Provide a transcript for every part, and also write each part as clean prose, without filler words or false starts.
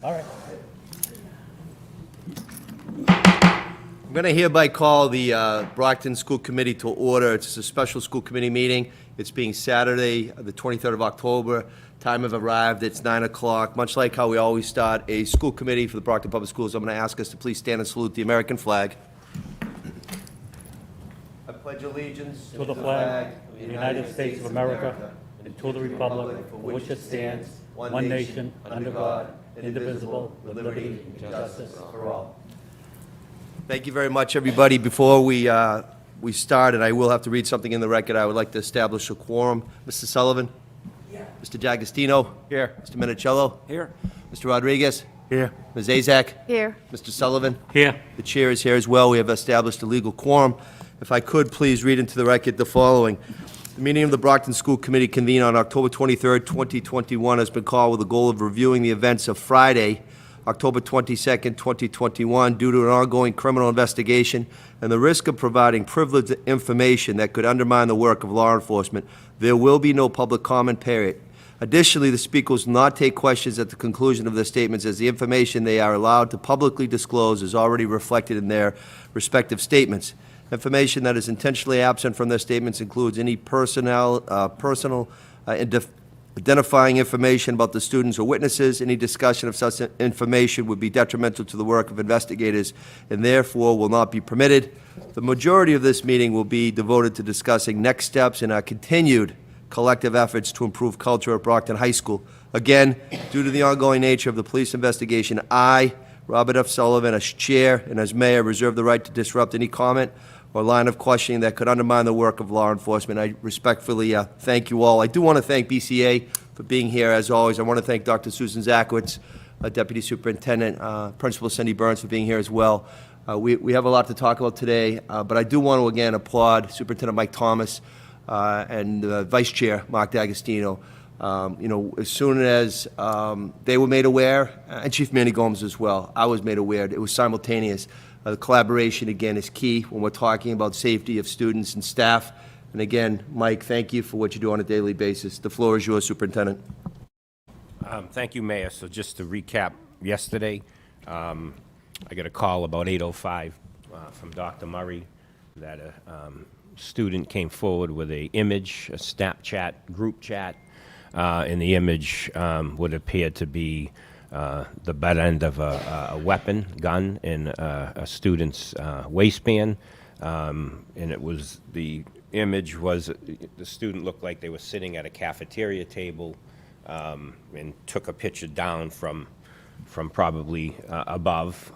All right. I'm going to hereby call the Brockton School Committee to order. It's a special school committee meeting. It's being Saturday, the 23rd of October. Time have arrived. It's 9 o'clock. Much like how we always start a school committee for the Brockton Public Schools, I'm going to ask us to please stand and salute the American flag. I pledge allegiance To the flag of the United States of America and to the republic for which it stands, one nation, under God, indivisible, with liberty and justice for all. Thank you very much, everybody. Before we start, and I will have to read something in the record, I would like to establish a quorum. Mr. Sullivan? Here. Mr. D'Agostino? Here. Mr. Minicello? Here. Mr. Rodriguez? Here. Ms. Azak? Here. Mr. Sullivan? Here. The chair is here as well. We have established a legal quorum. If I could, please read into the record the following. The meeting of the Brockton School Committee convened on October 23rd, 2021 has been called with the goal of reviewing the events of Friday, October 22nd, 2021, due to an ongoing criminal investigation and the risk of providing privileged information that could undermine the work of law enforcement. There will be no public comment period. Additionally, the speakers will not take questions at the conclusion of their statements, as the information they are allowed to publicly disclose is already reflected in their respective statements. Information that is intentionally absent from their statements includes any personal identifying information about the students or witnesses. Any discussion of such information would be detrimental to the work of investigators and therefore will not be permitted. The majority of this meeting will be devoted to discussing next steps in our continued collective efforts to improve culture at Brockton High School. Again, due to the ongoing nature of the police investigation, I, Robert F. Sullivan, as chair and as mayor, reserve the right to disrupt any comment or line of questioning that could undermine the work of law enforcement. I respectfully thank you all. I do want to thank BCA for being here, as always. I want to thank Dr. Susan Zakowitz, Deputy Superintendent, Principal Cindy Burns for being here as well. We have a lot to talk about today, but I do want to again applaud Superintendent Mike Thomas and Vice Chair Mark D'Agostino. As soon as they were made aware, and Chief Manny Gomes as well, I was made aware. It was simultaneous. The collaboration, again, is key when we're talking about safety of students and staff. And again, Mike, thank you for what you do on a daily basis. The floor is yours, Superintendent. Thank you, Mayor. So just to recap, yesterday, I got a call about 8:05 from Dr. Murray that a student came forward with an image, a Snapchat group chat, and the image would appear to be the butt end of a weapon, gun, in a student's waistband. And it was, the image was, the student looked like they were sitting at a cafeteria table and took a picture down from probably above.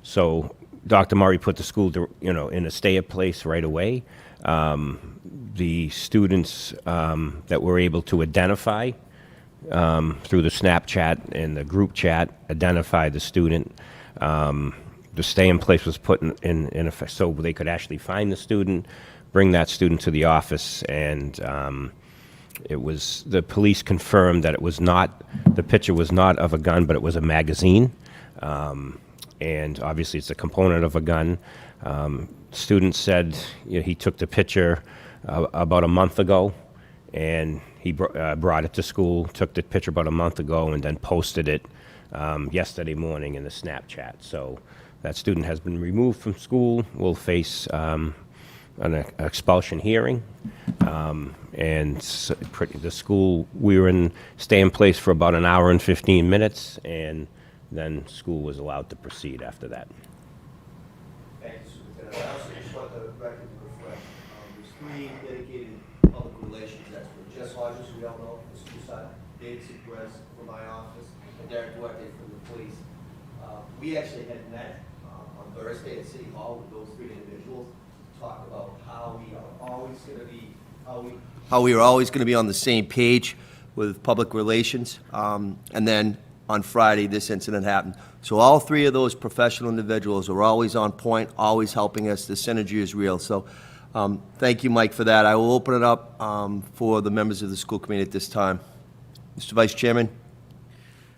So Dr. Murray put the school, in a stay-at-place right away. The students that were able to identify through the Snapchat and the group chat, identify the student. The stay-in-place was put in effect so they could actually find the student, bring that student to the office, and it was, the police confirmed that it was not, the picture was not of a gun, but it was a magazine. And obviously it's a component of a gun. Student said he took the picture about a month ago, and he brought it to school, took the picture about a month ago, and then posted it yesterday morning in the Snapchat. So that student has been removed from school, will face an expulsion hearing. And so the school, we were in stay-in-place for about an hour and 15 minutes, and then school was allowed to proceed after that. Thank you, Superintendent. I also just want the record to reflect, there's 3 dedicated public relations experts. Jess Hodges, we all know, from the school side, David Perez from my office, and Derek Duarte from the police. We actually had met on Thursday at City Hall with those 3 individuals to talk about how we are always going to be, how we are always going to be on the same page with public relations. And then on Friday, this incident happened. So all 3 of those professional individuals are always on point, always helping us. The synergy is real. So thank you, Mike, for that. I will open it up for the members of the school committee at this time. Mr. Vice Chairman.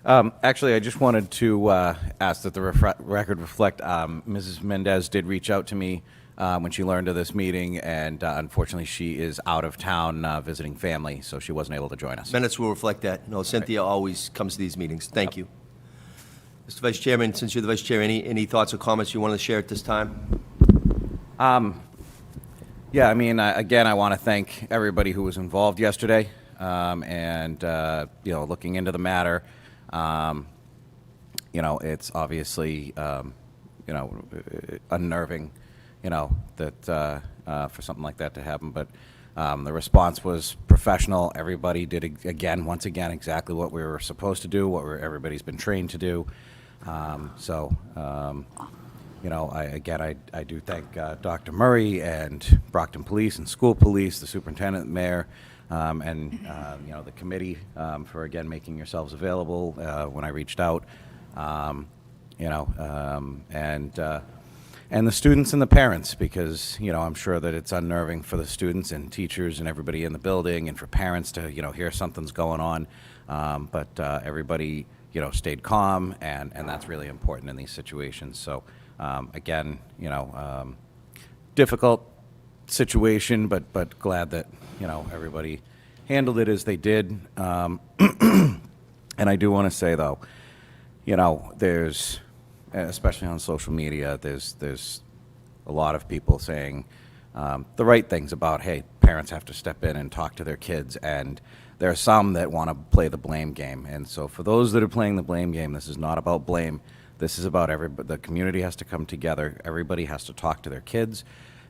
Actually, I just wanted to ask that the record reflect Mrs. Mendez did reach out to me when she learned of this meeting, and unfortunately, she is out of town visiting family, so she wasn't able to join us. Minutes will reflect that. No, Cynthia always comes to these meetings. Thank you. Mr. Vice Chairman, since you're the Vice Chair, any thoughts or comments you want to share at this time? Yeah, I mean, again, I want to thank everybody who was involved yesterday, and looking into the matter. It's obviously unnerving, that for something like that to happen. But the response was professional. Everybody did once again, exactly what we were supposed to do, what everybody's been trained to do. I do thank Dr. Murray and Brockton Police and School Police, the Superintendent, Mayor, and the committee for again making yourselves available when I reached out, and the students and the parents, because I'm sure that it's unnerving for the students and teachers and everybody in the building, and for parents to hear something's going on, but everybody stayed calm, and that's really important in these situations. So. Difficult situation, but glad that, everybody handled it as they did. And I do want to say, though, there's, especially on social media, there's a lot of people saying the right things about, hey, parents have to step in and talk to their kids, and there are some that want to play the blame game. And so for those that are playing the blame game, this is not about blame. This is about the community has to come together. Everybody has to talk to their kids,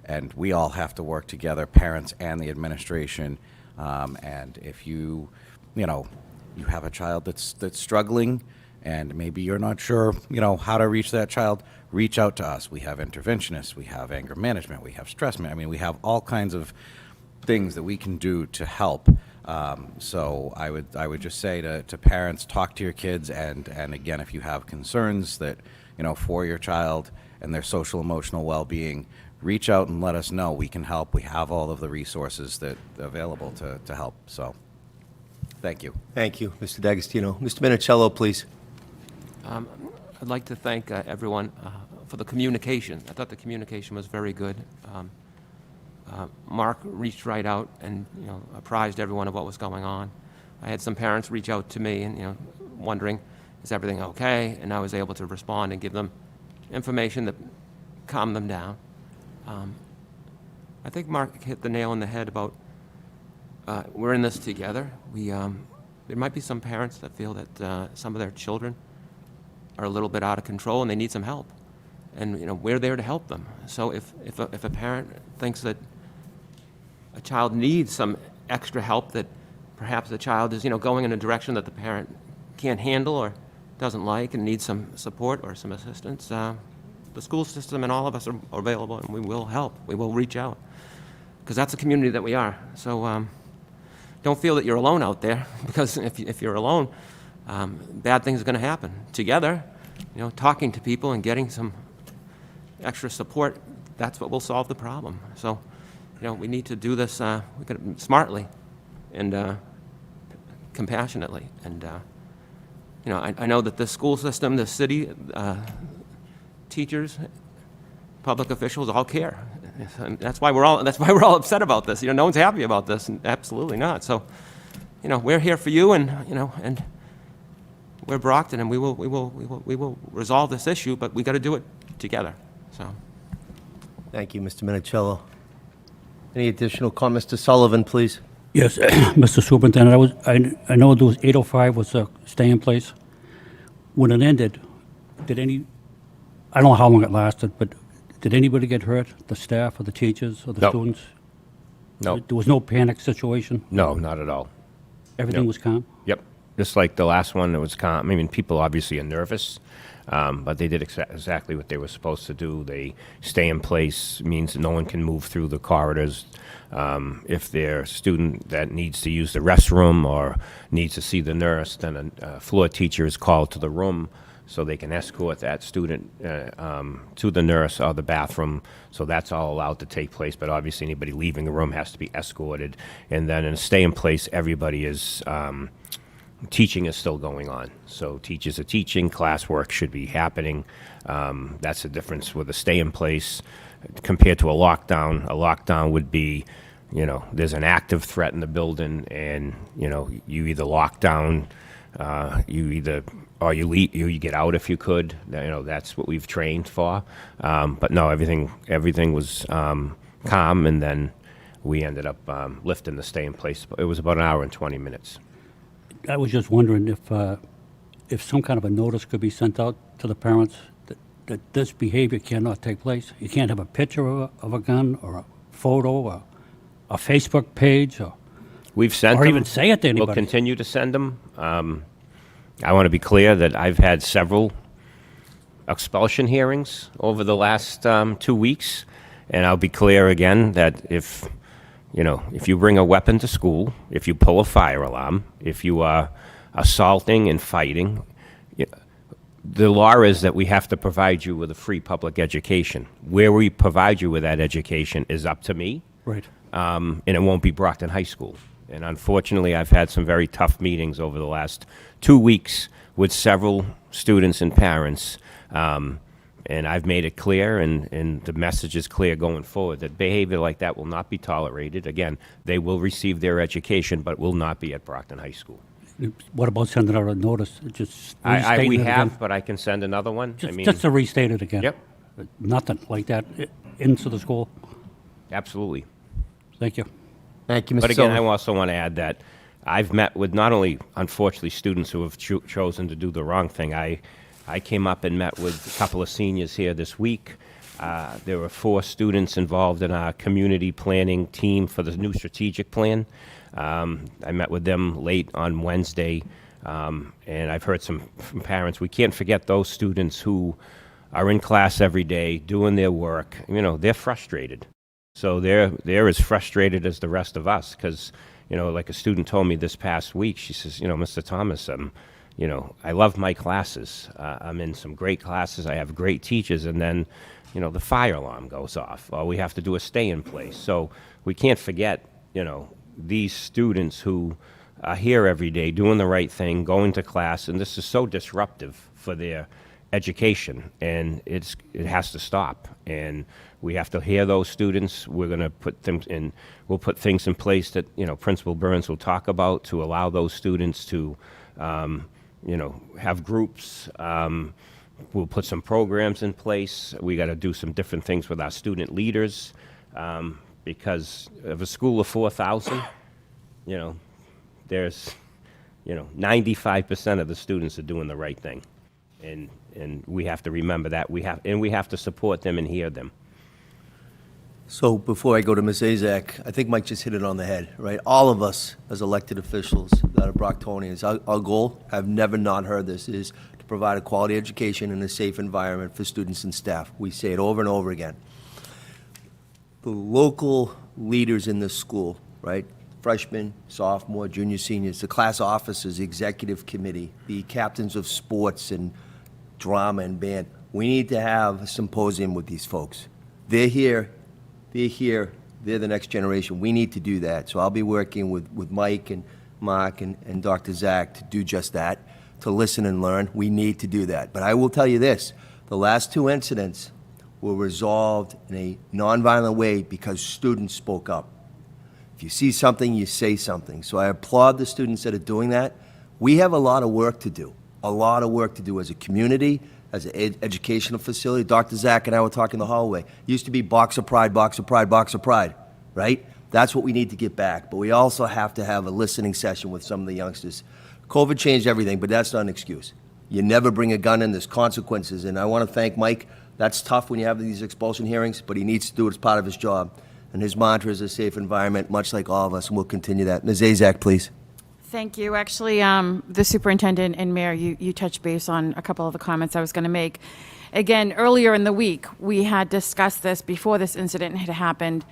and we all have to work together, parents and the administration. And if you have a child that's struggling, and maybe you're not sure, how to reach that child, reach out to us. We have interventionists, we have anger management, we have stress management. I mean, we have all kinds of things that we can do to help. So I would just say to parents, talk to your kids, and again, if you have concerns that for your child and their social emotional well-being, reach out and let us know. We can help. We have all of the resources that are available to help. So, thank you. Thank you, Mr. D'Agostino. Mr. Minicello, please. I'd like to thank everyone for the communication. I thought the communication was very good. Mark reached right out and apprised everyone of what was going on. I had some parents reach out to me and wondering, is everything okay? And I was able to respond and give them information that calmed them down. I think Mark hit the nail on the head about we're in this together. There might be some parents that feel that some of their children are a little bit out of control and they need some help, and we're there to help them. So if a parent thinks that a child needs some extra help, that perhaps the child is going in a direction that the parent can't handle or doesn't like and needs some support or some assistance, the school system and all of us are available, and we will help. We will reach out, because that's the community that we are. So don't feel that you're alone out there, because if you're alone, bad things are going to happen. Together, talking to people and getting some extra support, that's what will solve the problem. So, we need to do this smartly and compassionately. And I know that the school system, the city, teachers, public officials all care. And that's why we're all upset about this. No one's happy about this, and absolutely not. So, we're here for you, and we're Brockton, and we will resolve this issue, but we got to do it together. So, Thank you, Mr. Minicello. Any additional comments to Sullivan, please? Yes, Mr. Superintendent, I know those 805 was a stay in place. When it ended, I don't know how long it lasted, but did anybody get hurt? The staff or the teachers or the No. students? No. There was no panic situation? No, not at all. Everything No. was calm? Yep. Just like the last one, it was calm. I mean, people obviously are nervous, but they did exactly what they were supposed to do. They stay in place, means that no one can move through the corridors. If they're a student that needs to use the restroom or needs to see the nurse, then a floor teacher is called to the room so they can escort that student to the nurse or the bathroom. So that's all allowed to take place, but obviously anybody leaving the room has to be escorted. And then in a stay in place, everybody is teaching is still going on. So teachers are teaching, classwork should be happening. That's the difference with a stay in place compared to a lockdown. A lockdown would be, there's an active threat in the building, and, you either lock down, or you get out if you could. That's what we've trained for. But no, everything was calm, and then we ended up lifting the stay in place. It was about an hour and 20 minutes. I was just wondering if some kind of a notice could be sent out to the parents that this behavior cannot take place. You can't have a picture of a gun or a photo or a Facebook page We've sent or them. even say it to We'll anybody. continue to send them. I want to be clear that I've had several expulsion hearings over the last 2 weeks, and I'll be clear again that if you bring a weapon to school, if you pull a fire alarm, if you are assaulting and fighting, the law is that we have to provide you with a free public education. Where we provide you with that education is up to me. Right. And it won't be Brockton High School. And unfortunately, I've had some very tough meetings over the last 2 weeks with several students and parents. And I've made it clear, and the message is clear going forward, that behavior like that will not be tolerated. Again, they will receive their education, but will not be at Brockton High School. What about sending out a notice? Just We restating it have, again? but I can send another one. Just to restate it again. Yep. Nothing like that into the school. Absolutely. Thank you. Thank you, Mr. But again, Silver. I also want to add that I've met with not only, unfortunately, students who have chosen to do the wrong thing. I came up and met with a couple of seniors here this week. There were 4 students involved in our community planning team for the new strategic plan. I met with them late on Wednesday, and I've heard from parents. We can't forget those students who are in class every day doing their work. They're frustrated. So they're as frustrated as the rest of us because, like a student told me this past week, she says, Mr. Thomas, I love my classes. I'm in some great classes. I have great teachers. And then, the fire alarm goes off, or we have to do a stay in place. So we can't forget, these students who are here every day doing the right thing, going to class, and this is so disruptive for their education, and it has to stop. And we have to hear those students. We're going to put things in. We'll put things in place that Principal Burns will talk about to allow those students to, have groups. We'll put some programs in place. We got to do some different things with our student leaders, because of a school of 4,000, there's 95% of the students are doing the right thing. And we have to remember that. We have to support them and hear them. So before I go to Ms. Azak, I think Mike just hit it on the head, right? All of us as elected officials that are Brocktonians, our goal, I've never not heard this, is to provide a quality education and a safe environment for students and staff. We say it over and over again. The local leaders in this school, right? Freshmen, sophomore, junior, seniors, the class officers, the executive committee, the captains of sports and drama and band. We need to have a symposium with these folks. They're here, they're the next generation. We need to do that. So I'll be working with Mike and Mark and Dr. Zach to do just that, to listen and learn. We need to do that. But I will tell you this, the last 2 incidents were resolved in a nonviolent way because students spoke up. If you see something, you say something. So I applaud the students that are doing that. We have a lot of work to do, as a community, as an educational facility. Dr. Zach and I were talking in the hallway. Used to be box of pride, box of pride, box of pride, right? That's what we need to get back. But we also have to have a listening session with some of the youngsters. COVID changed everything, but that's not an excuse. You never bring a gun in, there's consequences. And I want to thank Mike. That's tough when you have these expulsion hearings, but he needs to do it as part of his job. And his mantra is a safe environment, much like all of us, and we'll continue that. Ms. Azak, please. Thank you. Actually, the superintendent and mayor, you touched base on a couple of the comments I was going to make. Again, earlier in the week, we had discussed this before this incident had happened.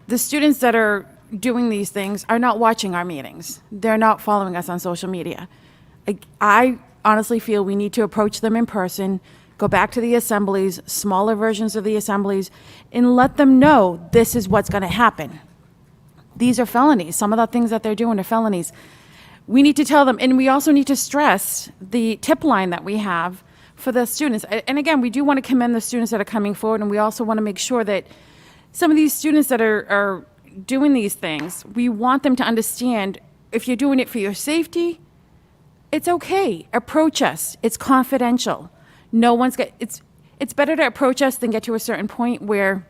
The students that are doing these things are not watching our meetings. They're not following us on social media. I honestly feel we need to approach them in person, go back to the assemblies, smaller versions of the assemblies, and let them know this is what's going to happen. These are felonies. Some of the things that they're doing are felonies. we need to tell them, and we also need to stress the tip line that we have for the students. And again, we do want to commend the students that are coming forward, and we also want to make sure that some of these students that are doing these things, we want them to understand, if you're doing it for your safety, it's okay. Approach us. It's confidential. No one's got, it's better to approach us than get to a certain point where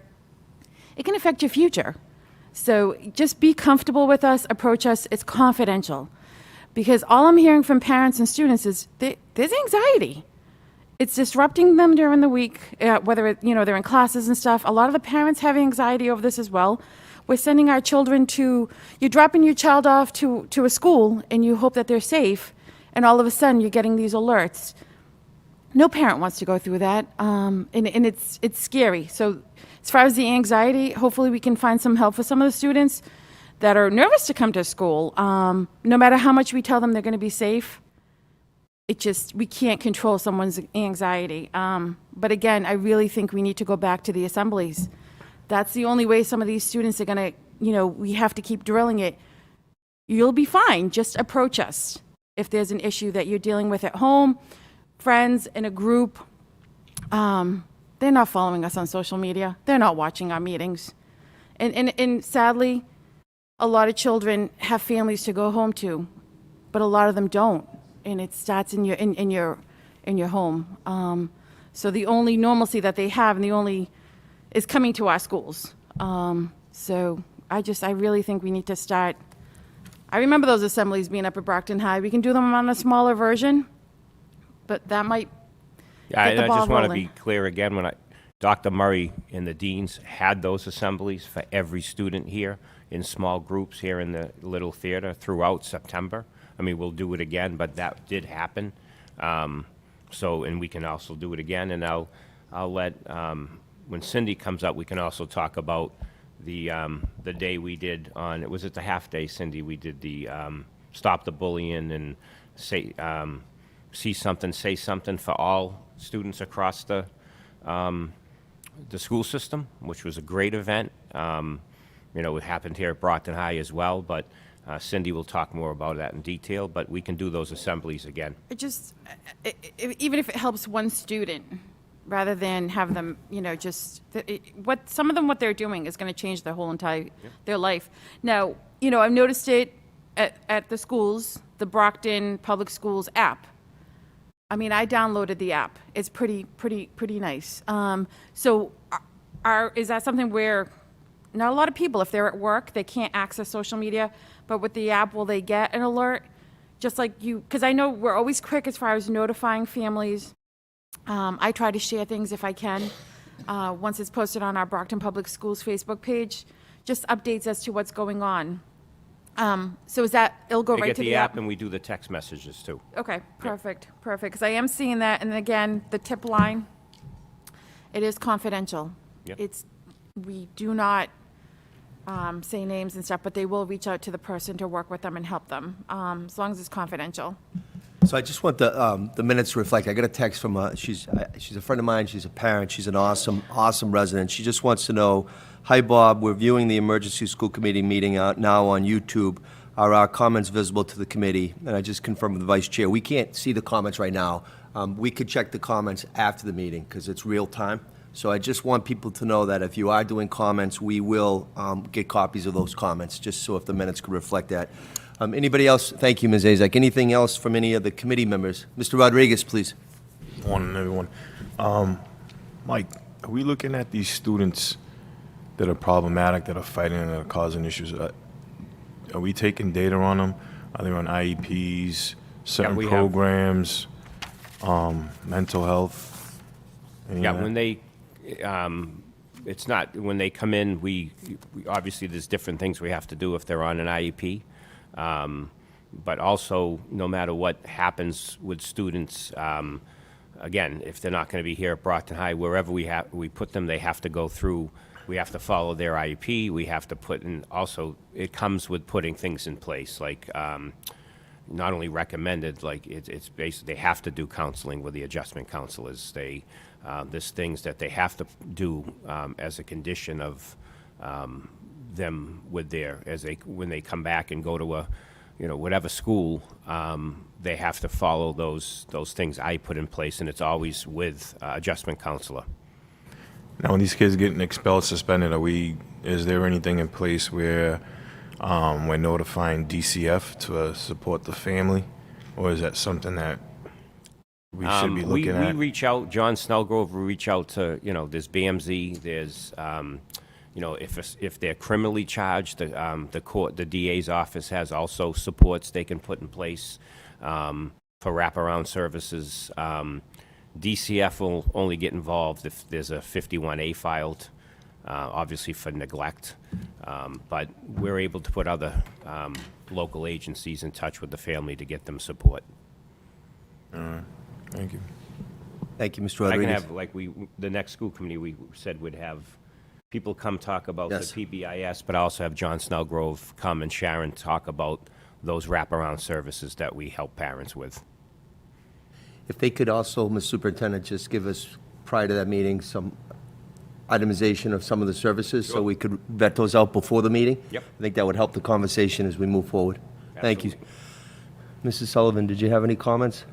it can affect your future. So just be comfortable with us, approach us, it's confidential. Because all I'm hearing from parents and students is there's anxiety. It's disrupting them during the week, whether they're in classes and stuff. A lot of the parents have anxiety over this as well. We're sending our children you're dropping your child off to a school and you hope that they're safe, and all of a sudden you're getting these alerts. No parent wants to go through that, and it's scary. So as far as the anxiety, hopefully we can find some help for some of the students that are nervous to come to school. No matter how much we tell them they're going to be safe, we can't control someone's anxiety. But again, I really think we need to go back to the assemblies. That's the only way some of these students are going to, we have to keep drilling it. You'll be fine. Just approach us. If there's an issue that you're dealing with at home, friends in a group, they're not following us on social media. They're not watching our meetings. And sadly, a lot of children have families to go home to, but a lot of them don't. And it starts in your home. So the only normalcy that they have, and the only, is coming to our schools. So I really think we need to start. I remember those assemblies being up at Brockton High. We can do them on a smaller version, but that might Yeah, get the I ball just want to rolling. be clear again, Dr. Murray and the deans had those assemblies for every student here in small groups here in the Little Theater throughout September. I mean, we'll do it again, but that did happen. And we can also do it again, and I'll let, when Cindy comes up, we can also talk about the day we did on, was it the half day, Cindy? We did the Stop the Bullying and see something, say something for all students across the school system, which was a great event. It happened here at Brockton High as well, but Cindy will talk more about that in detail, but we can do those assemblies again. Even if it helps one student, rather than have them, some of them, what they're doing is going to change their whole entire, their life. Now, I've noticed it at the schools, the Brockton Public Schools app. I mean, I downloaded the app. It's pretty nice. So is that something where, not a lot of people, if they're at work, they can't access social media, but with the app, will they get an alert? Just like you, because I know we're always quick as far as notifying families. I try to share things if I can. Once it's posted on our Brockton Public Schools Facebook page, just updates as to what's going on. So is that, it'll go We right get to the the app app? and we do the text messages too. Okay, perfect, because I am seeing that, and again, the tip line, it is confidential. Yep. We do not say names and stuff, but they will reach out to the person to work with them and help them, as long as it's confidential. So I just want the minutes to reflect. I got a text from she's a friend of mine. She's a parent. She's an awesome resident. She just wants to know, hi Bob, we're viewing the emergency school committee meeting out now on YouTube. Are our comments visible to the committee? And I just confirmed with the vice chair, we can't see the comments right now. We could check the comments after the meeting because it's real time. So I just want people to know that if you are doing comments, we will get copies of those comments, just so if the minutes could reflect that. Anybody else? Thank you, Ms. Azak. Anything else from any of the committee members? Mr. Rodriguez, please. Morning, everyone. Mike, are we looking at these students that are problematic, that are fighting and that are causing issues? Are we taking data on them? Are they on IEPs, certain we have. programs, mental health? Any of Yeah, that? when they, it's not, when they come in, we obviously, there's different things we have to do if they're on an IEP. But also, no matter what happens with students, again, if they're not going to be here at Brockton High, wherever we put them, they have to go through, we have to follow their IEP, we have to put in, also, it comes with putting things in place, like, not only recommended, like, it's basically, they have to do counseling with the adjustment counselors. There's things that they have to do as a condition of them with when they come back and go to whatever school, they have to follow those things I put in place, and it's always with adjustment counselor. Now, when these kids getting expelled, suspended, is there anything in place where we're notifying DCF to support the family? Or is that something that we should be looking at? We reach out, John Snellgrove, we reach out to, there's BMZ, there's, if they're criminally charged, the DA's office has also supports they can put in place for wraparound services. DCF will only get involved if there's a 51A filed, obviously for neglect. But we're able to put other local agencies in touch with the family to get them support. Thank you. Thank you, Mr. I can Rodriguez. have, the next school committee, we said would have people come talk about Yes. the PBIS, but also have John Snellgrove come and Sharon talk about those wraparound services that we help parents with. If they could also, Ms. Superintendent, just give us, prior to that meeting, some itemization of some of the services, so we could vet those out before the meeting? Yep. I think that would help the conversation as we move forward. Thank you. Absolutely. Mrs. Sullivan, did you have any comments?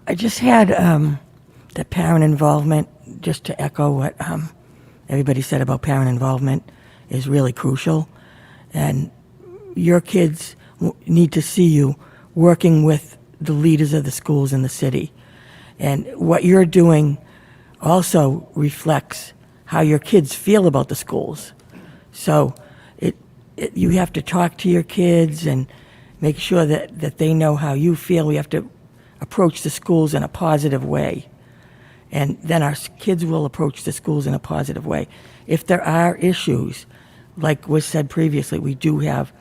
I just had the parent involvement, just to echo what everybody said about parent involvement is really crucial. And your kids need to see you working with the leaders of the schools in the city. And what you're doing also reflects how your kids feel about the schools. So you have to talk to your kids and make sure that they know how you feel. We have to approach the schools in a positive way. And then our kids will approach the schools in a positive way. If there are issues, like was said previously, we do have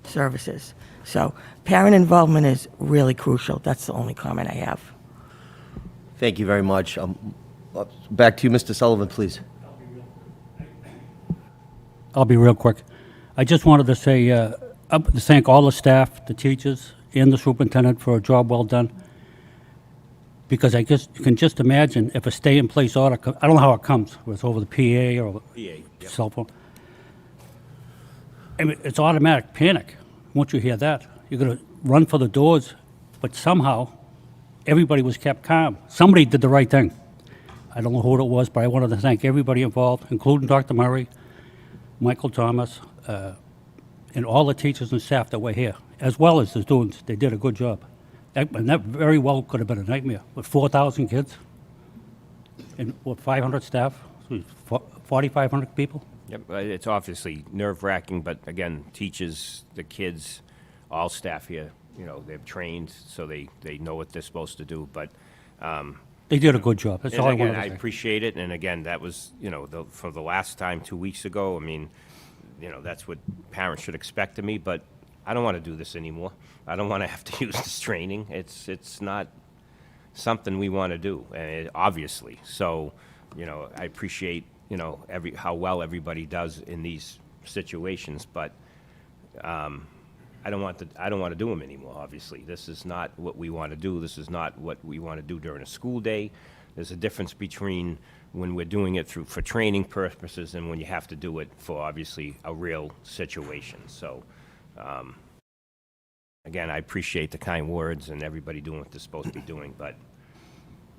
services. So parent involvement is really crucial. That's the only comment I have. Thank you very much. Back to you, Mr. Sullivan, please. I'll be real quick. I just wanted to say, to thank all the staff, the teachers, and the superintendent for a job well done. Because you can just imagine if a stay-in-place order, I don't know how it comes, whether it's over the PA or cell phone. I mean, it's automatic panic. Once you hear that, you're going to run for the doors. But somehow, everybody was kept calm. Somebody did the right thing. I don't know who it was, but I wanted to thank everybody involved, including Dr. Murray, Michael Thomas, and all the teachers and staff that were here, as well as the students. They did a good job. And that very well could have been a nightmare with 4,000 kids and what, 500 staff, 4,500 people. Yep, it's obviously nerve-wracking, but again, teachers, the kids, all staff here, they've trained, so they know what they're supposed to do. But They did a good job. That's all I again, wanted I to say. appreciate it. And again, that was, for the last time 2 weeks ago. I mean, that's what parents should expect of me. But I don't want to do this anymore. I don't want to have to use this training. It's not something we want to do, obviously. So, I appreciate, how well everybody does in these situations, but I don't want to do them anymore, obviously. This is not what we want to do. This is not what we want to do during a school day. There's a difference between when we're doing it for training purposes and when you have to do it for, obviously, a real situation. So, again, I appreciate the kind words and everybody doing what they're supposed to be doing, but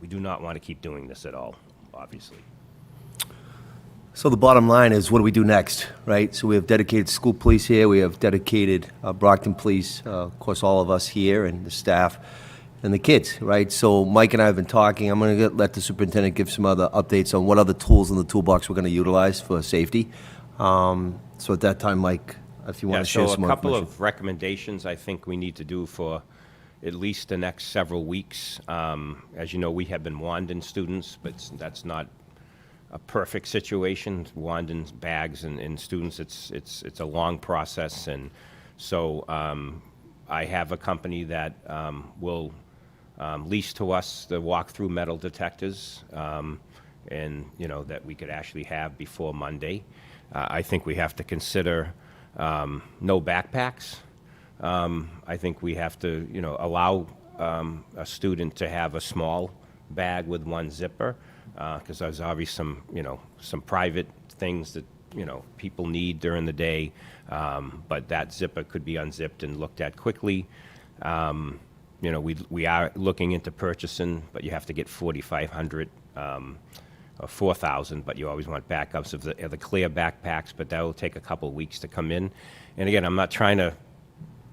we do not want to keep doing this at all, obviously. So the bottom line is, what do we do next, right? So we have dedicated school police here, we have dedicated Brockton police, of course, all of us here, and the staff, and the kids, right? So Mike and I have been talking. I'm going to let the superintendent give some other updates on what other tools in the toolbox we're going to utilize for safety. So at that time, Mike, if you want to share some more So a couple information. of recommendations I think we need to do for at least the next several weeks. As you know, we have been wanding students, but that's not a perfect situation. Wanding bags and students, it's a long process, and so I have a company that will lease to us the walk-through metal detectors, and that we could actually have before Monday. I think we have to consider no backpacks. I think we have to, allow a student to have a small bag with one zipper, because there's obviously some private things that people need during the day, but that zipper could be unzipped and looked at quickly. We are looking into purchasing, but you have to get 4,500 or 4,000, but you always want backups of the clear backpacks, but that will take a couple of weeks to come in. And again, I'm not trying to,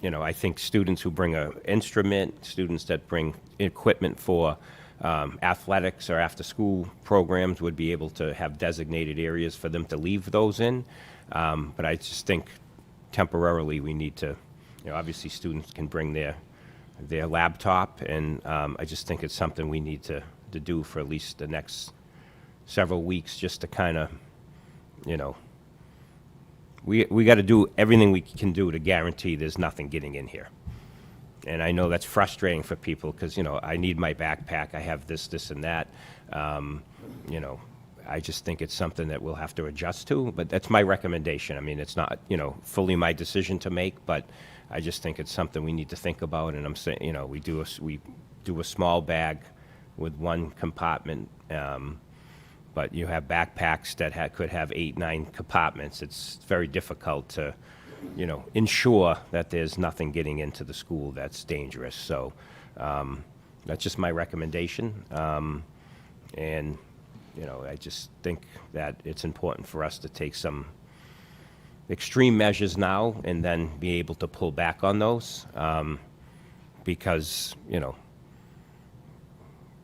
I think students who bring an instrument, students that bring equipment for athletics or after-school programs would be able to have designated areas for them to leave those in. But I just think temporarily we need to, obviously students can bring their laptop, and I just think it's something we need to do for at least the next several weeks, just to kind of, we got to do everything we can do to guarantee there's nothing getting in here. And I know that's frustrating for people because, I need my backpack, I have this, and that. I just think it's something that we'll have to adjust to, but that's my recommendation. I mean, it's not, fully my decision to make, but I just think it's something we need to think about. And I'm saying, we do a small bag with one compartment, but you have backpacks that could have 8, 9 compartments. It's very difficult to, ensure that there's nothing getting into the school that's dangerous. So that's just my recommendation. And, I just think that it's important for us to take some extreme measures now and then be able to pull back on those because,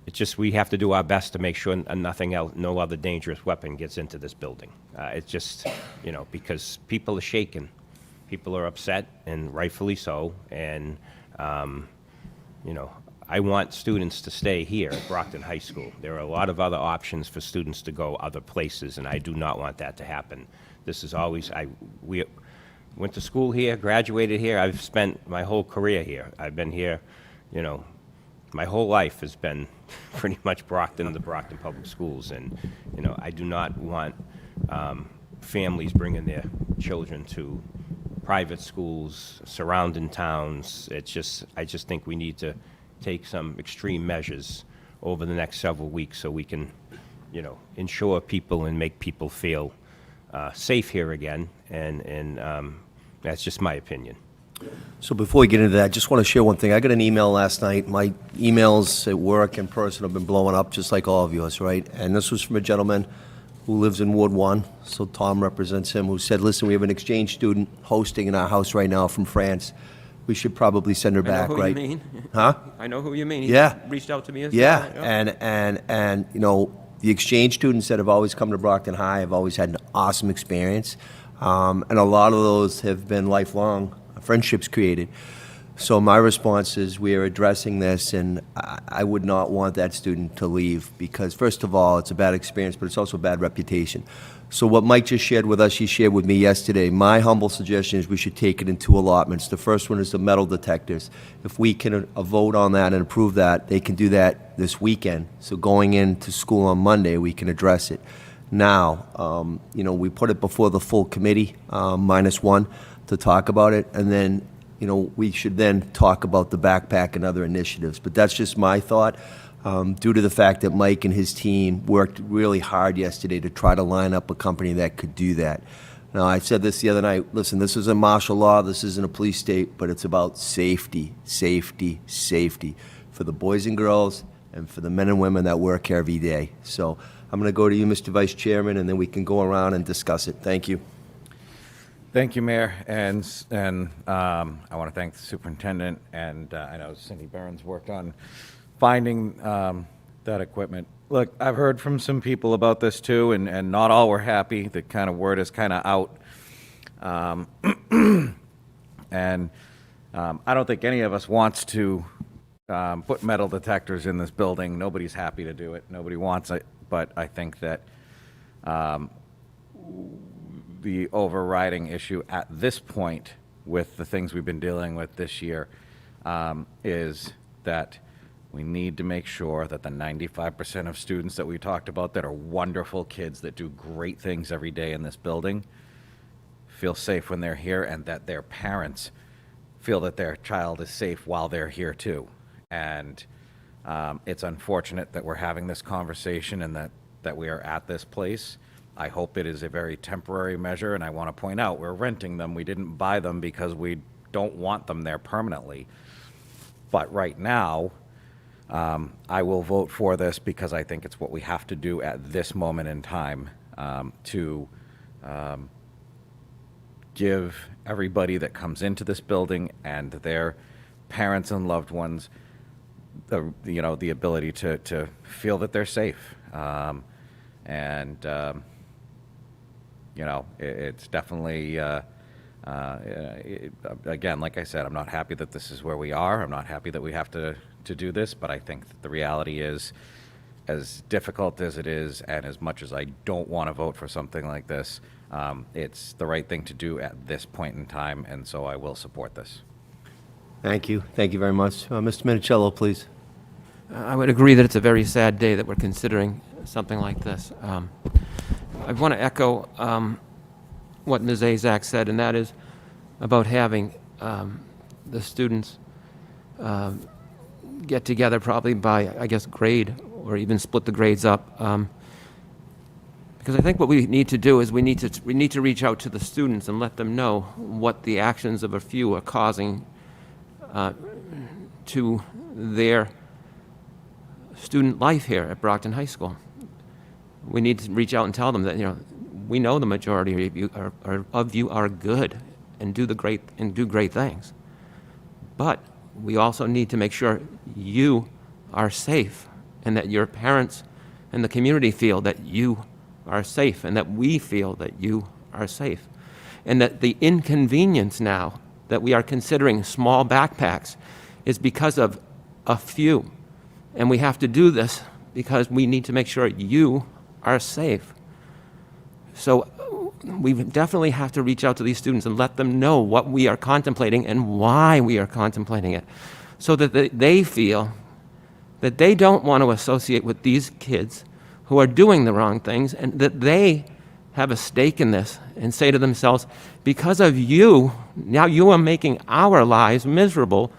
it's just we have to do our best to make sure nothing else, no other dangerous weapon gets into this building. It's just, because people are shaken. People are upset, and rightfully so. And, I want students to stay here at Brockton High School. There are a lot of other options for students to go other places, and I do not want that to happen. This is always, we went to school here, graduated here. I've spent my whole career here. I've been here, my whole life has been pretty much Brockton and the Brockton Public Schools. And, I do not want families bringing their children to private schools, surrounding towns. I just think we need to take some extreme measures over the next several weeks so we can, ensure people and make people feel safe here again. And that's just my opinion. So before we get into that, I just want to share one thing. I got an email last night. My emails at work and personal have been blowing up just like all of yours, right? And this was from a gentleman who lives in Ward 1, so Tom represents him, who said, listen, we have an exchange student hosting in our house right now from France. We should probably send her back, right? I know who you mean. Huh? I know who you mean. He Yeah. reached out to me as Yeah, well. and the exchange students that have always come to Brockton High have always had an awesome experience, and a lot of those have been lifelong friendships created. So my response is we are addressing this, and I would not want that student to leave because, first of all, it's a bad experience, but it's also a bad reputation. So what Mike just shared with us, he shared with me yesterday. My humble suggestion is we should take it in 2 allotments. The first one is the metal detectors. If we can vote on that and approve that, they can do that this weekend. So going into school on Monday, we can address it. Now, we put it before the full committee, -1, to talk about it, and then, we should then talk about the backpack and other initiatives. But that's just my thought. Due to the fact that Mike and his team worked really hard yesterday to try to line up a company that could do that. Now, I said this the other night, listen, this isn't martial law, this isn't a police state, but it's about safety, safety, safety for the boys and girls and for the men and women that work here every day. So I'm going to go to you, Mr. Vice Chairman, and then we can go around and discuss it. Thank you. Thank you, Mayor, and I want to thank the superintendent, and I know Cindy Burns worked on finding that equipment. Look, I've heard from some people about this too, and not all were happy. The kind of word is kind of out. And I don't think any of us wants to put metal detectors in this building. Nobody's happy to do it. Nobody wants it. But I think that the overriding issue at this point with the things we've been dealing with this year is that we need to make sure that the 95% of students that we talked about that are wonderful kids that do great things every day in this building feel safe when they're here, and that their parents feel that their child is safe while they're here too. And it's unfortunate that we're having this conversation and that we are at this place. I hope it is a very temporary measure, and I want to point out, we're renting them. We didn't buy them because we don't want them there permanently. But right now, I will vote for this because I think it's what we have to do at this moment in time to give everybody that comes into this building and their parents and loved ones the ability to feel that they're safe. It's definitely, again, like I said, I'm not happy that this is where we are. I'm not happy that we have to do this, but I think that the reality is, as difficult as it is, and as much as I don't want to vote for something like this, it's the right thing to do at this point in time, and so I will support this. Thank you. Thank you very much. Mr. Minicello, please. I would agree that it's a very sad day that we're considering something like this. I want to echo what Ms. Azak said, and that is about having the students get together probably by, I guess, grade, or even split the grades up. Because I think what we need to do is we need to reach out to the students and let them know what the actions of a few are causing to their student life here at Brockton High School. We need to reach out and tell them that, we know the majority of you are good and do great things. But we also need to make sure you are safe, and that your parents and the community feel that you are safe, and that we feel that you are safe. And that the inconvenience now that we are considering small backpacks is because of a few. And we have to do this because we need to make sure you are safe. So we definitely have to reach out to these students and let them know what we are contemplating and why we are contemplating it, so that they feel that they don't want to associate with these kids who are doing the wrong things, and that they have a stake in this and say to themselves, because of you, now you are making our lives miserable.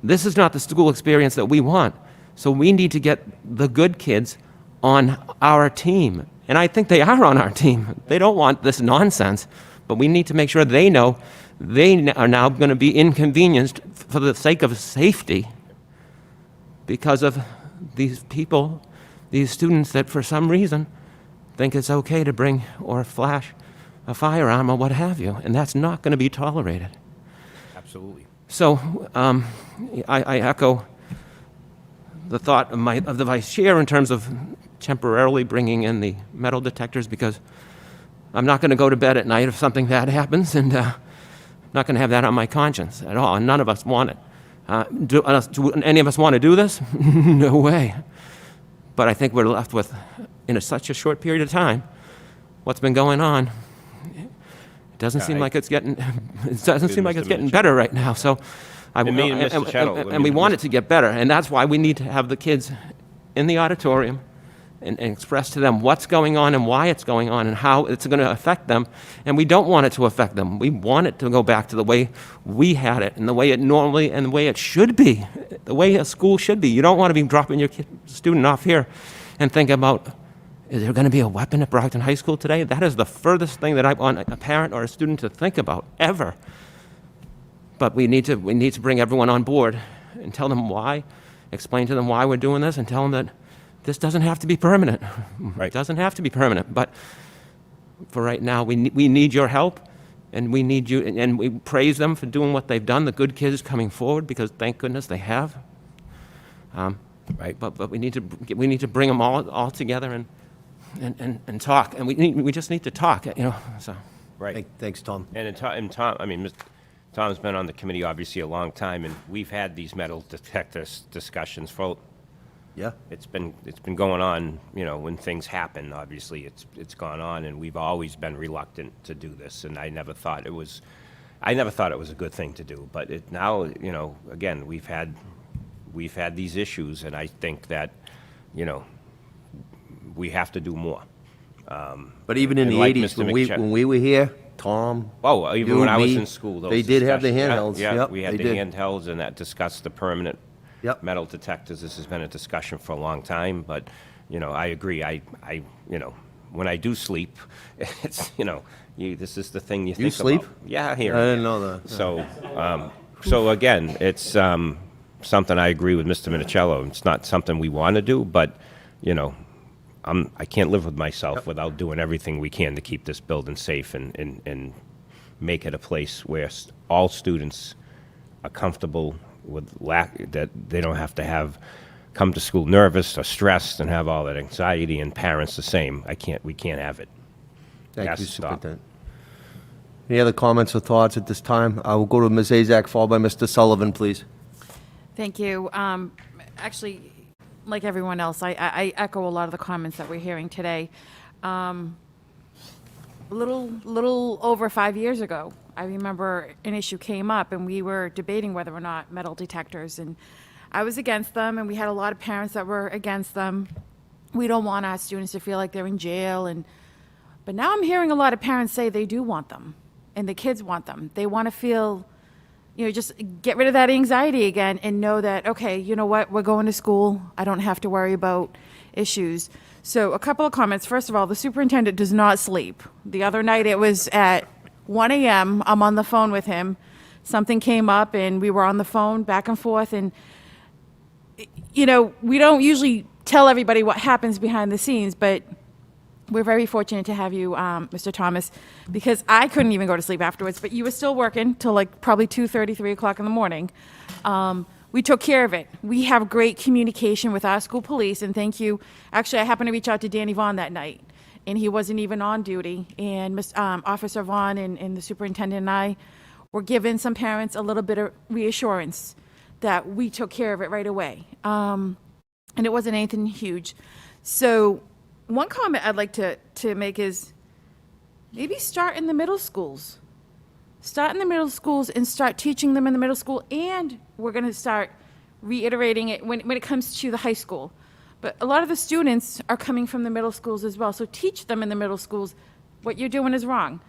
This is not the school experience that we want. So we need to get the good kids on our team. And I think they are on our team. They don't want this nonsense, but we need to make sure they know they are now going to be inconvenienced for the sake of safety because of these people, these students that for some reason think it's okay to bring or flash a firearm or what have you, and that's not going to be tolerated. Absolutely. So I echo the thought of the vice chair in terms of temporarily bringing in the metal detectors, because I'm not going to go to bed at night if something bad happens, and I'm not going to have that on my conscience at all, and none of us want it. Do any of us want to do this? No way. But I think we're left with, in such a short period of time, what's been going on. It doesn't seem like it's getting. It doesn't seem like it's getting better right now. So, And Mr. Chettle, and we want it to get better, and that's why we need to have the kids in the auditorium and express to them what's going on and why it's going on and how it's going to affect them. And we don't want it to affect them. We want it to go back to the way we had it and the way it normally and the way it should be, the way a school should be. You don't want to be dropping your student off here and think about, is there going to be a weapon at Brockton High School today? That is the furthest thing that I want a parent or a student to think about, ever. But we need to bring everyone on board and tell them why, explain to them why we're doing this, and tell them that this doesn't have to be permanent. Right. It doesn't have to be permanent. But for right now, we need your help, and we need you, and we praise them for doing what they've done, the good kids coming forward, because thank goodness they have. Right. But we need to bring them all together and talk, and we just need to talk, So. Right. Thanks, Tom. And Tom, I mean, Tom's been on the committee obviously a long time, and we've had these metal detector discussions for. Yeah. It's been going on, when things happen, obviously it's gone on, and we've always been reluctant to do this, and I never thought it was a good thing to do. But now, again, we've had these issues, and I think that, we have to do more. But even in And the like 80s, Mr. when we were here, Tom. Oh, even you, when I was me, in school, those they did have the discussions- handhelds. Yeah, Yep, we had they the did. handhelds, and that discussed the permanent Yep. metal detectors. This has been a discussion for a long time, but I agree. when I do sleep, it's, this is the thing you think You sleep? about. Yeah, here. I didn't know that. So again, it's something I agree with Mr. Minicello. It's not something we want to do, but, I can't live with myself without doing everything we can to keep this building safe and make it a place where all students are comfortable with that they don't have to come to school nervous or stressed and have all that anxiety, and parents the same. We can't have it. Thank Has you, to stop. Superintendent. Any other comments or thoughts at this time? I will go to Ms. Azak, followed by Mr. Sullivan, please. Thank you. Actually, like everyone else, I echo a lot of the comments that we're hearing today. Little over 5 years ago, I remember an issue came up and we were debating whether or not metal detectors, and I was against them, and we had a lot of parents that were against them. We don't want our students to feel like they're in jail, but now I'm hearing a lot of parents say they do want them, and the kids want them. They want to feel, just get rid of that anxiety again and know that, okay, you know what, we're going to school. I don't have to worry about issues. So a couple of comments. First of all, the superintendent does not sleep. The other night it was at 1 a.m. I'm on the phone with him. Something came up and we were on the phone back and forth, and we don't usually tell everybody what happens behind the scenes, but we're very fortunate to have you, Mr. Thomas, because I couldn't even go to sleep afterwards, but you were still working till like probably 2:30, 3 o'clock in the morning. We took care of it. We have great communication with our school police, and thank you. Actually, I happened to reach out to Danny Vaughn that night, and he wasn't even on duty, and Officer Vaughn and the superintendent and I were giving some parents a little bit of reassurance that we took care of it right away. And it wasn't anything huge. So one comment I'd like to make is maybe start in the middle schools. Start in the middle schools and start teaching them in the middle school, and we're going to start reiterating it when it comes to the high school. But a lot of the students are coming from the middle schools as well, so teach them in the middle schools what you're doing is wrong,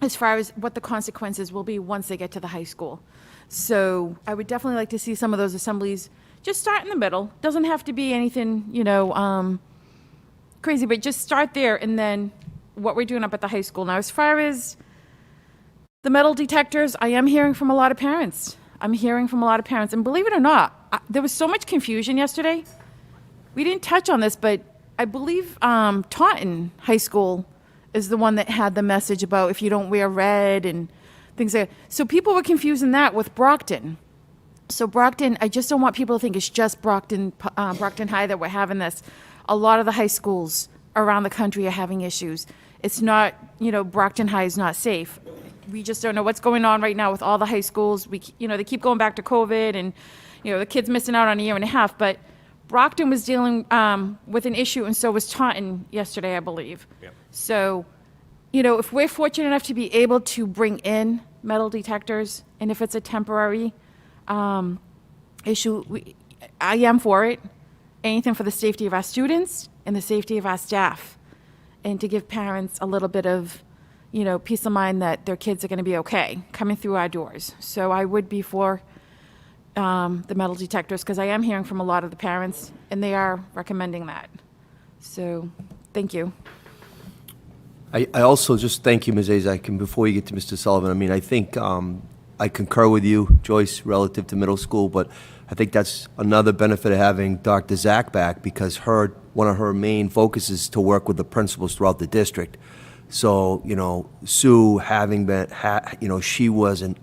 as far as what the consequences will be once they get to the high school. So I would definitely like to see some of those assemblies just start in the middle. Doesn't have to be anything, crazy, but just start there, and then what we're doing up at the high school. Now, as far as the metal detectors, I am hearing from a lot of parents. And believe it or not, there was so much confusion yesterday. We didn't touch on this, but I believe Taunton High School is the one that had the message about if you don't wear red and things like that. So people were confusing that with Brockton. So Brockton, I just don't want people to think it's just Brockton High that we're having this. A lot of the high schools around the country are having issues. It's not, Brockton High is not safe. We just don't know what's going on right now with all the high schools. They keep going back to COVID, and, the kids missing out on a year and a half. But Brockton was dealing with an issue, and so was Taunton yesterday, I believe. Yep. So, if we're fortunate enough to be able to bring in metal detectors, and if it's a temporary issue, I am for it. Anything for the safety of our students and the safety of our staff, and to give parents a little bit of, peace of mind that their kids are going to be okay coming through our doors. So I would be for the metal detectors, because I am hearing from a lot of the parents, and they are recommending that. So, thank you. I also just thank you, Ms. Azak, and before you get to Mr. Sullivan, I think I concur with you, Joyce, relative to middle school, but I think that's another benefit of having Dr. Zach back, because one of her main focuses is to work with the principals throughout the district. So, Sue, having been, she was a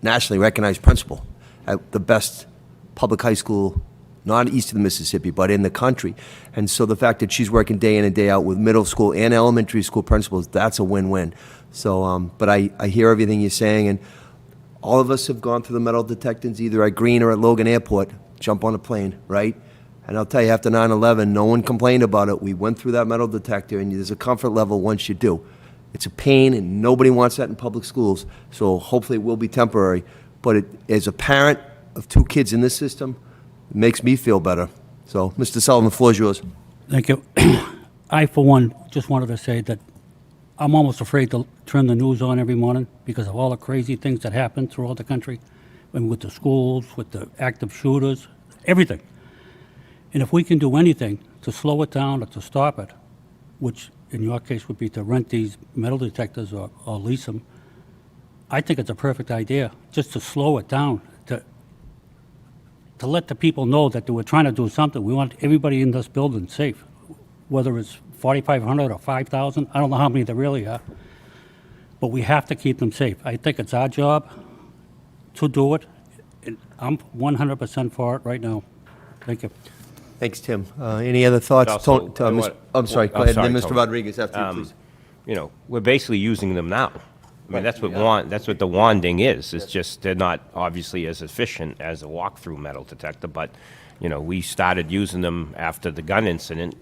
nationally recognized principal at the best public high school, not east of the Mississippi, but in the country. And so the fact that she's working day in and day out with middle school and elementary school principals, that's a win-win. So, but I hear everything you're saying, and all of us have gone through the metal detectors either at Green or at Logan Airport, jump on a plane, right? And I'll tell you, after 9/11, no one complained about it. We went through that metal detector, and there's a comfort level once you do. It's a pain, and nobody wants that in public schools, so hopefully it will be temporary. But as a parent of 2 kids in this system, it makes me feel better. So, Mr. Sullivan, the floor is yours. Thank you. I, for one, just wanted to say that I'm almost afraid to turn the news on every morning because of all the crazy things that happen throughout the country, and with the schools, with the active shooters, everything. And if we can do anything to slow it down or to stop it, which in your case would be to rent these metal detectors or lease them, I think it's a perfect idea, just to slow it down, to let the people know that we're trying to do something. We want everybody in this building safe, whether it's 4,500 or 5,000. I don't know how many there really are, but we have to keep them safe. I think it's our job to do it, and I'm 100% for it right now. Thank you. Thanks, Tim. Any other thoughts? Also, I'm sorry, go I'm ahead, sorry, and then Mr. Tony. Rodriguez after you, please. You know, we're basically using them now. I mean, that's what that's what the wanding is. It's just they're not obviously as efficient as a walk-through metal detector, but, you know, we started using them after the gun incident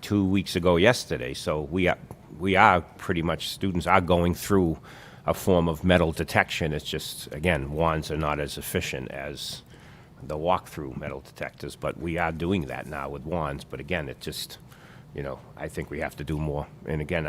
2 weeks ago yesterday. So we are pretty much, students are going through a form of metal detection. It's just, again, wands are not as efficient as the walk-through metal detectors, but we are doing that now with wands. But again, it just, you know, I think we have to do more. And again,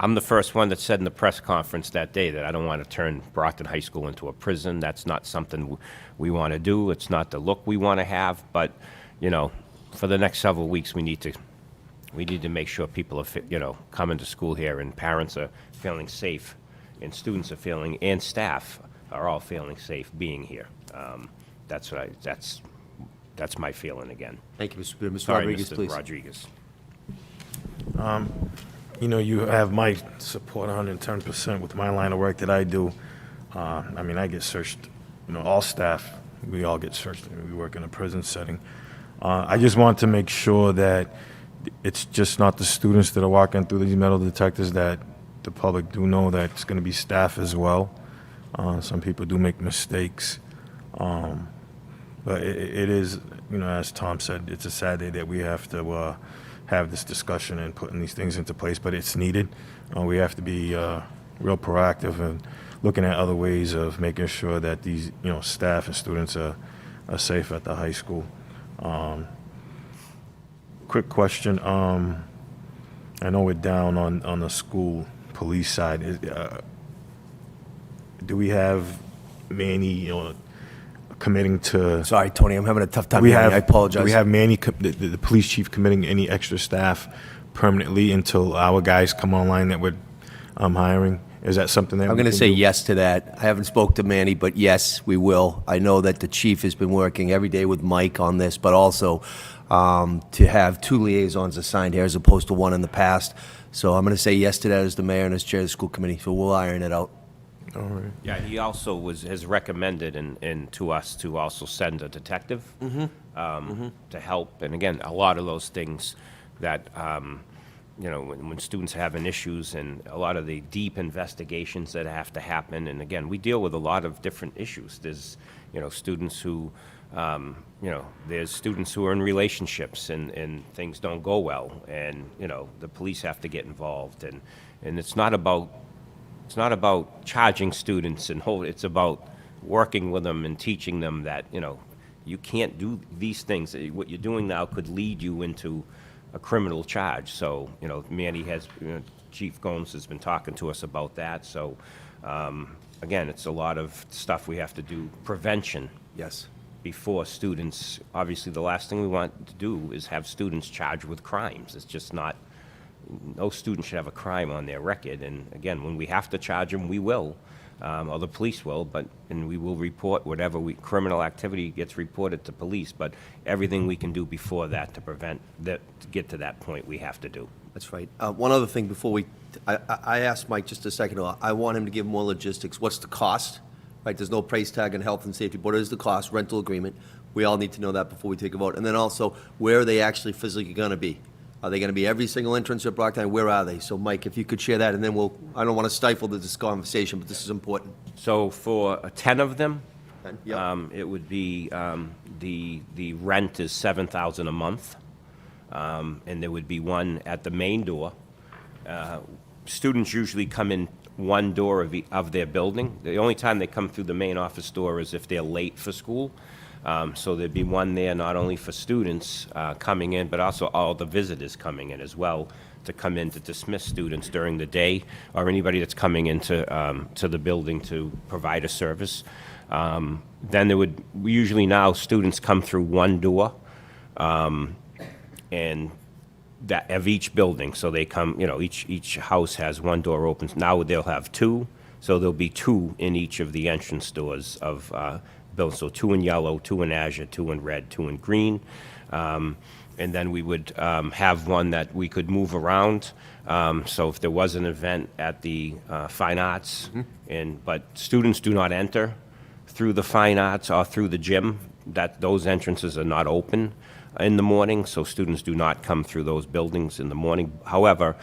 I'm the first one that said in the press conference that day that I don't want to turn Brockton High School into a prison. That's not something we want to do. It's not the look we want to have. But, you know, for the next several weeks, we need to make sure people are, you know, coming to school here and parents are feeling safe and students are feeling, and staff are all feeling safe being here. That's my feeling again. Thank you, Mr. Spear. Mr. Sorry, Rodriguez, Mr. please. Rodriguez. You know, you have my support 110% with my line of work that I do. I mean, I get searched, you know, all staff, we all get searched. We work in a prison setting. I just want to make sure that it's just not the students that are walking through these metal detectors, that the public do know that it's going to be staff as well. Some people do make mistakes. But it is, you know, as Tom said, it's a sad day that we have to have this discussion and putting these things into place, but it's needed. We have to be real proactive and looking at other ways of making sure that these, you know, staff and students are safe at the high school. Quick question. I know we're down on the school police side. Do we have Manny, you know, committing to? Sorry, Tony, I'm having a tough time We hearing have. you. I apologize. Do we have Manny, the police chief, committing any extra staff permanently until our guys come online that we're hiring? Is that something that I'm we going to can say do? yes to that. I haven't spoke to Manny, but yes, we will. I know that the chief has been working every day with Mike on this, but also to have 2 liaisons assigned here as opposed to 1 in the past. So I'm going to say yes to that as the mayor and as chair of the school committee. So we'll iron it out. All right. Yeah, he also has recommended and to us to also send a detective to help. And again, a lot of those things that, you know, when students are having issues and a lot of the deep investigations that have to happen. And again, we deal with a lot of different issues. There's, you know, students who, you know, there's students who are in relationships and things don't go well. And, you know, the police have to get involved. And it's not about charging students and hold. It's about working with them and teaching them that, you know, you can't do these things. What you're doing now could lead you into a criminal charge. So, you know, Manny has, you know, Chief Gomes has been talking to us about that. So, again, it's a lot of stuff we have to do. Prevention. Yes. Before students, obviously the last thing we want to do is have students charged with crimes. It's just not, no student should have a crime on their record. And again, when we have to charge them, we will, or the police will, and we will report whatever criminal activity gets reported to police. But everything we can do before that to prevent that, to get to that point, we have to do. That's right. One other thing before I asked Mike just a second ago, I want him to give more logistics. What's the cost? Right, there's no price tag on health and safety. What is the cost, rental agreement? We all need to know that before we take a vote. And then also, where are they actually physically going to be? Are they going to be every single entrance at Brockton? Where are they? So, Mike, if you could share that, and then I don't want to stifle this conversation, but this is important. So for 10 of them, Yep. it would be, the rent is $7,000 a month, and there would be one at the main door. Students usually come in one door of their building. The only time they come through the main office door is if they're late for school. So there'd be one there not only for students coming in, but also all the visitors coming in as well, to come in to dismiss students during the day, or anybody that's coming into to the building to provide a service. Then usually now students come through one door, and that of each building. So they come, you know, each house has one door open. Now they'll have two, so there'll be two in each of the entrance doors of buildings. So two in yellow, two in azure, two in red, two in green. And then we would have one that we could move around. So if there was an event at the Fine Arts, but students do not enter through the Fine Arts or through the gym, those entrances are not open in the morning, so students do not come through those buildings in the morning. However,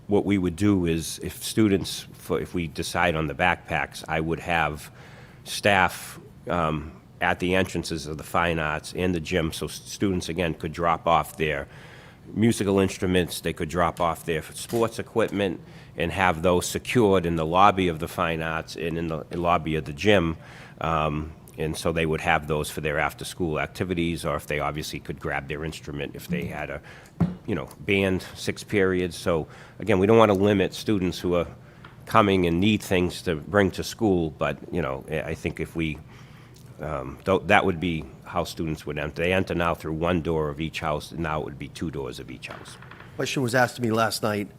what we would do is if students, if we decide on the backpacks, I would have staff at the entrances of the Fine Arts and the gym, so students, again, could drop off their musical instruments, they could drop off their sports equipment, and have those secured in the lobby of the Fine Arts and in the lobby of the gym. And so they would have those for their after-school activities, or if they obviously could grab their instrument if they had a, you know, band, 6 periods. So again, we don't want to limit students who are coming and need things to bring to school, but, you know, I think if we, that would be how students would enter. They enter now through one door of each house, and now it would be 2 doors of each house. Question was asked to me last night,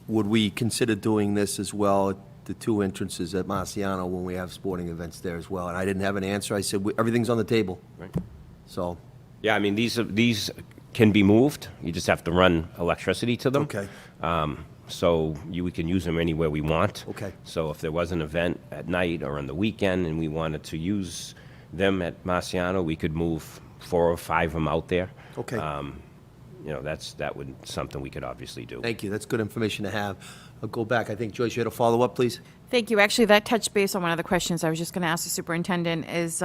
would we consider doing this as well at the 2 entrances at Marciano when we have sporting events there as well? And I didn't have an answer. I said, everything's on the table. Right. So, Yeah, I mean, these can be moved. You just have to run electricity to them. Okay. So we can use them anywhere we want. Okay. So if there was an event at night or on the weekend and we wanted to use them at Marciano, we could move 4 or 5 of them out there. Okay. You know, that would something we could obviously do. thank you. That's good information to have. I'll go back. I think, Joyce, you had a follow-up, please? Thank you. Actually, that touched base on one of the questions I was just going to ask the superintendent is,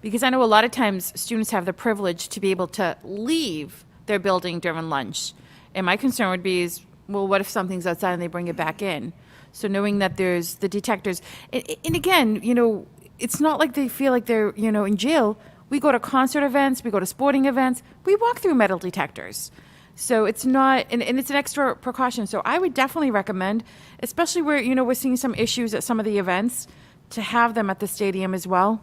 because I know a lot of times students have the privilege to be able to leave their building during lunch. And my concern would be is, well, what if something's outside and they bring it back in? So knowing that there's the detectors, and again, you know, it's not like they feel like they're, you know, in jail. We go to concert events, we go to sporting events, we walk through metal detectors. So it's not, and it's an extra precaution. So I would definitely recommend, especially where, you know, we're seeing some issues at some of the events, to have them at the stadium as well.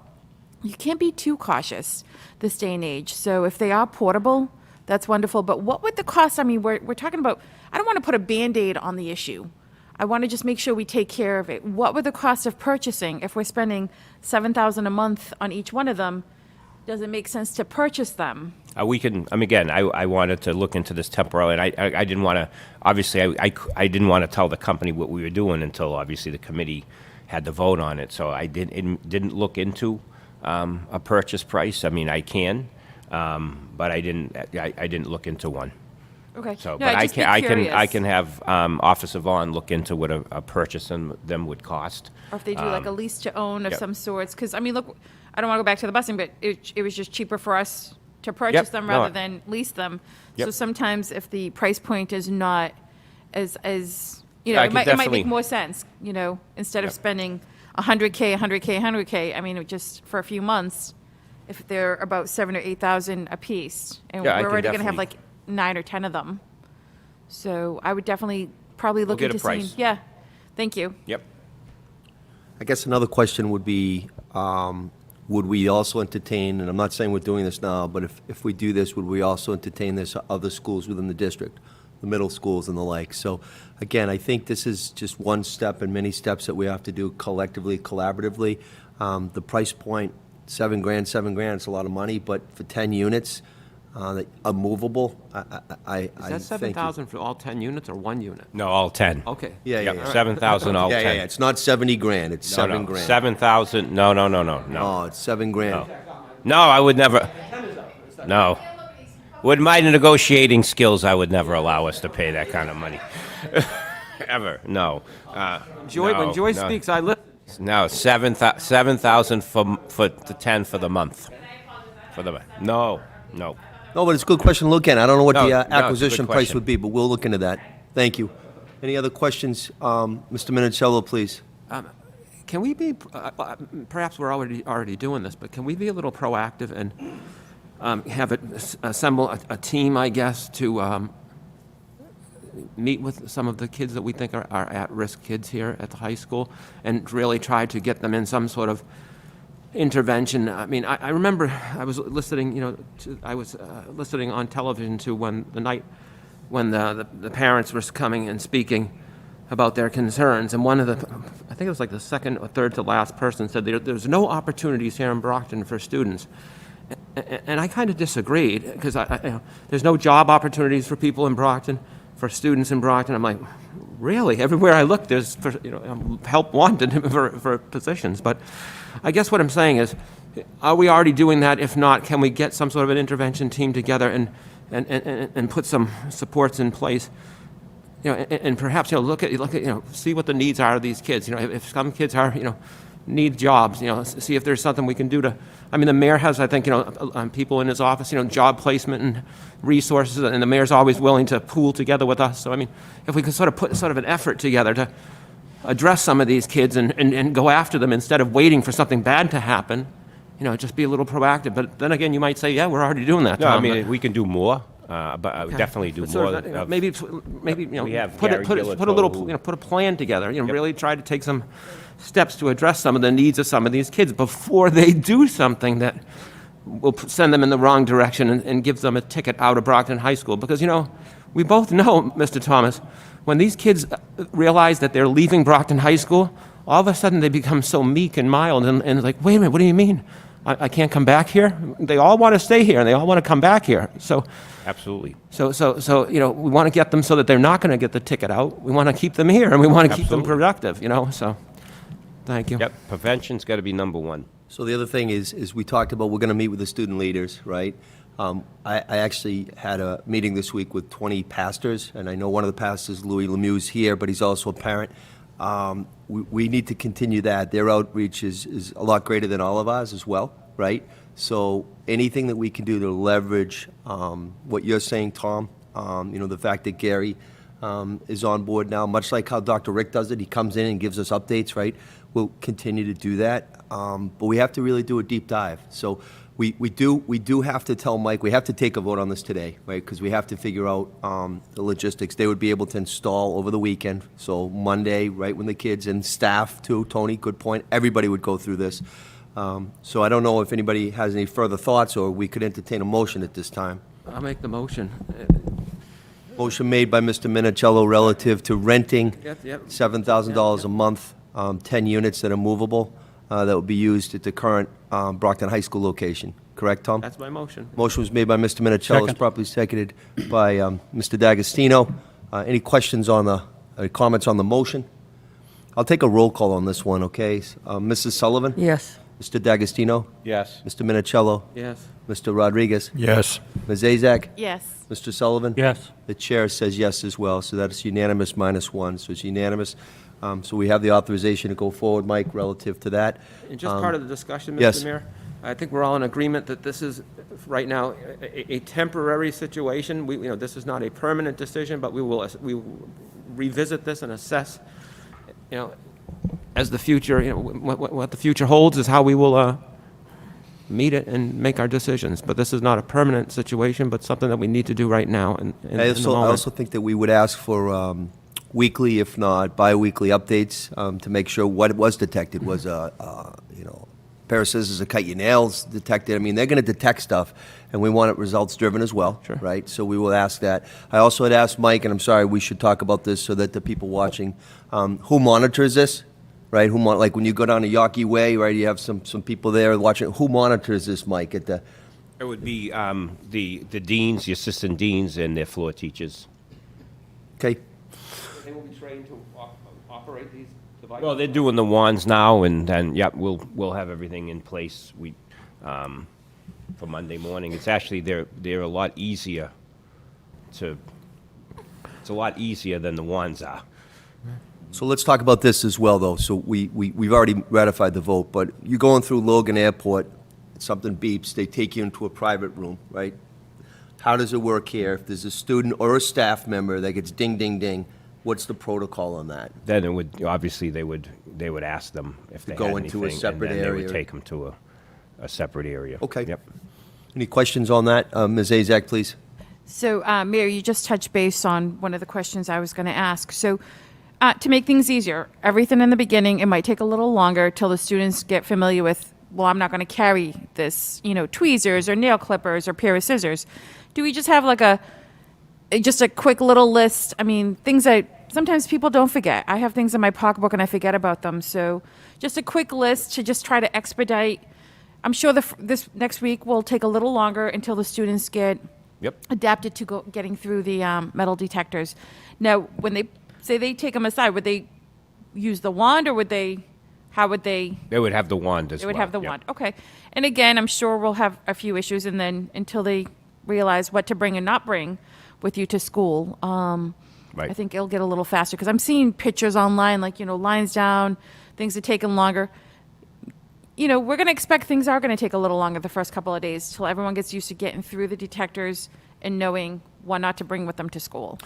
You can't be too cautious this day and age. So if they are portable, that's wonderful. But what would the cost, I mean, we're talking about, I don't want to put a Band-Aid on the issue. I want to just make sure we take care of it. What would the cost of purchasing, if we're spending $7,000 a month on each one of them, does it make sense to purchase them? We can, I mean, again, I wanted to look into this temporarily, and I didn't want to, obviously, I didn't want to tell the company what we were doing until, obviously, the committee had to vote on it. So I didn't look into a purchase price. I mean, I can, but I didn't look into one. Okay. So, No, but I'd just be I curious. can have Officer Vaughn look into what a purchase them would cost. Or if they do like a lease to own of yep. some sorts. Because, I mean, look, I don't want to go back to the busing, but it was just cheaper for us to purchase Yep. them No, rather than lease them. So Yep. sometimes if the price point is not as you know, Yeah, I it could might definitely- make more sense, you know, instead of Yep. spending $100K, I mean, just for a few months, if they're about 7,000 or 8,000 a piece. And Yeah, I we're can already going to have definitely- like 9 or 10 of them. So I would definitely probably look get a into seeing. price. Yeah. Thank you. Yep. I guess another question would be, would we also entertain, and I'm not saying we're doing this now, but if we do this, would we also entertain this at other schools within the district, the middle schools and the like? So again, I think this is just one step in many steps that we have to do collectively, collaboratively. The price point, $7,000, it's a lot of money, but for 10 units that are movable, I Is that thank you. 7,000 for all 10 units or 1 unit? No, all 10. Okay. Yeah, yeah, Yep, yeah. 7,000 all Yeah, 10. yeah, it's not 70 grand, it's No, $7 no, grand. 7,000, no. Oh, it's 7 grand. No, I would never, no. With my negotiating skills, I would never allow us to pay that kind of money. Ever, no. Joy, when Joy no. speaks, I listen. No, 7,000 for the 10 for the month. No. No, but it's a good question to look at. I don't know what No, the no, it's a good acquisition price question. would be, but we'll look into that. Thank you. Any other questions? Mr. Minicello, please. Can we be, perhaps we're already doing this, but can we be a little proactive and assemble a team, I guess, to meet with some of the kids that we think are at-risk kids here at the high school and really try to get them in some sort of intervention. I mean, I remember I was listening, listening on television to the night when the parents were coming and speaking about their concerns, and one of I think it was like the second or third to last person said there's no opportunities here in Brockton for students. And I kind of disagreed, because there's no job opportunities for people in Brockton, for students in Brockton. I'm like, really? Everywhere I look, there's help wanted for positions. But I guess what I'm saying is, are we already doing that? If not, can we get some sort of an intervention team together and put some supports in place? And perhaps look at see what the needs are of these kids. If some kids are need jobs, see if there's something we can do to. I mean, the mayor has, I think, people in his office, job placement and resources, and the mayor's always willing to pool together with us. So, I mean, if we could sort of put sort of an effort together to address some of these kids and go after them instead of waiting for something bad to happen, just be a little proactive. But then again, you might say, yeah, we're already doing that, No, Tom. I mean, we can do more, but definitely do But sort more. of, maybe We have put Gary a little Gillito, put a plan together. Really try to take some steps to address some of the needs of some of these kids before they do something that will send them in the wrong direction and gives them a ticket out of Brockton High School. Because we both know, Mr. Thomas, when these kids realize that they're leaving Brockton High School, all of a sudden they become so meek and mild and like, wait a minute, what do you mean? I can't come back here? They all want to stay here and they all want to come back here. So. Absolutely. So we want to get them so that they're not going to get the ticket out. We want to keep them here, and we want to keep them Absolutely. productive, so thank you. Yep, prevention's got to be number one. So the other thing is we talked about, we're going to meet with the student leaders, right? I actually had a meeting this week with 20 pastors, and I know one of the pastors, Louis Lemieux's here, but he's also a parent. We need to continue that. Their outreach is a lot greater than all of ours as well, right? So anything that we can do to leverage what you're saying, Tom, the fact that Gary is on board now, much like how Dr. Rick does it, he comes in and gives us updates, right? We'll continue to do that, but we have to really do a deep dive. So we do have to tell Mike, we have to take a vote on this today, right? Because we have to figure out the logistics. They would be able to install over the weekend, so Monday, right when the kids and staff too, Tony, good point, everybody would go through this. So I don't know if anybody has any further thoughts, or we could entertain a motion at this time. I'll make the motion. Motion made by Mr. Minicello relative to renting Yep. $7,000 a month, 10 units that are movable, that would be used at the current Brockton High School location. Correct, Tom? That's my motion. Motion was made by Mr. Minicello, is Second. properly seconded by Mr. D'Agostino. Any questions comments on the motion? I'll take a roll call on this one, okay? Mrs. Sullivan? Yes. Mr. D'Agostino? Yes. Mr. Minicello? Yes. Mr. Rodriguez? Yes. Ms. Azak? Yes. Mr. Sullivan? Yes. The chair says yes as well, so that's unanimous -1, so it's unanimous. So we have the authorization to go forward, Mike, relative to that. And just part of the discussion, yes. Mr. Mayor, I think we're all in agreement that this is, right now, a temporary situation. This is not a permanent decision, but we will revisit this and assess, as the future, what the future holds is how we will meet it and make our decisions. But this is not a permanent situation, but something that we need to do right now in the I moment. also think that we would ask for weekly, if not bi-weekly updates to make sure what was detected. Was a pair of scissors that cut your nails detected? I mean, they're going to detect stuff, and we want it results-driven as well, Sure. right? So we will ask that. I also had asked Mike, and I'm sorry, we should talk about this so that the people watching, who monitors this, right? Like when you go down to Yawkey Way, right, you have some people there watching. Who monitors this, Mike, at the... It would be the deans, the assistant deans, and their floor teachers. Okay, They will be trained to operate these devices? Well, they're doing the wands now, and then, yep, we'll have everything in place for Monday morning. It's actually, they're a lot easier it's a lot easier than the wands are. so let's talk about this as well, though. So we've already ratified the vote, but you're going through Logan Airport, something beeps, they take you into a private room, right? How does it work here? If there's a student or a staff member that gets ding, ding, ding, what's the protocol on that? Then it would, obviously, they would ask them if they go had into a anything, separate and then they area. would take them to a separate area. Okay. Yep. Any questions on that? Ms. Azak, please. So, Mayor, you just touched base on one of the questions I was going to ask. So, to make things easier, everything in the beginning, it might take a little longer till the students get familiar with well, I'm not going to carry this, tweezers or nail clippers or pair of scissors. Do we just have like just a quick little list? I mean, things that sometimes people don't forget. I have things in my pocketbook and I forget about them. So just a quick list to just try to expedite. I'm sure this next week will take a little longer until the students get Yep. adapted to getting through the metal detectors. Now, when they say they take them aside, would they use the wand, or how would they? They would have the wand as They well. would have the Yep. wand. Okay. And again, I'm sure we'll have a few issues, and then until they realize what to bring and not bring with you to school, Right. I think it'll get a little faster, because I'm seeing pictures online, like, lines down, things are taking longer. We're going to expect things are going to take a little longer the first couple of days till everyone gets used to getting through the detectors and knowing what not to bring with them to school.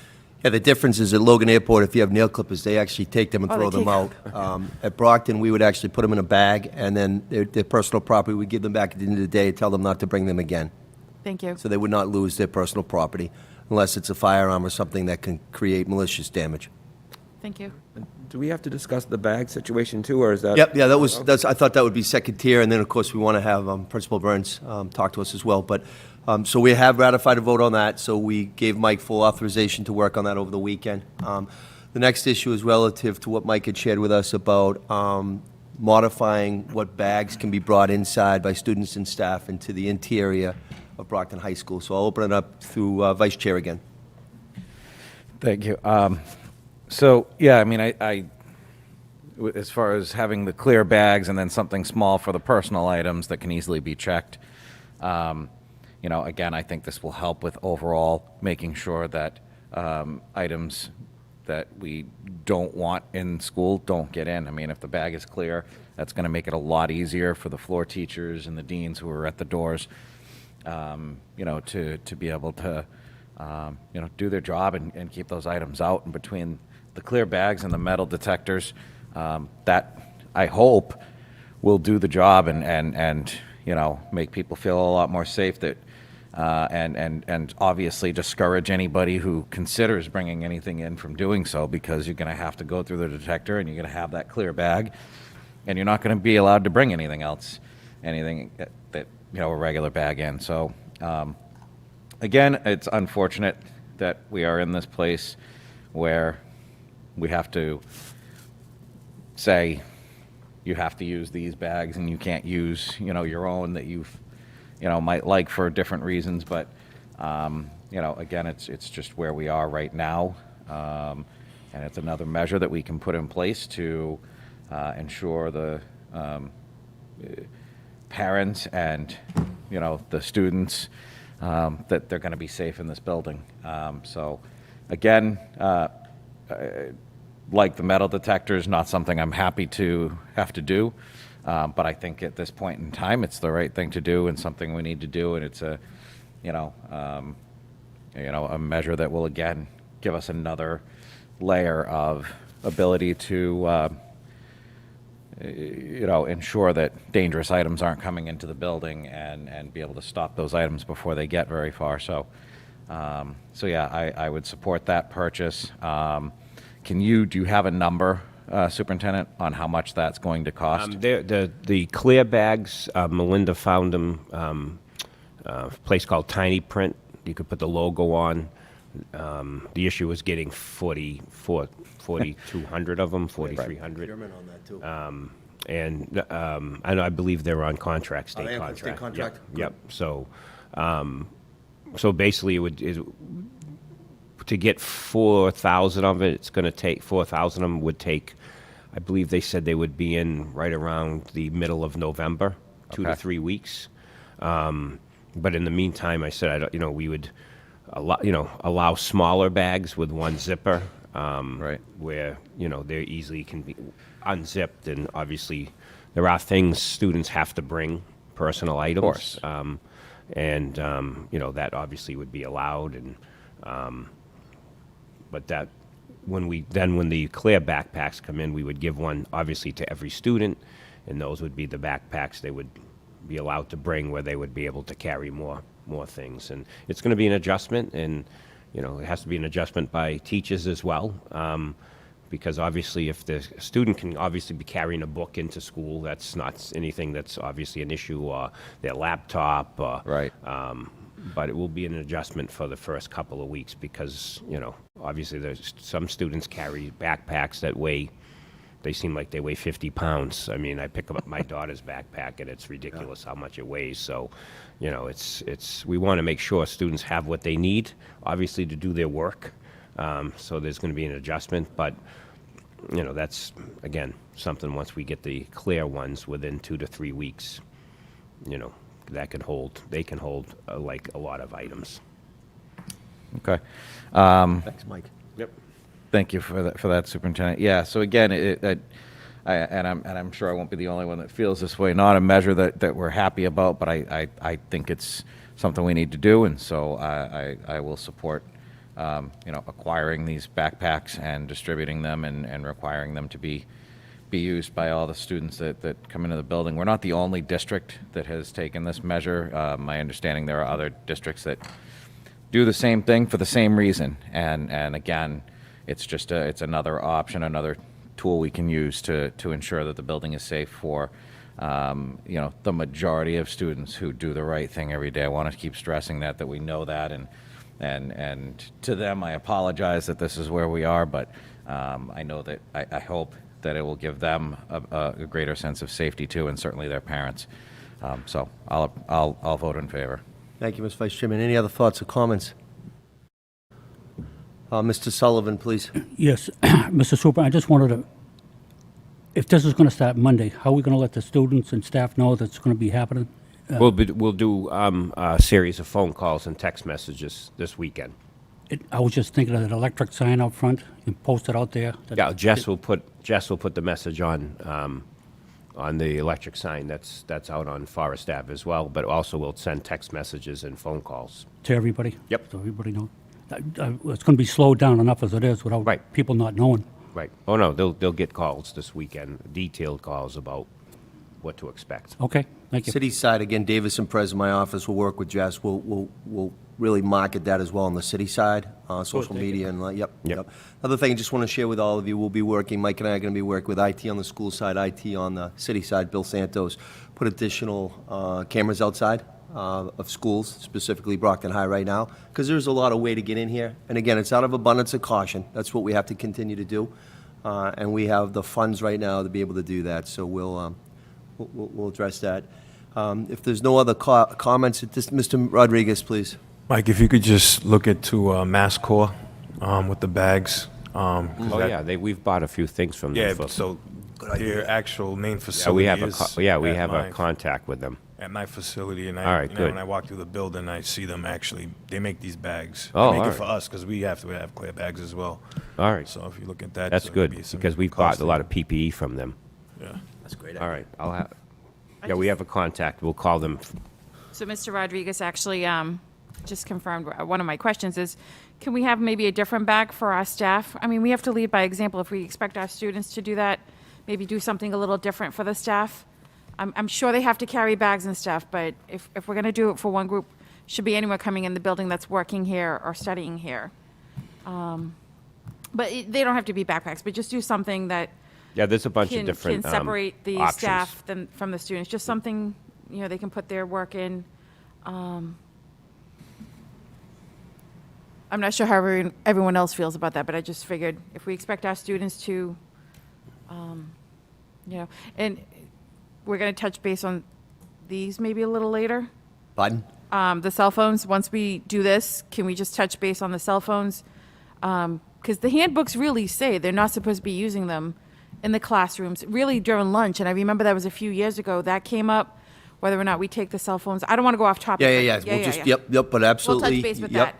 Yeah, the difference is at Logan Airport, if you have nail clippers, they actually take them and Oh, throw they them out. At Brockton, we would actually put them in a bag, and then their personal property, we give them back at the end of the day and tell them not to bring them again. Thank you. So they would not lose their personal property unless it's a firearm or something that can create malicious damage. Thank you. Do we have to discuss the bag situation too, or is that? Yep, yeah, I thought that would be second tier, and then, of course, we want to have Principal Burns talk to us as well. But, so we have ratified a vote on that, so we gave Mike full authorization to work on that over the weekend. The next issue is relative to what Mike had shared with us about modifying what bags can be brought inside by students and staff into the interior of Brockton High School. So I'll open it up through Vice Chair again. Thank you. So, yeah, I mean, as far as having the clear bags and then something small for the personal items that can easily be checked, again, I think this will help with overall making sure that items that we don't want in school don't get in. I mean, if the bag is clear, that's going to make it a lot easier for the floor teachers and the deans who are at the doors, to be able to, do their job and keep those items out. And between the clear bags and the metal detectors, that I hope will do the job and make people feel a lot more safe, that and obviously discourage anybody who considers bringing anything in from doing so, because you're going to have to go through the detector and you're going to have that clear bag, and you're not going to be allowed to bring anything else, anything that a regular bag in. So again, it's unfortunate that we are in this place where we have to say you have to use these bags and you can't use your own that you've might like for different reasons. But again, it's just where we are right now, and it's another measure that we can put in place to ensure the parents and the students that they're going to be safe in this building. So again, like the metal detectors, not something I'm happy to have to do, but I think at this point in time, it's the right thing to do and something we need to do, and it's a measure that will again give us another layer of ability to ensure that dangerous items aren't coming into the building, and be able to stop those items before they get very far. So yeah, I would support that purchase. Do you have a number, Superintendent, on how much that's going to cost? The clear bags, Melinda found them, a place called Tiny Print. You could put the logo on. The issue was getting 4,200 of them, 4,300. German on that, too. And I believe they're on contract, state they are on contract. state contract? Yep. So basically, to get 4,000 of it, it's going to take 4,000 of them would take. I believe they said they would be in right around the middle of November, 2 to 3 weeks. But in the meantime, I said we would allow smaller bags with one zipper, Right. where they easily can be unzipped, and obviously there are things students have to bring, personal items. course. That obviously would be allowed, and but that when the clear backpacks come in, we would give one obviously to every student, and those would be the backpacks they would be allowed to bring, where they would be able to carry more things. And it's going to be an adjustment, and it has to be an adjustment by teachers as well. because obviously if the student can obviously be carrying a book into school, that's not anything that's obviously an issue, or their laptop. Right. But it will be an adjustment for the first couple of weeks because, obviously there's some students carry backpacks that weigh, they seem like they weigh 50 pounds. I mean, I pick up my daughter's backpack and it's ridiculous how much it weighs. So, we want to make sure students have what they need, obviously, to do their work. So there's going to be an adjustment, but, that's, again, something once we get the clear ones within 2 to 3 weeks, they can hold like a lot of items. Okay. Thanks, Mike. Yep. Thank you for that, Superintendent. Yeah. So again, I'm sure I won't be the only one that feels this way. Not a measure that we're happy about, but I think it's something we need to do, and so I will support acquiring these backpacks and distributing them and requiring them to be used by all the students that come into the building. We're not the only district that has taken this measure. My understanding there are other districts that do the same thing for the same reason, and again, it's just it's another option, another tool we can use to ensure that the building is safe for the majority of students who do the right thing every day. I want to keep stressing that we know that, and to them I apologize that this is where we are, but I know that I hope that it will give them a greater sense of safety too, and certainly their parents. So I'll vote in favor. Thank you, Mr. Vice Chairman. Any other thoughts or comments? Mr. Sullivan, please. Yes, Mr. Super, I just wanted to, if this is going to start Monday, how are we going to let the students and staff know that's going to be happening? We'll do a series of phone calls and text messages this weekend. I was just thinking of that electric sign out front and post it out there. Yeah, Jess will put the message on the electric sign that's out on Forest Ave as well, but also we'll send text messages and phone calls. To everybody? Yep. So everybody knows. It's going to be slowed down enough as it is without Right. people not knowing. Right. Oh, no, they'll get calls this weekend, detailed calls about what to expect. Okay, thank you. City side, again, Davis and Prez in my office will work with Jess. We'll really market that as well on the city side, social media and, yep. Another thing I just want to share with all of you, we'll be working, Mike and I are going to be working with IT on the school side, IT on the city side, Bill Santos, put additional cameras outside of schools, specifically Brockton High right now, because there's a lot of way to get in here. And again, it's out of abundance of caution. That's what we have to continue to do. And we have the funds right now to be able to do that. So we'll address that. If there's no other comments at this, Mr. Rodriguez, please. Mike, if you could just look into Mass Corps with the bags. We've bought a few things from them. Yeah, so their actual main Yeah, facility we have is we at have a my- contact with them. at my facility, and All right, good. when I walk through the building, I see them actually. They make these bags. Oh, they make all it for right. us because we have to have clear bags as well. All right, So if you look at that, that's so good it'd be some because we've bought cost a lot of PPE from them. Yeah. That's great. All right, I'll have. Yeah, we have a contact. We'll call them. So Mr. Rodriguez actually just confirmed one of my questions is, can we have maybe a different bag for our staff? I mean, we have to lead by example. If we expect our students to do that, maybe do something a little different for the staff. I'm sure they have to carry bags and stuff, but if we're going to do it for one group, should be anyone coming in the building that's working here or studying here. But they don't have to be backpacks, but just do something that Yeah, there's a bunch of can different separate the options. staff from the students. Just something, they can put their work in. I'm not sure how everyone else feels about that, but I just figured if we expect our students to, and we're going to touch base on these maybe a little later. Biden? The cell phones, once we do this, can we just touch base on the cell phones? Because the handbooks really say they're not supposed to be using them in the classrooms, really during lunch. And I remember that was a few years ago. That came up, whether or not we take the cell phones. I don't want to go off topic. Yeah. We'll just, yep, but absolutely. base with yep.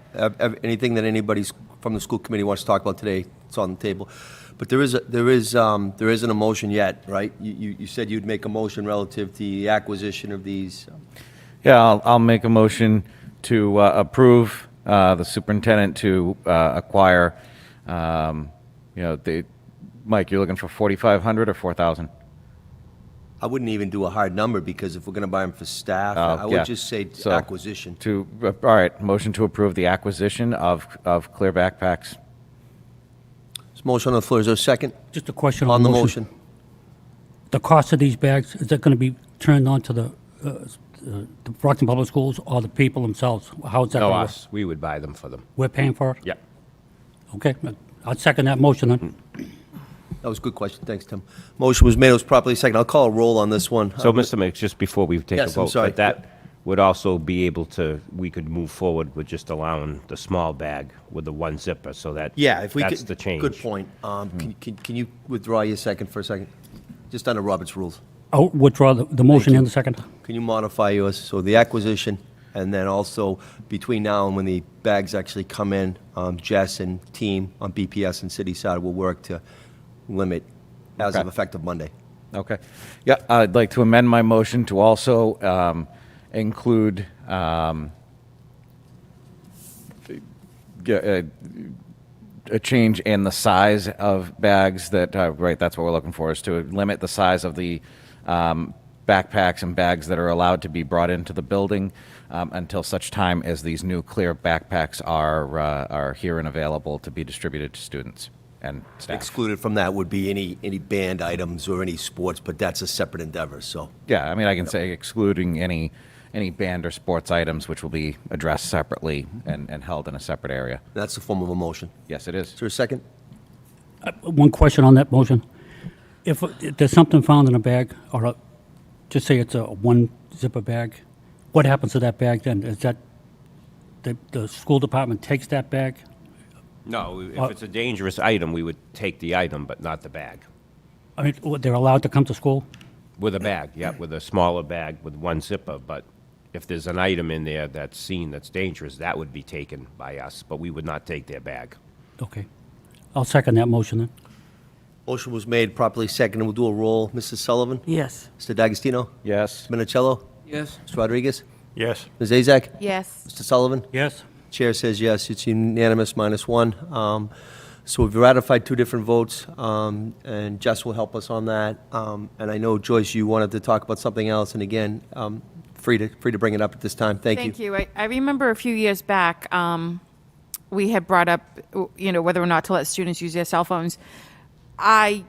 Anything that anybody from the school committee wants to talk about today, it's on the table. But there isn't a motion yet, right? You said you'd make a motion relative to the acquisition of these. Yeah, I'll make a motion to approve the superintendent to acquire, Mike, you're looking for 4,500 or 4,000? I wouldn't even do a hard number because if we're going to buy them for staff, I would yeah. just say So, acquisition. All right, motion to approve the acquisition of clear backpacks. There's a motion on the floor. Is there a second Just a question on the motion? The cost of these bags, is that going to be turned on to the Brockton Public Schools or the people themselves? How is that No, going to work? us, we would buy them for them. We're paying for it? Yeah. Okay, I'll second that motion then. That was a good question. Thanks, Tim. Motion was made. It was properly second. I'll call a roll on this one. So, Mr. Mix, just before we take a Yes, I'm vote, sorry. but that would also be able to, we could move forward with just allowing the small bag with the one zipper, so that, Yeah, if we could. that's the change. Good point. Can you withdraw your second for a second? Just under Robert's rules. I'll withdraw the motion in the second. Can you modify yours? So the acquisition, and then also between now and when the bags actually come in, Jess and team on BPS and city side will work to limit as of Okay. effective Monday. Okay. Yeah, I'd like to amend my motion to also include a change in the size of bags that, right, that's what we're looking for, is to limit the size of the backpacks and bags that are allowed to be brought into the building until such time as these new clear backpacks are here and available to be distributed to students and staff. Excluded from that would be any banned items or any sports, but that's a separate endeavor, so. Yeah, I mean, I can say excluding any banned or sports items, which will be addressed separately and held in a separate area. That's the form of a motion. Yes, it is. Is there a second? One question on that motion. If there's something found in a bag, or just say it's a one zipper bag, what happens to that bag then? Is that the school department takes that bag? No, if it's a dangerous item, we would take the item, but not the bag. I mean, they're allowed to come to school? With a bag, yeah, with a smaller bag with one zipper, but if there's an item in there that's seen that's dangerous, that would be taken by us, but we would not take their bag. Okay. I'll second that motion then. Motion was made, properly seconded. We'll do a roll. Mrs. Sullivan? Yes. Mr. D'Agostino? Yes. Minicello? Yes. Mr. Rodriguez? Yes. Ms. Azak? Yes. Mr. Sullivan? Yes? Chair says yes, it's unanimous -1. So we've ratified 2 different votes, and Jess will help us on that. And I know, Joyce, you wanted to talk about something else, and again, free to bring it up at this time. Thank you. Thank you. I remember a few years back, we had brought up, whether or not to let students use their cell phones. I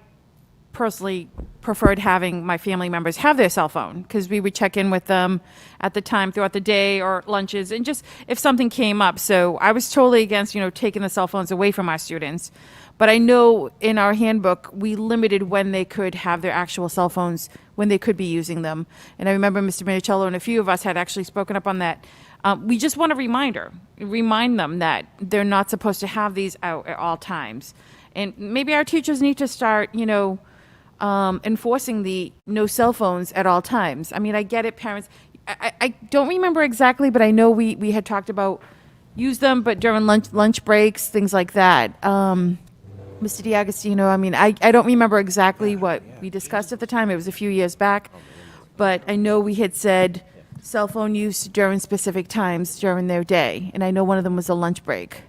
personally preferred having my family members have their cell phone because we would check in with them at the time throughout the day or lunches and just if something came up. So I was totally against, taking the cell phones away from our students. But I know in our handbook, we limited when they could have their actual cell phones, when they could be using them. And I remember Mr. Minicello and a few of us had actually spoken up on that. We just want a remind them that they're not supposed to have these out at all times. And maybe our teachers need to start, enforcing the no cell phones at all times. I mean, I get it, parents. I don't remember exactly, but I know we had talked about use them, but during lunch breaks, things like that. Mr. D'Agostino, I mean, I don't remember exactly what we discussed at the time. It was a few years back. But I know we had said cell phone use during specific times during their day. And I know one of them was a lunch break.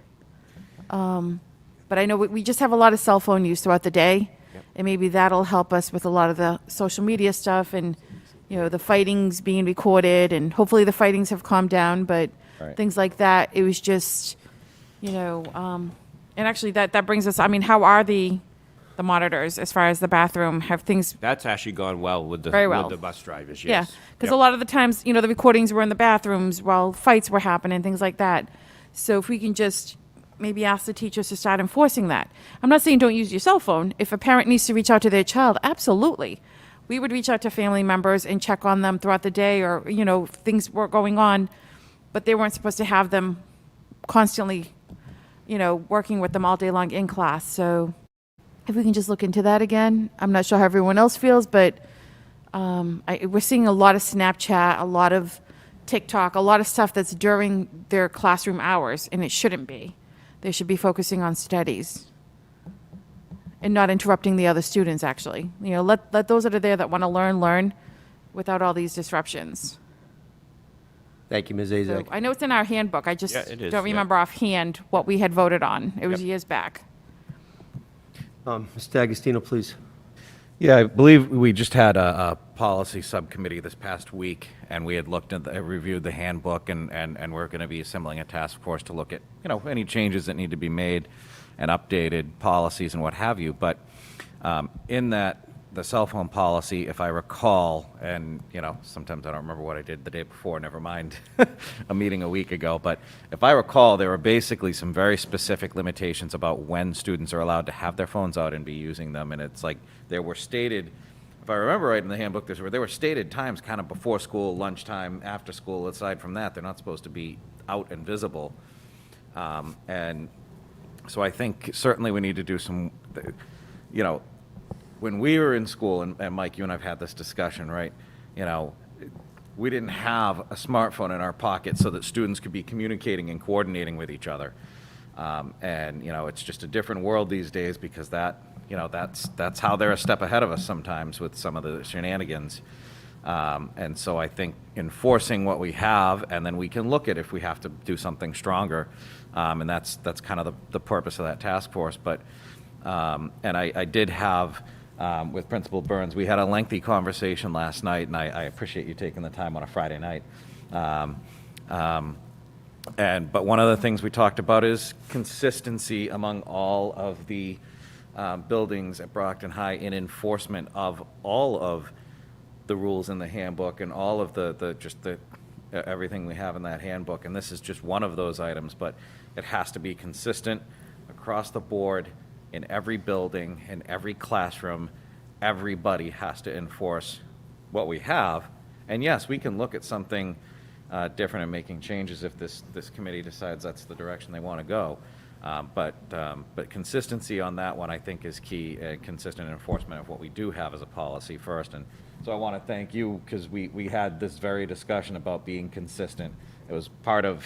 But I know we just have a lot of cell phone use throughout the day. And maybe that'll help us with a lot of the social media stuff and, the fightings being recorded. And hopefully the fightings have calmed down. But Right. things like that, it was just, and actually that brings us, I mean, how are the monitors as far as the bathroom? Have things, That's actually gone well with the, Very well. with the bus drivers, yeah. yes. Because Yep. a lot of the times, the recordings were in the bathrooms while fights were happening, things like that. So if we can just maybe ask the teachers to start enforcing that. I'm not saying don't use your cell phone. If a parent needs to reach out to their child, absolutely. We would reach out to family members and check on them throughout the day or, if things were going on, but they weren't supposed to have them constantly, working with them all day long in class. So if we can just look into that again. I'm not sure how everyone else feels, but we're seeing a lot of Snapchat, a lot of TikTok, a lot of stuff that's during their classroom hours, and it shouldn't be. They should be focusing on studies and not interrupting the other students, actually. Let those that are there that want to learn without all these disruptions. Thank you, Ms. So Azak. I know it's in our handbook. I just Yeah, it is, don't yeah. remember offhand what we had voted on. It was Yep. years back. Mr. D'Agostino, please. Yeah, I believe we just had a policy subcommittee this past week, and we had looked at, reviewed the handbook, and we're going to be assembling a task force to look at, any changes that need to be made. and updated policies and what have you. But in that, the cell phone policy, if I recall, and, you know, sometimes I don't remember what I did the day before, never mind a meeting a week ago, but if I recall, there were basically some very specific limitations about when students are allowed to have their phones out and be using them, and it's like there were stated, if I remember right in the handbook, there were stated times kind of before school, lunchtime, after school. Aside from that, they're not supposed to be out and visible. And so I think certainly we need to do some, you know, when we were in school, and Mike, you and I've had this discussion, right? You know, we didn't have a smartphone in our pocket so that students could be communicating and coordinating with each other. And, you know, it's just a different world these days because that, you know, that's how they're a step ahead of us sometimes with some of the shenanigans. And so I think enforcing what we have, and then we can look at if we have to do something stronger. And that's kind of the purpose of that task force. But, and I did have, with Principal Burns, we had a lengthy conversation last night, and I appreciate you taking the time on a Friday night. But one of the things we talked about is consistency among all of the buildings at Brockton High in enforcement of all of the rules in the handbook and all of the everything we have in that handbook. And this is just one of those items, but it has to be consistent across the board. In every building, in every classroom, everybody has to enforce what we have. And yes, we can look at something different and making changes if this committee decides that's the direction they want to go. But consistency on that one, I think, is key, consistent enforcement of what we do have as a policy first. And so I want to thank you because we had this very discussion about being consistent. It was part of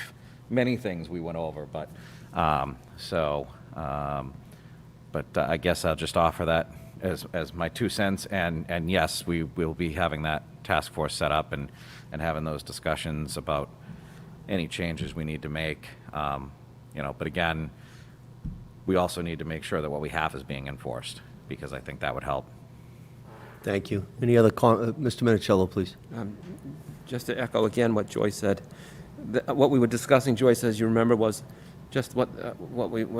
many things we went over, but But I guess I'll just offer that as my 2 cents. And yes, we will be having that task force set up and having those discussions about any changes we need to make. You know, but again, we also need to make sure that what we have is being enforced, because I think that would help. Thank you. Any other Mr. Minicello, please. Just to echo again what Joyce said, what we were discussing, Joyce, as you remember, was just what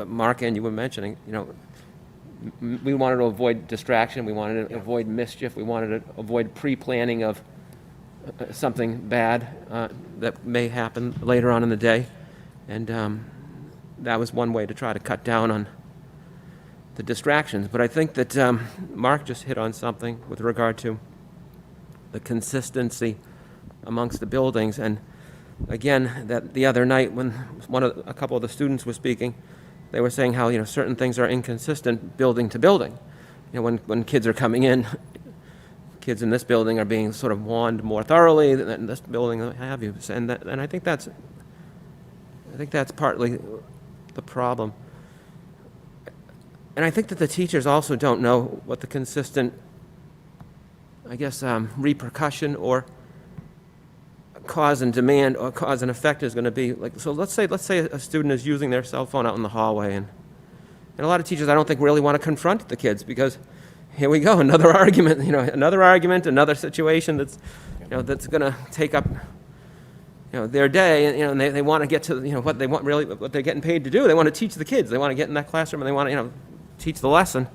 Mark and you were mentioning. You know, we wanted to avoid distraction. We wanted to avoid mischief. We wanted to avoid pre-planning of something bad that may happen later on in the day. And that was one way to try to cut down on the distractions. But I think that Mark just hit on something with regard to the consistency amongst the buildings. And again, that the other night when a couple of the students were speaking, they were saying how, you know, certain things are inconsistent building to building. You know, when kids are coming in, kids in this building are being sort of warned more thoroughly than this building, what have you. And I think that's partly the problem. And I think that the teachers also don't know what the consistent, I guess, repercussion or cause and demand or cause and effect is going to be. Like, so let's say a student is using their cell phone out in the hallway, and a lot of teachers, I don't think, really want to confront the kids, because here we go, another argument, another situation that's, that's going to take up, their day, and they want to get to, what they want, really, what they're getting paid to do. They want to teach the kids. They want to get in that classroom and they want to, teach the lesson.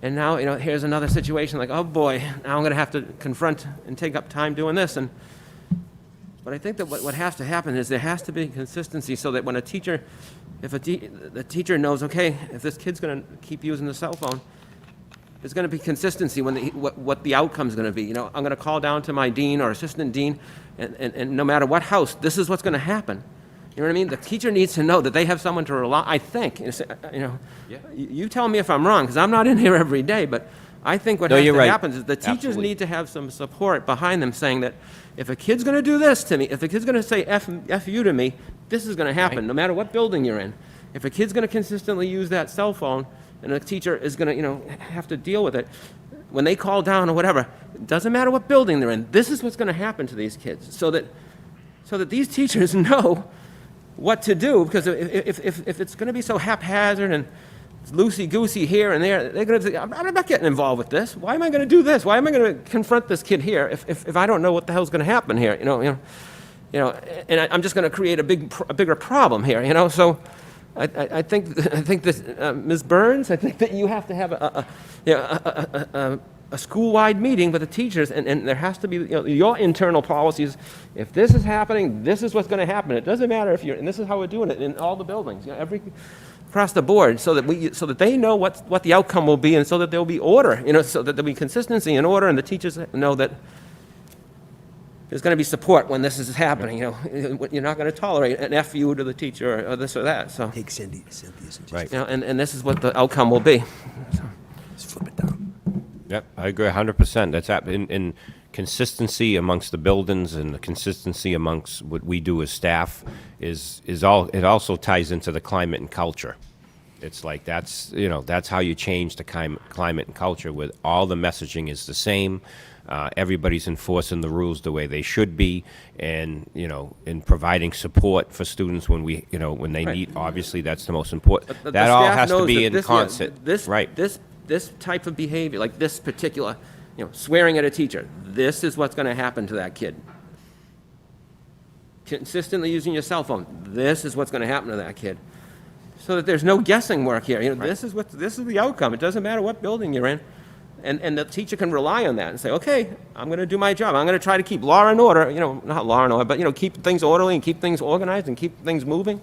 And now, here's another situation like, oh boy, now I'm going to have to confront and take up time doing this. But I think that what has to happen is there has to be consistency, so that when a teacher, the teacher knows, okay, if this kid's going to keep using the cell phone, there's going to be consistency when what the outcome is going to be. I'm going to call down to my dean or assistant dean, and no matter what house, this is what's going to happen. You know what I mean? The teacher needs to know that they have someone to rely. I think, you tell me if I'm wrong, because I'm not in here every day, but I think what has to happen is the teachers need to have some support behind them, saying that if a kid's going to do this to me, if a kid's going to say F you to me, this is going to happen, no matter what building you're in. If a kid's going to consistently use that cell phone, and the teacher is going to, have to deal with it, when they call down or whatever, it doesn't matter what building they're in, this is what's going to happen to these kids, so that these teachers know what to do, because if it's going to be so haphazard and loosey-goosey here and there, they're going to say, I'm not getting involved with this. Why am I going to do this? Why am I going to confront this kid here if I don't know what the hell's going to happen here? And I'm just going to create a bigger problem here. So I think that Ms. Burns, I think that you have to have a school-wide meeting with the teachers, and there has to be, your internal policies. If this is happening, this is what's going to happen. It doesn't matter if you're, and this is how we're doing it in all the buildings, across the board, so that they know what the outcome will be, and so that there will be order, so that there'll be consistency and order, and the teachers know that there's going to be support when this is happening. You're not going to tolerate an FU to the teacher or this or that. So, Take Cynthia's and just Right. and this is what the outcome will be. just flip it down. Yep, I agree 100%. That's in consistency amongst the buildings and the consistency amongst what we do as staff is all. It also ties into the climate and culture. It's like that's how you change the climate and culture, where all the messaging is the same. Everybody's enforcing the rules the way they should be, and in providing support for students when when they need. Obviously, that's the most important. The That all staff has to knows be that in concert. Right. This type of behavior, like this particular, swearing at a teacher, this is what's going to happen to that kid. Consistently using your cell phone, this is what's going to happen to that kid. So that there's no guessing work here. This is the outcome. It doesn't matter what building you're in. And the teacher can rely on that and say, okay, I'm going to do my job. I'm going to try to keep law and order, not law and order, but, keep things orderly and keep things organized and keep things moving.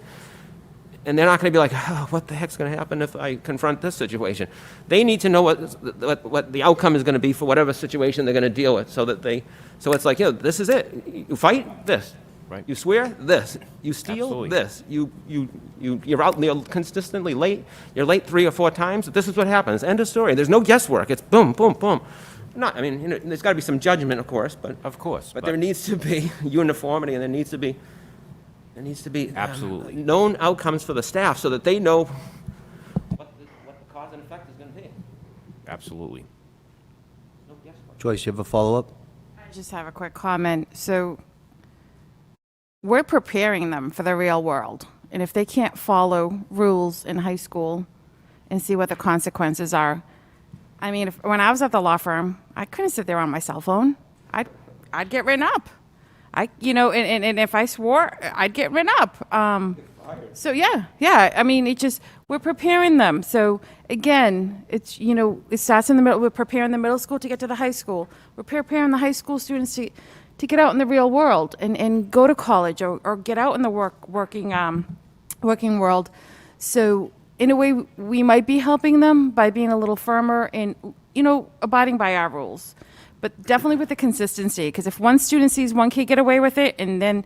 And they're not going to be like, oh, what the heck's going to happen if I confront this situation? They need to know what the outcome is going to be for whatever situation they're going to deal with, so it's like, this is it. You fight, this. Right. You swear, this. You steal, Absolutely. this. You're out and you're consistently late. You're late 3 or 4 times. This is what happens. End of story. There's no guesswork. It's boom, boom, boom. There's got to be some judgment, of course, but Of course, but but- there needs to be uniformity, and there needs to be Absolutely. known outcomes for the staff, so that they know what the cause and effect is going to be. Absolutely. No guesswork. Joyce, you have a follow-up? I just have a quick comment. So we're preparing them for the real world. And if they can't follow rules in high school and see what the consequences are, I mean, when I was at the law firm, I couldn't sit there on my cell phone. I'd get written up. And if I swore, I'd get written up. So yeah. I mean, we're preparing them. So again, it starts in the middle. We're preparing the middle school to get to the high school. We're preparing the high school students to get out in the real world and go to college or get out in the working world. So in a way, we might be helping them by being a little firmer and, abiding by our rules. But definitely with the consistency, because if one student sees one kid get away with it, and then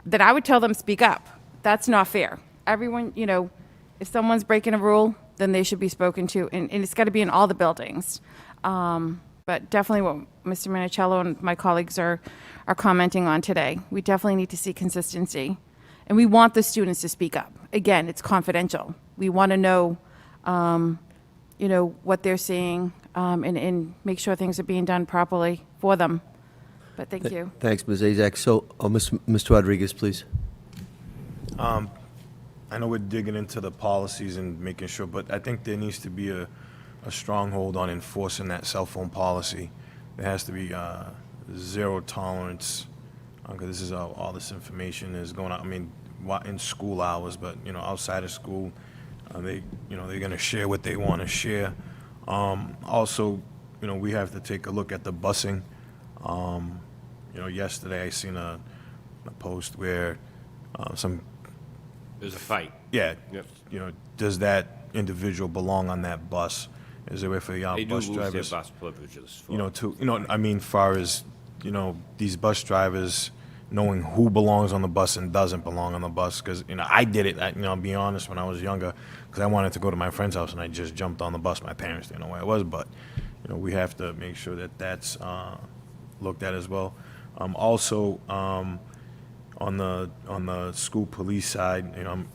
that I would tell them, speak up. That's not fair. Everyone, if someone's breaking a rule, then they should be spoken to, and it's got to be in all the buildings. But definitely what Mr. Manicello and my colleagues are commenting on today. We definitely need to see consistency. And we want the students to speak up. Again, it's confidential. We want to know, what they're seeing, and make sure things are being done properly for them. But thank you. Thanks, Ms. Azak. So, Mr. Rodriguez, please. I know we're digging into the policies and making sure, but I think there needs to be a stronghold on enforcing that cell phone policy. There has to be zero tolerance, because this is how all this information is going out. I mean, in school hours, but outside of school, they're going to share what they want to share. Also, we have to take a look at the busing. Yesterday I seen a post where There's a fight. yeah, Yep. does that individual belong on that bus? Is there a way for the They do bus lose drivers? their bus privileges. For, I mean, far as, these bus drivers knowing who belongs on the bus and doesn't belong on the bus, because, I did it, I'll be honest, when I was younger, because I wanted to go to my friend's house and I just jumped on the bus. My parents didn't know where I was, but, we have to make sure that that's looked at as well. Also, on the school police side, I'm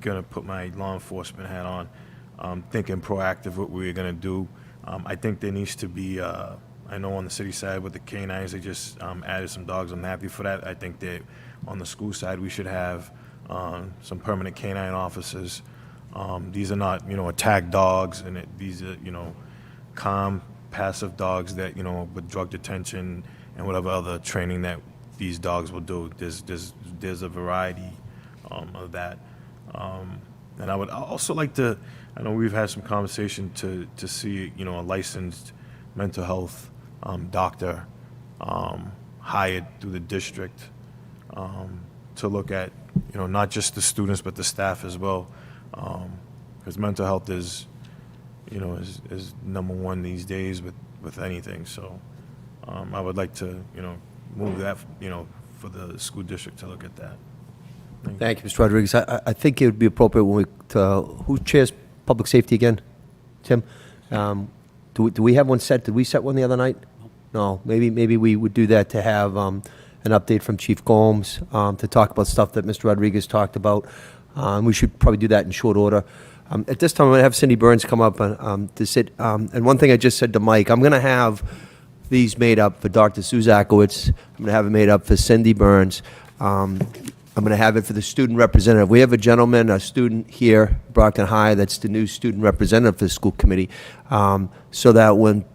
gonna put my law enforcement hat on, thinking proactive what we're gonna do. I think there needs to be, I know on the city side with the canines, they just added some dogs. I'm happy for that. I think that on the school side, we should have some permanent canine officers. These are not, attack dogs, and these are, calm, passive dogs that, with drug detention and whatever other training that these dogs will do. There's a variety of that. And I would also like to, I know we've had some conversation to see, you know, a licensed mental health doctor hired through the district to look at, you know, not just the students, but the staff as well. Because mental health is, you know, is number one these days with anything. So I would like to, you know, move that, you know, for the school district to look at that. Thank you, Mr. Rodriguez. I think it would be appropriate when who chairs public safety again? Tim? Do we have one set? Did we set one the other night? No. Maybe we would do that to have an update from Chief Gomes to talk about stuff that Mr. Rodriguez talked about. We should probably do that in short order. At this time, I'm going to have Cindy Burns come up to sit. And one thing I just said to Mike, I'm going to have these made up for Dr. Suzakowicz. I'm going to have it made up for Cindy Burns. I'm going to have it for the student representative. We have a gentleman, a student here, Brockton High, that's the new student representative for the school committee, so that when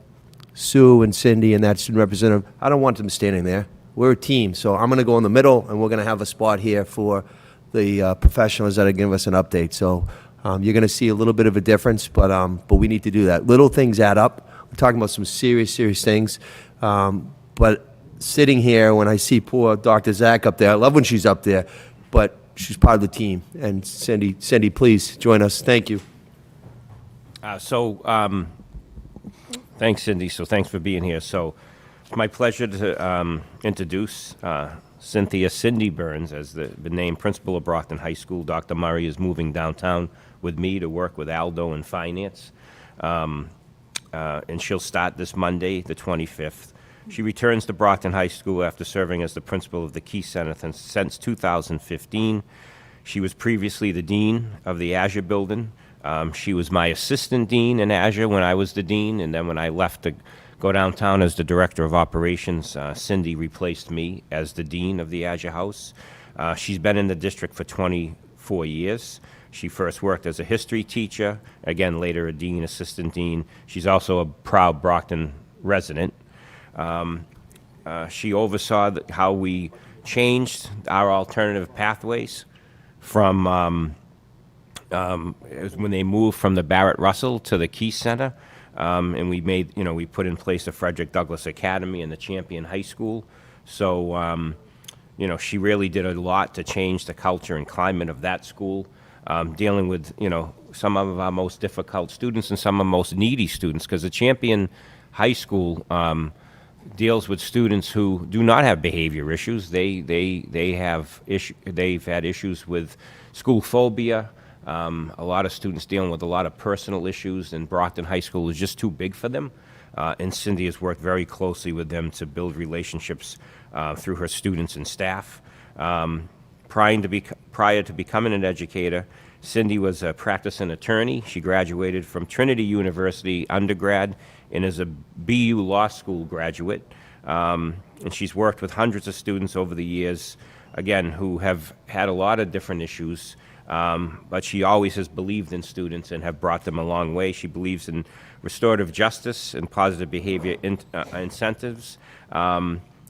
Sue and Cindy and that student representative, I don't want them standing there. We're a team, so I'm going to go in the middle, and we're going to have a spot here for the professionals that are giving us an update. So you're going to see a little bit of a difference, but we need to do that. Little things add up. We're talking about some serious things, but sitting here when I see poor Dr. Zach up there, I love when she's up there, but she's part of the team. And Cindy, please join us. Thank you. Thanks, Cindy. So thanks for being here. So it's my pleasure to introduce Cynthia Cindy Burns as the named principal of Brockton High School. Dr. Murray is moving downtown with me to work with Aldo in finance. And she'll start this Monday, the 25th. She returns to Brockton High School after serving as the principal of the Key Center since 2015. She was previously the dean of the Azure building. She was my assistant dean in Azure when I was the dean, and then when I left to go downtown as the director of operations, Cindy replaced me as the dean of the Azure House. She's been in the district for 24 years. She first worked as a history teacher, again later a dean, assistant dean. She's also a proud Brockton resident. She oversaw how we changed our alternative pathways from when they moved from the Barrett Russell to the Key Center, and we made, we put in place the Frederick Douglass Academy and the Champion High School. So, she really did a lot to change the culture and climate of that school, dealing with, some of our most difficult students and some of our most needy students, because the Champion High School deals with students who do not have behavior issues. They've had issues with school phobia. A lot of students dealing with a lot of personal issues, and Brockton High School is just too big for them. And Cindy has worked very closely with them to build relationships through her students and staff. Prior to becoming an educator, Cindy was a practicing attorney. She graduated from Trinity University undergrad and is a BU Law School graduate. And she's worked with hundreds of students over the years, again, who have had a lot of different issues, but she always has believed in students and have brought them a long way. She believes in restorative justice and positive behavior incentives.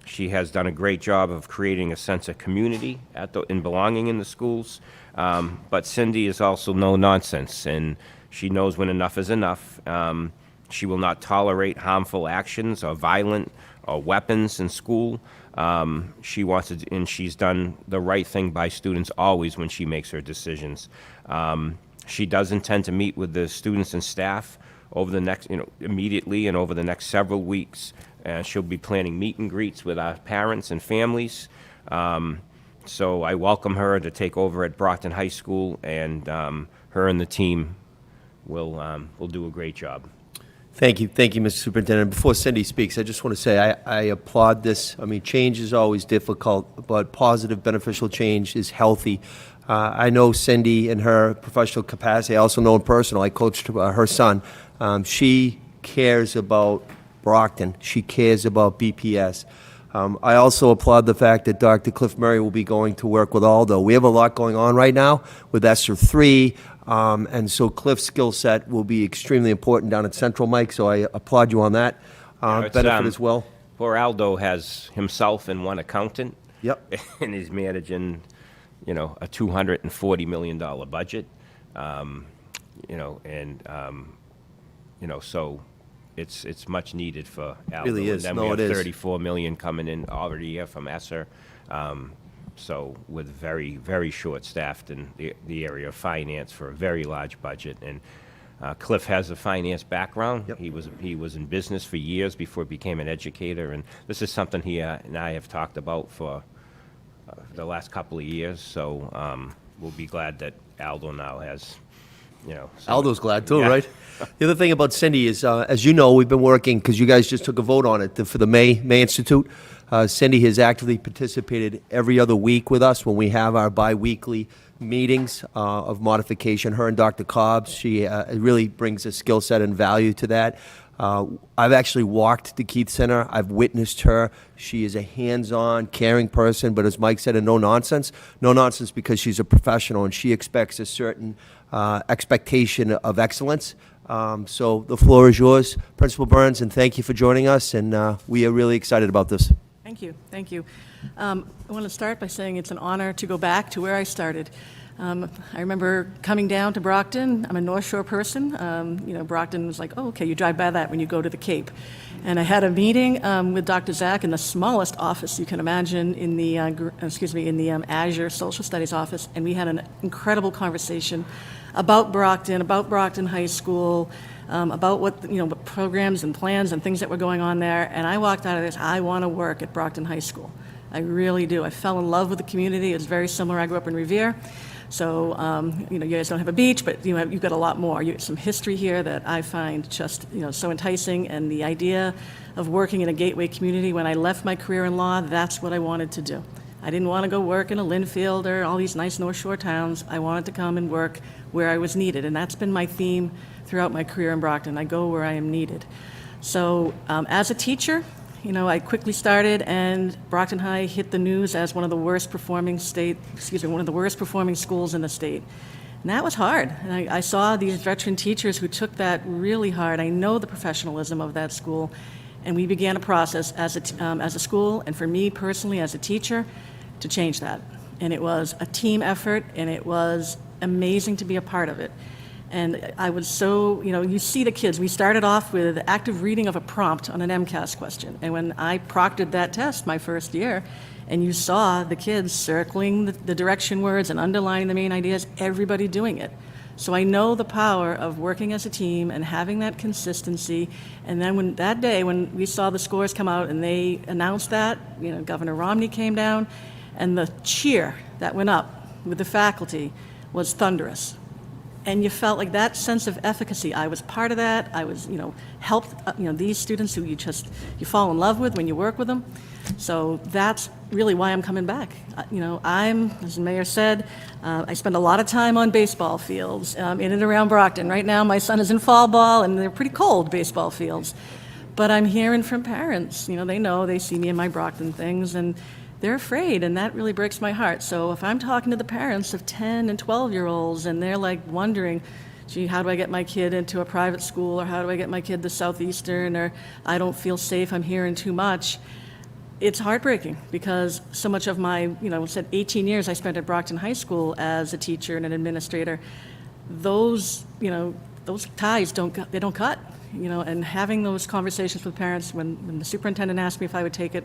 She has done a great job of creating a sense of community and belonging in the schools. But Cindy is also no nonsense, and she knows when enough is enough. She will not tolerate harmful actions or violent or weapons in school. She wants to, and she's done the right thing by students always when she makes her decisions. She does intend to meet with the students and staff over the next, immediately and over the next several weeks. She'll be planning meet and greets with our parents and families. So I welcome her to take over at Brockton High School, and her and the team will do a great job. Thank you, Mr. Superintendent. Before Cindy speaks, I just want to say I applaud this. I mean, change is always difficult, but positive, beneficial change is healthy. I know Cindy in her professional capacity. I also know in personal. I coached her son. She cares about Brockton. She cares about BPS. I also applaud the fact that Dr. Cliff Murray will be going to work with Aldo. We have a lot going on right now with ESSER 3, and so Cliff's skill set will be extremely important down at Central, Mike, so I applaud you on that benefit as well. Poor Aldo has himself and one accountant. Yep. And he's managing, a $240 million budget. You know, and, you know, so it's much needed for Aldo. Really is. And No, then it we is. have 34 million coming in already here from ESSER. So with very, very short-staffed in the area of finance for a very large budget. And Cliff has a finance background. Yep. He was in business for years before he became an educator. And this is something he and I have talked about for the last couple of years. So we'll be glad that Aldo now has, you know. Aldo's glad too, Yeah. right? The other thing about Cindy is, as you know, we've been working, because you guys just took a vote on it, for the May Institute. Cindy has actively participated every other week with us when we have our bi-weekly meetings of modification. Her and Dr. Cobbs, she really brings a skill set and value to that. I've actually walked the Keith Center. I've witnessed her. She is a hands-on, caring person, but as Mike said, a no-nonsense. No-nonsense because she's a professional and she expects a certain expectation of excellence. So the floor is yours, Principal Burns, and thank you for joining us, and we are really excited about this. Thank you, thank you. I want to start by saying it's an honor to go back to where I started. I remember coming down to Brockton. I'm a North Shore person. You know, Brockton was like, oh, okay, you drive by that when you go to the Cape. And I had a meeting with Dr. Zach in the smallest office you can imagine in the, Azure Social Studies office, and we had an incredible conversation about Brockton High School, about what programs and plans and things that were going on there. And I walked out of this, I want to work at Brockton High School. I really do. I fell in love with the community. It's very similar. I grew up in Revere. So, you guys don't have a beach, but you've got a lot more. Some history here that I find just, so enticing. And the idea of working in a gateway community, when I left my career in law, that's what I wanted to do. I didn't want to go work in a Linfield or all these nice North Shore towns. I wanted to come and work where I was needed. And that's been my theme throughout my career in Brockton. I go where I am needed. So, as a teacher, I quickly started, and Brockton High hit the news as one of the worst performing schools in the state. And that was hard. And I saw these veteran teachers who took that really hard. I know the professionalism of that school, and we began a process as a school, and for me personally as a teacher, to change that. And it was a team effort, and it was amazing to be a part of it. And I was so, you see the kids. We started off with active reading of a prompt on an MCAS question. And when I proctored that test my first year, and you saw the kids circling the direction words and underlining the main ideas, everybody doing it. So I know the power of working as a team and having that consistency. And then when we saw the scores come out and they announced that, Governor Romney came down, and the cheer that went up with the faculty was thunderous. And you felt like that sense of efficacy. I was part of that. I was, helped, these students who you fall in love with when you work with them. So that's really why I'm coming back. As the mayor said, I spend a lot of time on baseball fields in and around Brockton. Right now, my son is in fall ball, and they're pretty cold baseball fields. But I'm hearing from parents. They see me in my Brockton things, and they're afraid, and that really breaks my heart. So if I'm talking to the parents of 10 and 12-year-olds, and they're like wondering, gee, how do I get my kid into a private school, or how do I get my kid to Southeastern, or I don't feel safe, I'm hearing too much, it's heartbreaking, because so much of my, 18 years I spent at Brockton High School as a teacher and an administrator, those ties don't cut, and having those conversations with parents when the superintendent asked me if I would take it,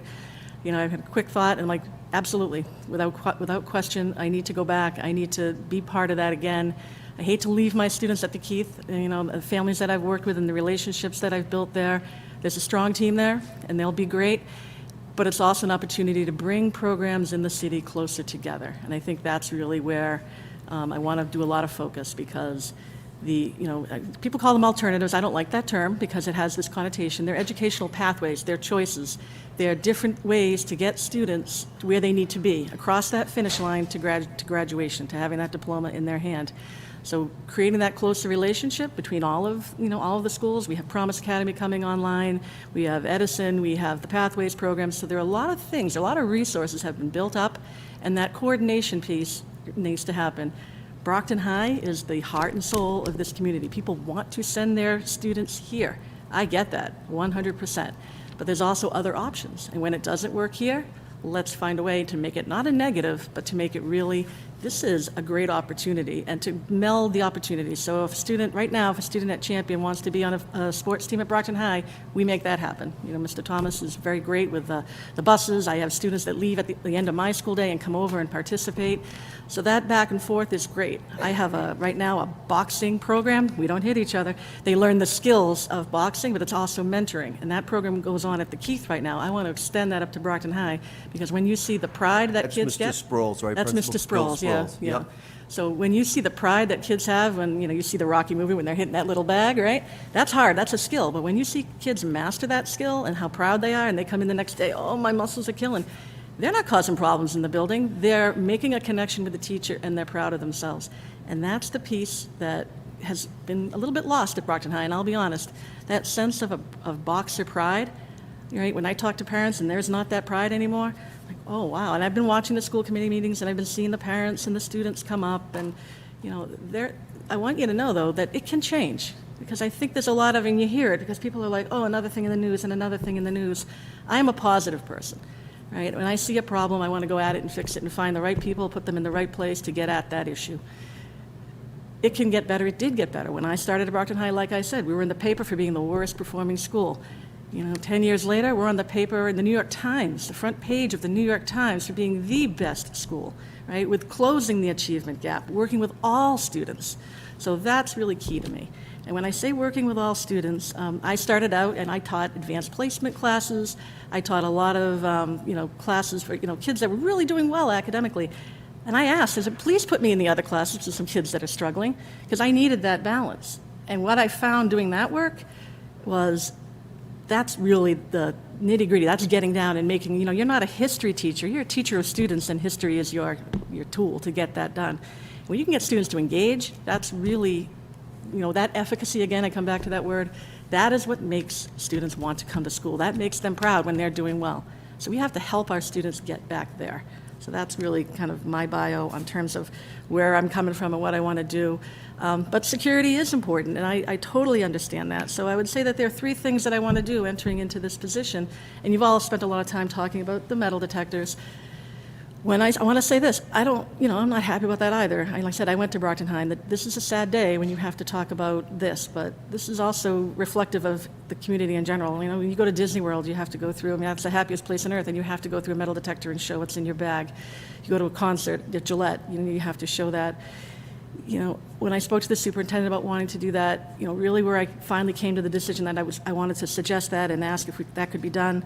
I had a quick thought, and like, absolutely, without question, I need to go back. I need to be part of that again. I hate to leave my students at the Keith, the families that I've worked with and the relationships that I've built there. There's a strong team there, and they'll be great. But it's also an opportunity to bring programs in the city closer together. And I think that's really where I want to do a lot of focus, because people call them alternatives. I don't like that term because it has this connotation. They're educational pathways, they're choices. They're different ways to get students to where they need to be, across that finish line to graduation, to having that diploma in their hand. So creating that closer relationship between all of the schools. We have Promise Academy coming online. We have Edison. We have the Pathways program. So there are a lot of things, a lot of resources have been built up, and that coordination piece needs to happen. Brockton High is the heart and soul of this community. People want to send their students here. I get that, 100%. But there's also other options. And when it doesn't work here, let's find a way to make it not a negative, but to make it really this is a great opportunity, and to meld the opportunities. So if a student, right now, if a student at Champion wants to be on a sports team at Brockton High, we make that happen. You know, Mr. Thomas is very great with the buses. I have students that leave at the end of my school day and come over and participate. So that back and forth is great. I have right now a boxing program. We don't hit each other. They learn the skills of boxing, but it's also mentoring. And that program goes on at the Keith right now. I want to extend that up to Brockton High, because when you see the pride that That's kids get. Mr. Sproles, right? That's Principal Mr. Sproles, Bill yeah, Sproles. yeah. Yep. So when you see the pride that kids have when, you see the Rocky movie when they're hitting that little bag, right? That's hard, that's a skill. But when you see kids master that skill and how proud they are, and they come in the next day, oh, my muscles are killing, they're not causing problems in the building. They're making a connection with the teacher, and they're proud of themselves. And that's the piece that has been a little bit lost at Brockton High, and I'll be honest, that sense of boxer pride, right? When I talk to parents and there's not that pride anymore, like, oh, wow. And I've been watching the school committee meetings, and I've been seeing the parents and the students come up, and, I want you to know, though, that it can change, because I think there's a lot of, and you hear it, because people are like, oh, another thing in the news and another thing in the news. I'm a positive person, right? When I see a problem, I want to go at it and fix it and find the right people, put them in the right place to get at that issue. It can get better. It did get better. When I started at Brockton High, like I said, we were in the paper for being the worst performing school. 10 years later, we're on the paper in the New York Times, the front page of the New York Times, for being the best school, right? With closing the achievement gap, working with all students. So that's really key to me. And when I say working with all students, I started out and I taught advanced placement classes. I taught a lot of, classes for, kids that were really doing well academically. And I asked, I said, please put me in the other classes to some kids that are struggling, because I needed that balance. And what I found doing that work was, that's really the nitty-gritty. That's getting down and making, you're not a history teacher. You're a teacher of students, and history is your tool to get that done. When you can get students to engage, that's really, that efficacy, again, I come back to that word, that is what makes students want to come to school. That makes them proud when they're doing well. So we have to help our students get back there. So that's really kind of my bio in terms of where I'm coming from and what I want to do. But security is important, and I totally understand that. So I would say that there are 3 things that I want to do entering into this position. And you've all spent a lot of time talking about the metal detectors. When I want to say this, I'm not happy about that either. Like I said, I went to Brockton High, and this is a sad day when you have to talk about this, but this is also reflective of the community in general. When you go to Disney World, you have to go through, that's the happiest place on earth, and you have to go through a metal detector and show what's in your bag. You go to a concert at Gillette, you have to show that. When I spoke to the superintendent about wanting to do that, really where I finally came to the decision that I wanted to suggest that and ask if that could be done,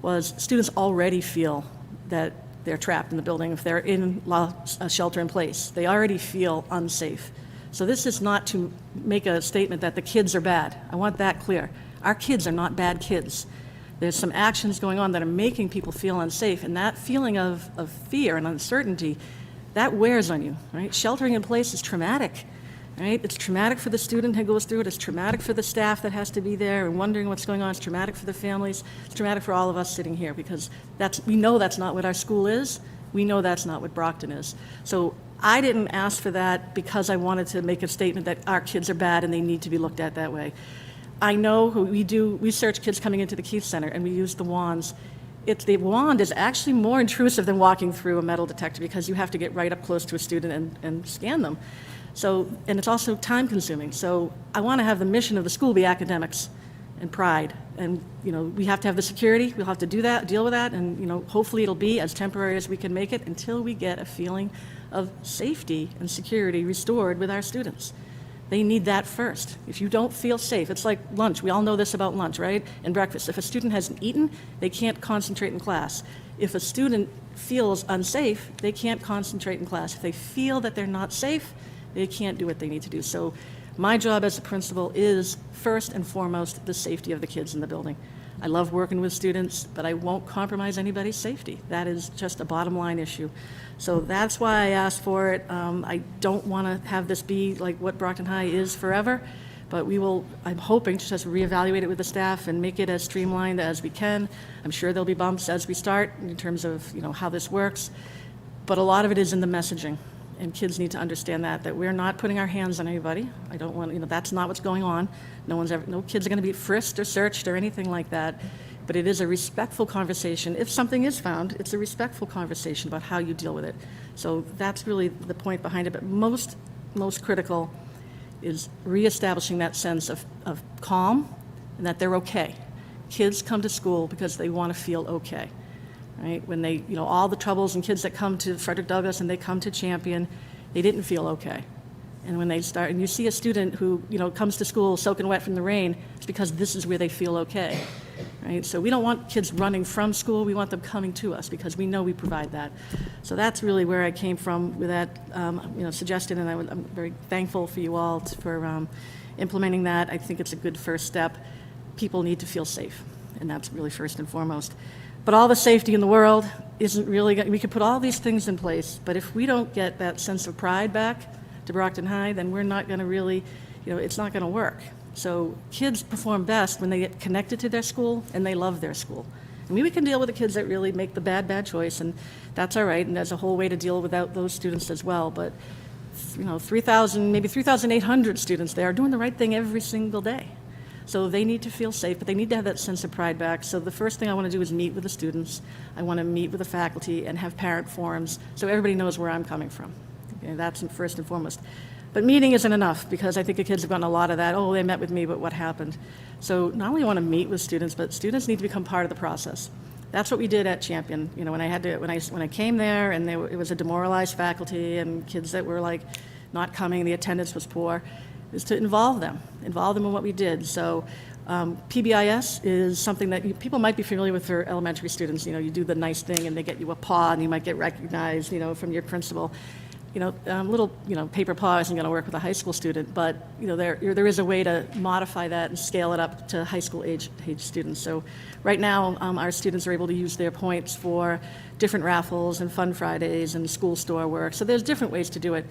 was students already feel that they're trapped in the building. If they're in shelter in place, they already feel unsafe. So this is not to make a statement that the kids are bad. I want that clear. Our kids are not bad kids. There's some actions going on that are making people feel unsafe, and that feeling of fear and uncertainty, that wears on you, right? Sheltering in place is traumatic, right? It's traumatic for the student who goes through it. It's traumatic for the staff that has to be there and wondering what's going on. It's traumatic for the families. It's traumatic for all of us sitting here, because we know that's not what our school is. We know that's not what Brockton is. So I didn't ask for that because I wanted to make a statement that our kids are bad and they need to be looked at that way. I know we search kids coming into the Keith Center, and we use the wands. The wand is actually more intrusive than walking through a metal detector, because you have to get right up close to a student and scan them. So, and it's also time consuming. So I want to have the mission of the school be academics and pride. And, we have to have the security. We'll have to deal with that. And, hopefully it'll be as temporary as we can make it until we get a feeling of safety and security restored with our students. They need that first. If you don't feel safe, it's like lunch. We all know this about lunch, right? And breakfast. If a student hasn't eaten, they can't concentrate in class. If a student feels unsafe, they can't concentrate in class. If they feel that they're not safe, they can't do what they need to do. So my job as a principal is first and foremost the safety of the kids in the building. I love working with students, but I won't compromise anybody's safety. That is just a bottom line issue. So that's why I asked for it. I don't want to have this be like what Brockton High is forever, but I'm hoping to just reevaluate it with the staff and make it as streamlined as we can. I'm sure there'll be bumps as we start in terms of, how this works, but a lot of it is in the messaging. And kids need to understand that we're not putting our hands on anybody. I don't want, that's not what's going on. No kids are going to be frisked or searched or anything like that. but it is a respectful conversation. If something is found, it's a respectful conversation about how you deal with it. So that's really the point behind it, but most critical is reestablishing that sense of calm and that they're okay. Kids come to school because they want to feel okay, right? When they, all the troubles and kids that come to Frederick Douglass and they come to Champion, they didn't feel okay. And when they start, and you see a student who, comes to school soaking wet from the rain, it's because this is where they feel okay, right? So we don't want kids running from school, we want them coming to us because we know we provide that. So that's really where I came from with that, suggestion, and I'm very thankful for you all for implementing that. I think it's a good first step. People need to feel safe, and that's really first and foremost. But all the safety in the world isn't really, we could put all these things in place, but if we don't get that sense of pride back to Brockton High, then we're not going to really, it's not going to work. So kids perform best when they get connected to their school and they love their school. I mean, we can deal with the kids that really make the bad choice, and that's all right, and there's a whole way to deal without those students as well. But 3,000, maybe 3,800 students there are doing the right thing every single day. So they need to feel safe, but they need to have that sense of pride back. So the first thing I want to do is meet with the students. I want to meet with the faculty and have parent forums so everybody knows where I'm coming from. Okay, that's first and foremost. But meeting isn't enough, because I think the kids have gotten a lot of that, they met with me, but what happened? So not only want to meet with students, but students need to become part of the process. That's what we did at Champion. When I came there and it was a demoralized faculty and kids that were like not coming, the attendance was poor, is to involve them in what we did. So PBIS is something that people might be familiar with for elementary students. You do the nice thing and they get you a paw and you might get recognized, from your principal. Little, paper paw isn't going to work with a high school student, but, there is a way to modify that and scale it up to high school age students. So right now, our students are able to use their points for different raffles and fun Fridays and school store work. So there's different ways to do it.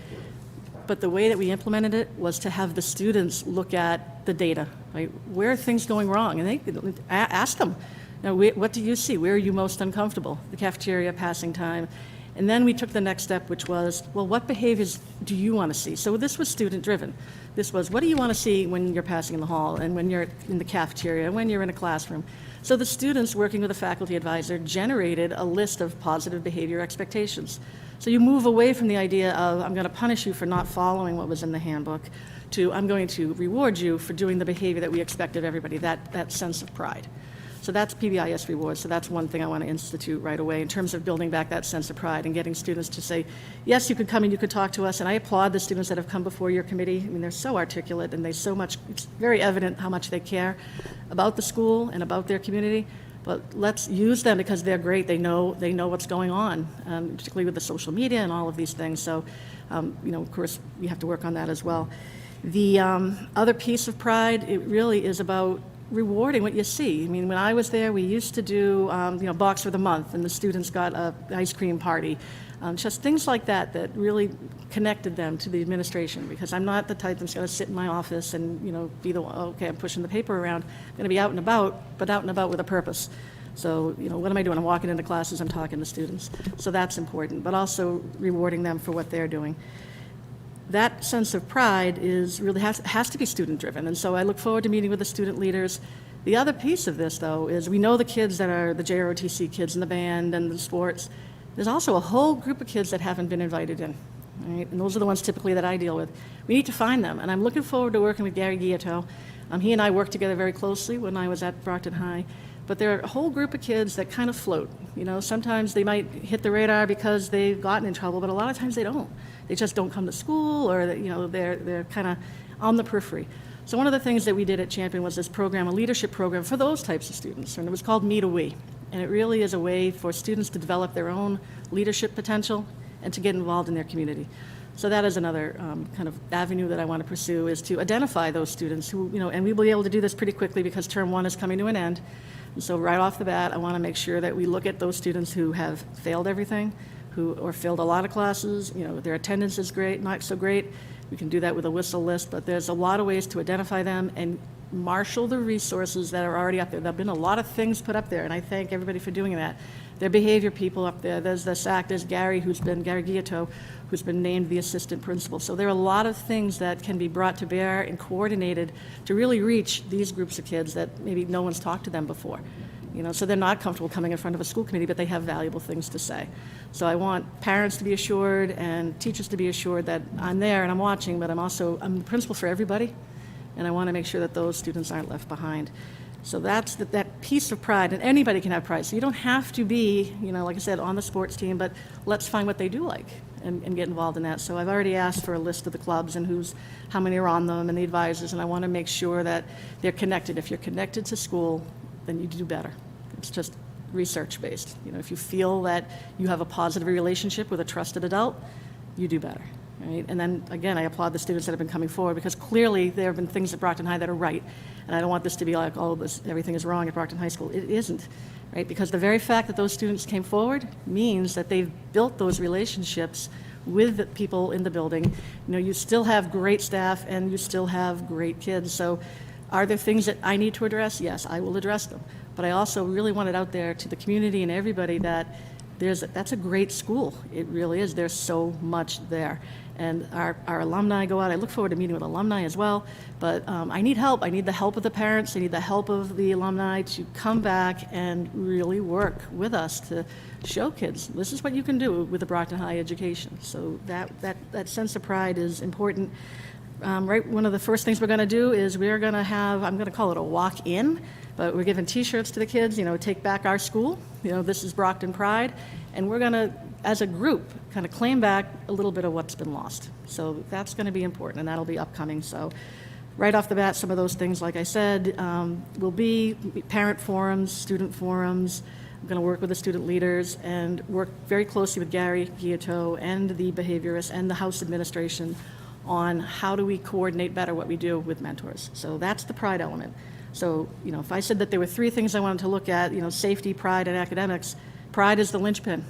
But the way that we implemented it was to have the students look at the data, right? Where are things going wrong? And they ask them, what do you see? Where are you most uncomfortable? The cafeteria, passing time. And then we took the next step, which was, what behaviors do you want to see? So this was student-driven. This was, what do you want to see when you're passing in the hall and when you're in the cafeteria and when you're in a classroom? So the students, working with a faculty advisor, generated a list of positive behavior expectations. So you move away from the idea of, I'm going to punish you for not following what was in the handbook, to I'm going to reward you for doing the behavior that we expect of everybody, that sense of pride. So that's PBIS rewards. So that's one thing I want to institute right away in terms of building back that sense of pride and getting students to say, yes, you could come and you could talk to us. And I applaud the students that have come before your committee. I mean, they're so articulate and it's very evident how much they care about the school and about their community. But let's use them because they're great. They know what's going on, particularly with the social media and all of these things. So, of course, we have to work on that as well. The other piece of pride, it really is about rewarding what you see. I mean, when I was there, we used to do, Box for the Month, and the students got an ice cream party. Just things like that really connected them to the administration, because I'm not the type that's going to sit in my office and, be the one, okay, I'm pushing the paper around. I'm going to be out and about, but out and about with a purpose. So, what am I doing? I'm walking into classes, I'm talking to students. So that's important, but also rewarding them for what they're doing. That sense of pride has to be student-driven, and so I look forward to meeting with the student leaders. The other piece of this, though, is we know the kids that are the JROTC kids in the band and the sports. There's also a whole group of kids that haven't been invited in, right? And those are the ones typically that I deal with. We need to find them, and I'm looking forward to working with Gary Guillotot. He and I worked together very closely when I was at Brockton High, but there are a whole group of kids that kind of float. Sometimes they might hit the radar because they've gotten in trouble, but a lot of times they don't. They just don't come to school, or they're kind of on the periphery. So one of the things that we did at Champion was this program, a leadership program for those types of students, and it was called Me to We. And it really is a way for students to develop their own leadership potential and to get involved in their community. So that is another kind of avenue that I want to pursue, is to identify those students who, and we will be able to do this pretty quickly because term one is coming to an end. And so right off the bat, I want to make sure that we look at those students who have failed everything, or failed a lot of classes, their attendance is great, not so great. We can do that with a whistle list, but there's a lot of ways to identify them and marshal the resources that are already up there. There have been a lot of things put up there, and I thank everybody for doing that. There are behavior people up there. There's the SAC, there's Gary Guillotot, who's been named the assistant principal. So there are a lot of things that can be brought to bear and coordinated to really reach these groups of kids that maybe no one's talked to them before. so they're not comfortable coming in front of a school committee, but they have valuable things to say. So I want parents to be assured and teachers to be assured that I'm there and I'm watching, but I'm the principal for everybody, and I want to make sure that those students aren't left behind. So that's that piece of pride, and anybody can have pride. So you don't have to be, like I said, on the sports team, but let's find what they do like and get involved in that. So I've already asked for a list of the clubs and how many are on them and the advisors, and I want to make sure that they're connected. If you're connected to school, then you do better. It's just research-based. If you feel that you have a positive relationship with a trusted adult, you do better. Right? And then, again, I applaud the students that have been coming forward, because clearly there have been things at Brockton High that are right. And I don't want this to be like, everything is wrong at Brockton High School. It isn't, right? Because the very fact that those students came forward means that they've built those relationships with the people in the building. You still have great staff and you still have great kids. So are there things that I need to address? Yes, I will address them. But I also really want it out there to the community and everybody that that's a great school. It really is. There's so much there. And our alumni go out. I look forward to meeting with alumni as well. But I need help. I need the help of the parents. I need the help of the alumni to come back and really work with us to show kids this is what you can do with the Brockton High education. So that sense of pride is important. Right, one of the first things we're going to do is we're going to have, I'm going to call it a walk-in, but we're giving T-shirts to the kids, take back our school. This is Brockton Pride, and we're going to, as a group, kind of claim back a little bit of what's been lost. So that's going to be important, and that'll be upcoming. So right off the bat, some of those things, like I said, will be parent forums, student forums. I'm going to work with the student leaders and work very closely with Gary Guillotot and the behaviorists and the house administration on how do we coordinate better what we do with mentors. So that's the pride element. So, if I said that there were three things I wanted to look at, safety, pride, and academics, pride is the linchpin.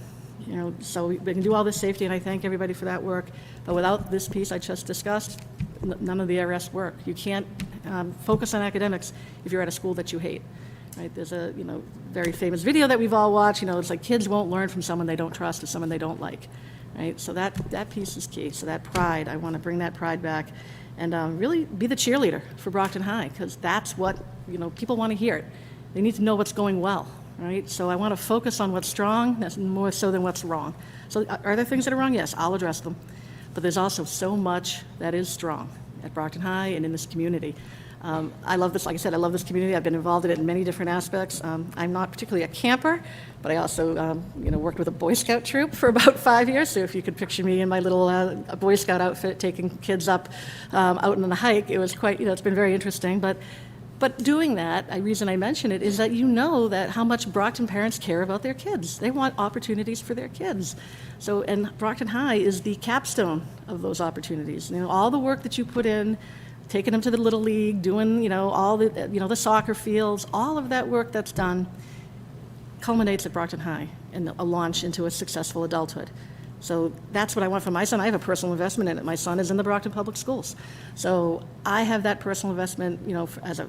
So we can do all this safety, and I thank everybody for that work, but without this piece I just discussed, none of the rest work. You can't focus on academics if you're at a school that you hate. Right? There's a very famous video that we've all watched. It's like kids won't learn from someone they don't trust or someone they don't like. Right? So that piece is key. So that pride, I want to bring that pride back and really be the cheerleader for Brockton High, because that's what, people want to hear it. They need to know what's going well, right? So I want to focus on what's strong, that's more so than what's wrong. So are there things that are wrong? Yes, I'll address them. But there's also so much that is strong at Brockton High and in this community. I love this, like I said, I love this community. I've been involved in it in many different aspects. I'm not particularly a camper, but I also, worked with a Boy Scout troop for about 5 years. So if you could picture me in my little Boy Scout outfit taking kids up out on the hike, it was quite, it's been very interesting. But doing that, the reason I mention it is that that how much Brockton parents care about their kids. They want opportunities for their kids. So, and Brockton High is the capstone of those opportunities. All the work that you put in, taking them to the Little League, doing, all the, the soccer fields, all of that work that's done culminates at Brockton High and a launch into a successful adulthood. So that's what I want for my son. I have a personal investment in it. My son is in the Brockton Public Schools. So I have that personal investment, as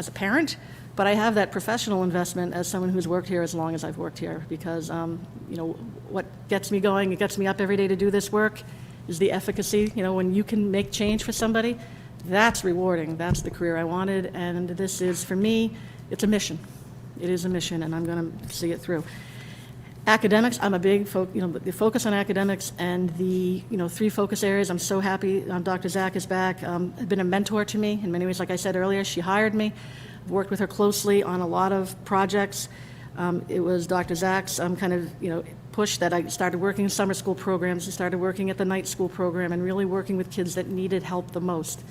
a parent, but I have that professional investment as someone who's worked here as long as I've worked here, because, what gets me going, it gets me up every day to do this work is the efficacy. When you can make change for somebody, that's rewarding. That's the career I wanted, and this is, for me, it's a mission. It is a mission, and I'm going to see it through. Academics, I'm a big, the focus on academics and the, 3 focus areas. I'm so happy Dr. Zach is back. Has been a mentor to me in many ways. Like I said earlier, she hired me. I've worked with her closely on a lot of projects. It was Dr. Zach's push that I started working in summer school programs and started working at the night school program and really working with kids that needed help the most.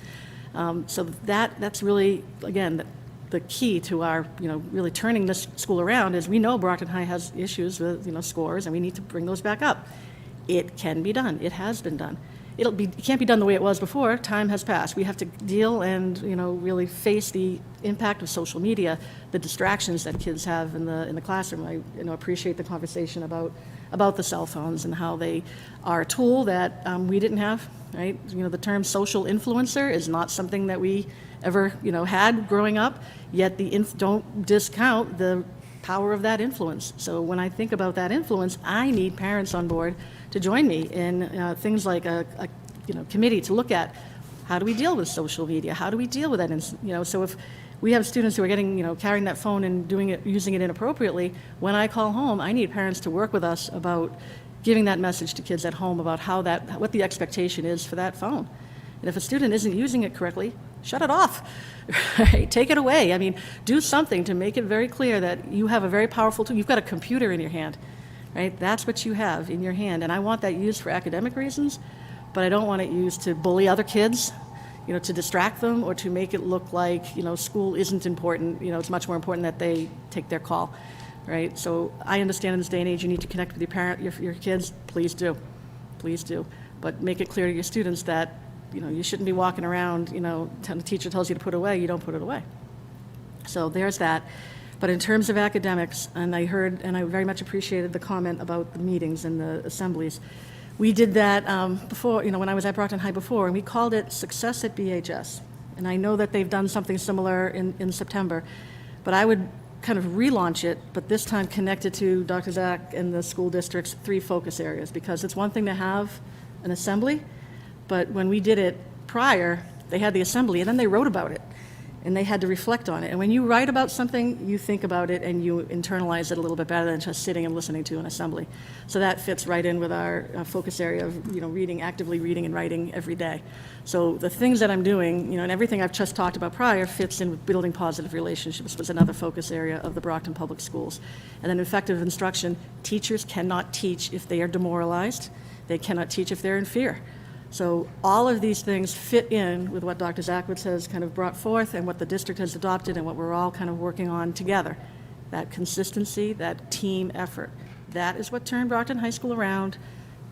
So that's really, again, the key to our, really turning this school around is we know Brockton High has issues with, scores, and we need to bring those back up. It can be done. It has been done. It can't be done the way it was before. Time has passed. We have to deal and, really face the impact of social media, the distractions that kids have in the classroom. I, appreciate the conversation about the cell phones and how they are a tool that we didn't have, right? The term social influencer is not something that we ever, had growing up, yet don't discount the power of that influence. So when I think about that influence, I need parents on board to join me in things like a committee to look at how do we deal with social media? How do we deal with that? So if we have students who are getting, carrying that phone and using it inappropriately. When I call home, I need parents to work with us about giving that message to kids at home about what the expectation is for that phone. And if a student isn't using it correctly, shut it off. Right? Take it away. I mean, do something to make it very clear that you have a very powerful tool. You've got a computer in your hand, right? That's what you have in your hand. And I want that used for academic reasons, but I don't want it used to bully other kids, to distract them or to make it look like, school isn't important. It's much more important that they take their call, right? So I understand in this day and age you need to connect with your kids. Please do. Please do. But make it clear to your students that you shouldn't be walking around, the teacher tells you to put it away, you don't put it away. So there's that. But in terms of academics, and I very much appreciated the comment about the meetings and the assemblies. We did that before, when I was at Brockton High before, and we called it Success at BHS. And I know that they've done something similar in September, but I would kind of relaunch it, but this time connected to Dr. Zach and the school district's 3 focus areas, because it's one thing to have an assembly, but when we did it prior, they had the assembly and then they wrote about it and they had to reflect on it. And when you write about something, you think about it and you internalize it a little bit better than just sitting and listening to an assembly. So that fits right in with our focus area of actively reading and writing every day. So the things that I'm doing, and everything I've just talked about prior fits in with building positive relationships was another focus area of the Brockton Public Schools. And then effective instruction, teachers cannot teach if they are demoralized. They cannot teach if they're in fear. So all of these things fit in with what Dr. Zachwitz has kind of brought forth and what the district has adopted and what we're all kind of working on together. That consistency, that team effort. That is what turned Brockton High School around,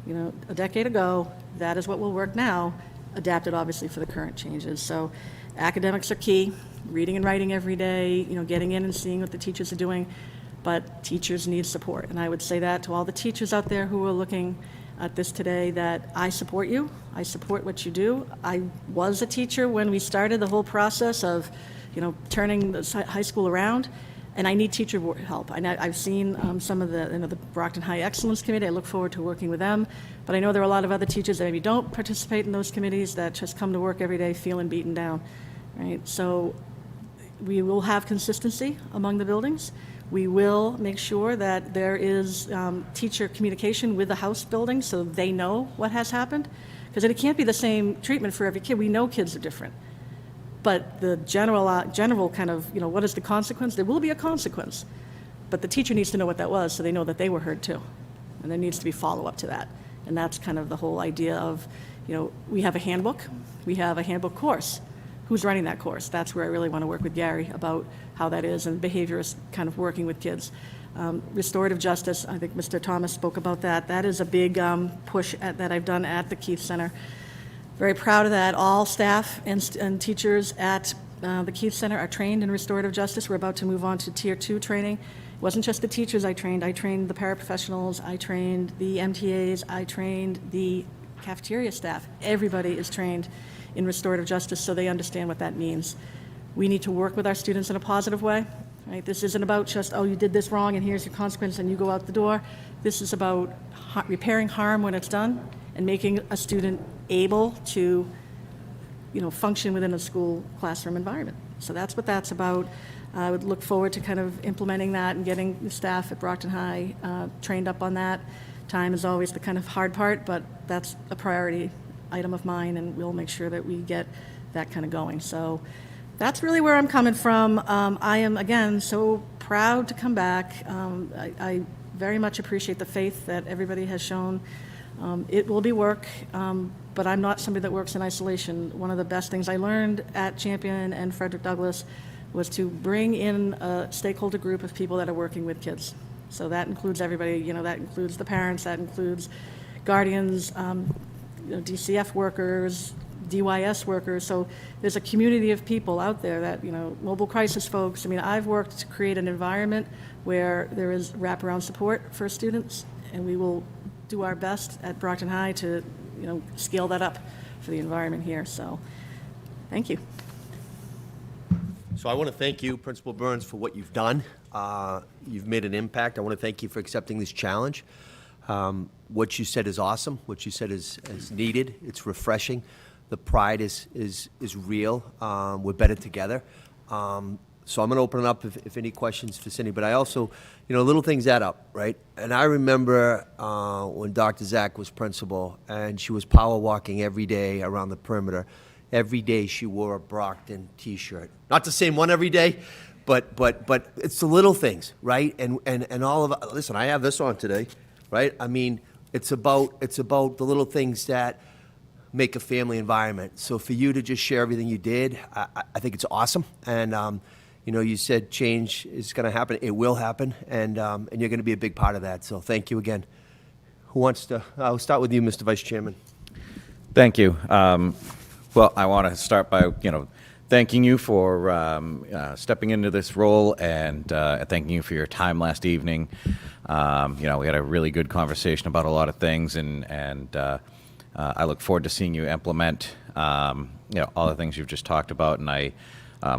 a decade ago. That is what will work now, adapted obviously for the current changes. So academics are key, reading and writing every day, getting in and seeing what the teachers are doing, but teachers need support. And I would say that to all the teachers out there who are looking at this today, that I support you. I support what you do. I was a teacher when we started the whole process of, turning the high school around, and I need teacher help. I've seen some of the Brockton High Excellence Committee. I look forward to working with them, but I know there are a lot of other teachers that maybe don't participate in those committees that just come to work every day feeling beaten down, right? So we will have consistency among the buildings. We will make sure that there is teacher communication with the house building so they know what has happened. Because it can't be the same treatment for every kid. We know kids are different. But the general kind of, what is the consequence? There will be a consequence. But the teacher needs to know what that was so they know that they were heard too. And there needs to be follow-up to that. And that's kind of the whole idea of, we have a handbook. We have a handbook course. Who's running that course? That's where I really want to work with Gary about how that is, and behaviorists kind of working with kids. Restorative justice, I think Mr. Thomas spoke about that. That is a big push that I've done at the Keith Center. Very proud of that. All staff and teachers at the Keith Center are trained in restorative justice. We're about to move on to Tier 2 training. It wasn't just the teachers I trained the paraprofessionals, I trained the MTAs, I trained the cafeteria staff. Everybody is trained in restorative justice so they understand what that means. We need to work with our students in a positive way. Right? This isn't about just, you did this wrong and here's your consequence and you go out the door. This is about repairing harm when it's done and making a student able to, function within a school classroom environment. So that's what that's about. I would look forward to kind of implementing that and getting the staff at Brockton High trained up on that. Time is always the kind of hard part, but that's a priority item of mine, and we'll make sure that we get that kind of going. So that's really where I'm coming from. I am, again, so proud to come back. I very much appreciate the faith that everybody has shown. It will be work, but I'm not somebody that works in isolation. One of the best things I learned at Champion and Frederick Douglass was to bring in a stakeholder group of people that are working with kids. So that includes everybody, that includes the parents, that includes guardians, DCF workers, DYS workers. So there's a community of people out there that, mobile crisis folks. I mean, I've worked to create an environment where there is wraparound support for students, and we will do our best at Brockton High to, scale that up for the environment here. So thank you. So I want to thank you, Principal Burns, for what you've done. You've made an impact. I want to thank you for accepting this challenge. What you said is awesome. What you said is needed. It's refreshing. The pride is real. We're better together. So I'm going to open it up if any questions for Cindy. But I also, little things add up, right? And I remember when Dr. Zach was principal, and she was power walking every day around the perimeter. Every day she wore a Brockton T-shirt. Not the same one every day, but it's the little things, right? And all of listen, I have this on today, right? I mean, it's about the little things that make a family environment. So for you to just share everything you did, I think it's awesome. And you said change is going to happen. It will happen, and you're going to be a big part of that. So thank you again. Who wants to? I'll start with you, Mr. Vice Chairman. Thank you. Well, I want to start by, thanking you for stepping into this role and thanking you for your time last evening. We had a really good conversation about a lot of things, and I look forward to seeing you implement, all the things you've just talked about. And I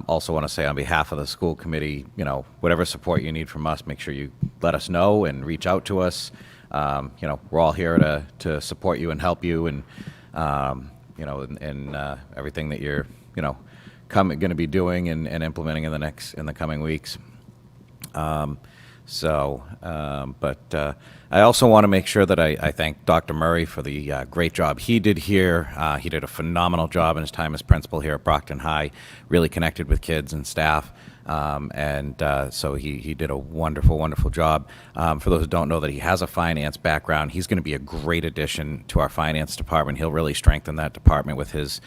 also want to say on behalf of the school committee, whatever support you need from us, make sure you let us know and reach out to us. We're all here to support you and help you, and in everything that you're, going to be doing and implementing in the coming weeks. But I also want to make sure that I thank Dr. Murray for the great job he did here. He did a phenomenal job in his time as principal here at Brockton High, really connected with kids and staff. So he did a wonderful, wonderful job. For those who don't know that he has a finance background, he's going to be a great addition to our finance department. He'll really strengthen that department with his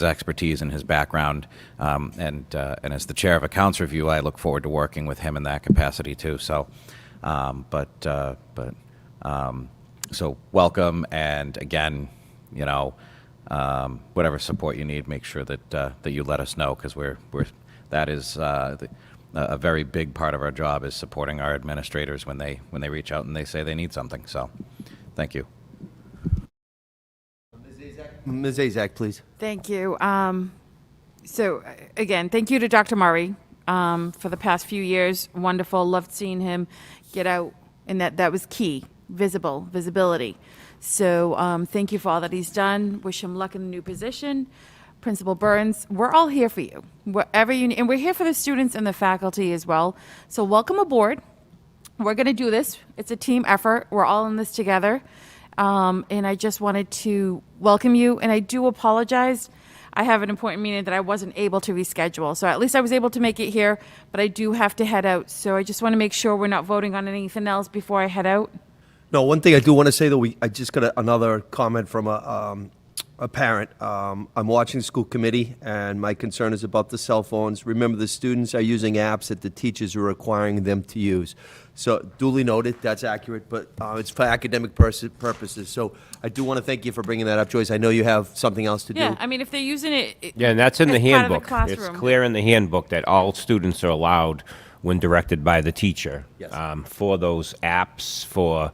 expertise and his background. And as the chair of accounts review, I look forward to working with him in that capacity too. So, so welcome, and again, whatever support you need, make sure that you let us know, because that is a very big part of our job, is supporting our administrators when they reach out and they say they need something. So, thank you. Ms. Azak, please. Thank you. So again, thank you to Dr. Murray for the past few years. Wonderful. Loved seeing him get out, and that was key. Visibility. So thank you for all that he's done. Wish him luck in the new position. Principal Burns, we're all here for you, wherever you need, and we're here for the students and the faculty as well. So welcome aboard. We're going to do this. It's a team effort. We're all in this together. And I just wanted to welcome you, and I do apologize. I have an important meeting that I wasn't able to reschedule. So at least I was able to make it here, but I do have to head out. So I just want to make sure we're not voting on anything else before I head out. No, one thing I do want to say, though, I just got another comment from a parent. I'm watching the school committee, and my concern is about the cell phones. Remember, the students are using apps that the teachers are requiring them to use. So duly noted, that's accurate, but it's for academic purposes. So I do want to thank you for bringing that up, Joyce. I know you have something else to do. Yeah, I mean, if they're using it, Yeah, and that's in the as part of the handbook. It's classroom. clear in the handbook that all students are allowed, when directed by the teacher, Yes. for those apps, for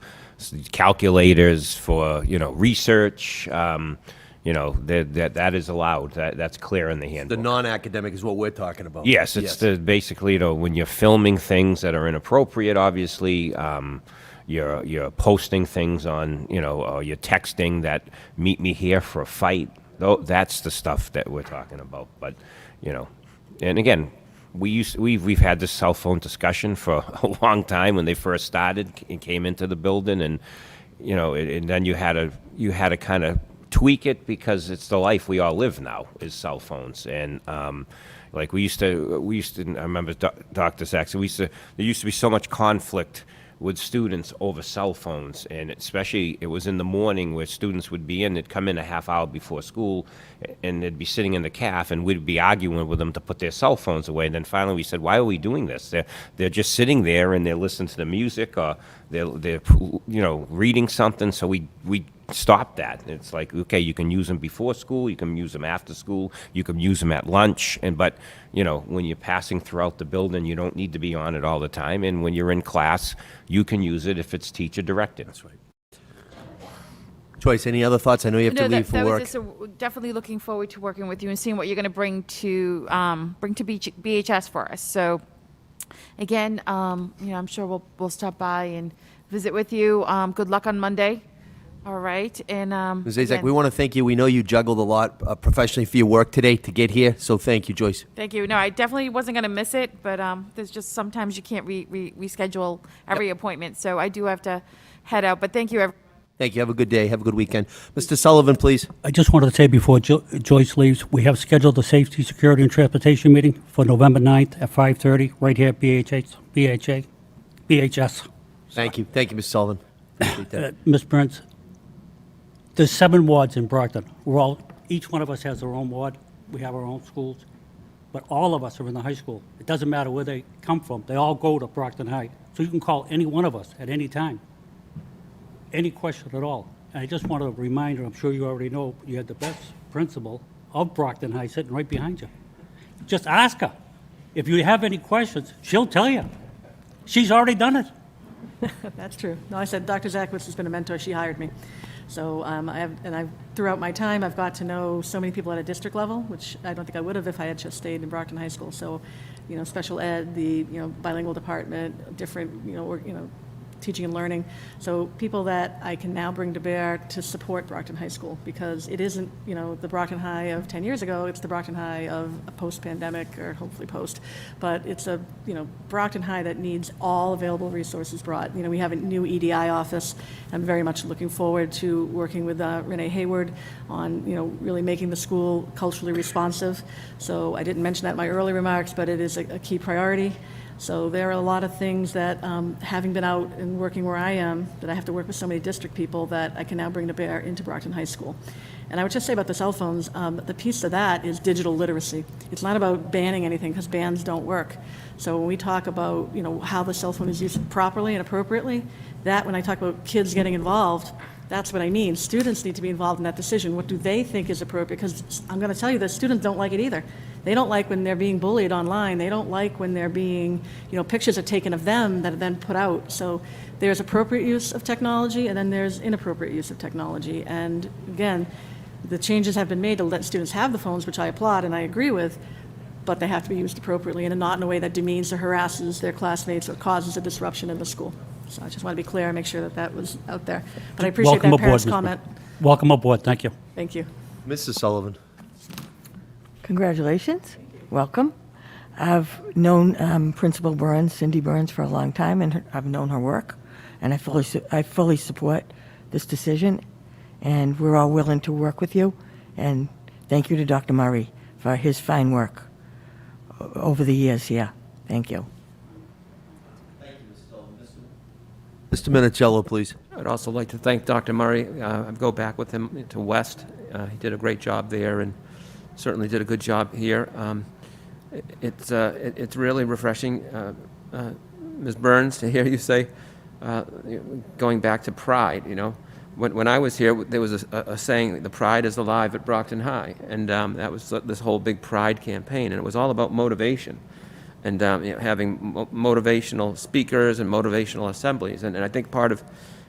calculators, for research. That is allowed. That's clear in the The handbook. non-academic is what we're talking about. Yes, it's basically when you're filming things that are inappropriate. Obviously, you're posting things on or you're texting that meet me here for a fight. That's the stuff that we're talking about. But and again, we've had this cell phone discussion for a long time when they first started and came into the building, and and then you had to kind of tweak it, because it's the life we all live now, is cell phones. And like we used to I remember Dr. Sachs, there used to be so much conflict with students over cell phones, and especially it was in the morning where students would be in, they'd come in a half hour before school, and they'd be sitting in the caf, and we'd be arguing with them to put their cell phones away. And then finally we said, why are we doing this? They're just sitting there, and they're listening to the music, or they're reading something. So we stopped that. It's like, okay, you can use them before school, you can use them after school, you can use them at lunch, but when you're passing throughout the building, you don't need to be on it all the time. And when you're in class, you can use it if it's teacher directed. That's right. Joyce, any other thoughts? I know you have to leave for that work. was just definitely looking forward to working with you and seeing what you're going to bring to BHS for us. So again, I'm sure we'll stop by and visit with you. Good luck on Monday. All right, and Ms. Zazak, again, we want to thank you. We know you juggled a lot professionally for your work today to get here, so thank you, Joyce. thank you. No, I definitely wasn't going to miss it, but there's just sometimes you can't reschedule every appointment, so I do have to head out. But thank you, everyone. Thank you. Have a good day. Have a good weekend. Mr. Sullivan, please. I just wanted to say before Joyce leaves, we have scheduled a Safety, Security, and Transportation meeting for November 9th at 5:30, right here at BHS. Thank you. Thank you, Mr. Sullivan. Appreciate that. Ms. Burns, there's 7 wards in Brockton. Each one of us has our own ward. We have our own schools. But all of us are in the high school. It doesn't matter where they come from. They all go to Brockton High. So you can call any one of us at any time. Any question at all. And I just want to remind her, I'm sure you already know, you had the best principal of Brockton High sitting right behind you. Just ask her. If you have any questions, she'll tell you. She's already done it. That's true. No, I said Dr. Zakowicz has been a mentor. She hired me. So throughout my time, I've got to know so many people at a district level, which I don't think I would have if I had just stayed in Brockton High School. So, special ed, the bilingual department, different teaching and learning. So people that I can now bring to bear to support Brockton High School, because it isn't, the Brockton High of 10 years ago, it's the Brockton High of a post-pandemic, or hopefully post, but it's a, Brockton High that needs all available resources brought. We have a new EDI office. I'm very much looking forward to working with Renee Hayward on, really making the school culturally responsive. So I didn't mention that in my early remarks, but it is a key priority. So there are a lot of things that, having been out and working where I am, that I have to work with so many district people that I can now bring to bear into Brockton High School. And I would just say about the cell phones, the piece of that is digital literacy. It's not about banning anything, because bans don't work. So when we talk about, how the cell phone is used properly and appropriately, that when I talk about kids getting involved, that's what I mean. Students need to be involved in that decision. What do they think is appropriate? Because I'm going to tell you that students don't like it either. They don't like when they're being bullied online. They don't like when they're being, pictures are taken of them that are then put out. So there's appropriate use of technology, and then there's inappropriate use of technology. And again, the changes have been made to let students have the phones, which I applaud and I agree with, but they have to be used appropriately and not in a way that demeans or harasses their classmates or causes a disruption in the school. So I just want to be clear and make sure that that was out there. But I appreciate Welcome that aboard, parent's Ms. comment. Welcome aboard. Thank you. Thank you. Mrs. Sullivan. Congratulations. Welcome. I've known Principal Burns, Cindy Burns, for a long time, and I've known her work, and I fully support this decision, and we're all willing to work with you. And thank you to Dr. Murray for his fine work over the years here. Thank you. Mr. Minicello, please. I'd also like to thank Dr. Murray. I go back with him to West. He did a great job there and certainly did a good job here. It's really refreshing, Ms. Burns, to hear you say, going back to pride, When I was here, there was a saying, the pride is alive at Brockton High, and that was this whole big pride campaign, and it was all about motivation. And having motivational speakers and motivational assemblies, and I think part of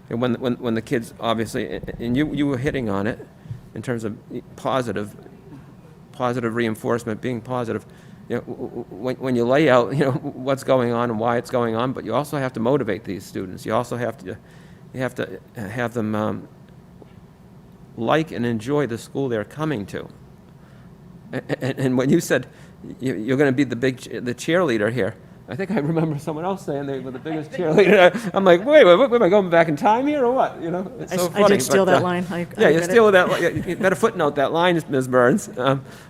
when the kids obviously, and you were hitting on it in terms of positive reinforcement, being positive. When you lay out what's going on and why it's going on, but you also have to motivate these students. You also have to have them like and enjoy the school they're coming to. And when you said you're going to be the cheerleader here, I think I remember someone else saying they were the biggest cheerleader. I'm like, wait, am I going back in time here or what? It's so funny. I did steal but, that line. I yeah, you read it. steal that line. You better footnote that line, Ms. Burns.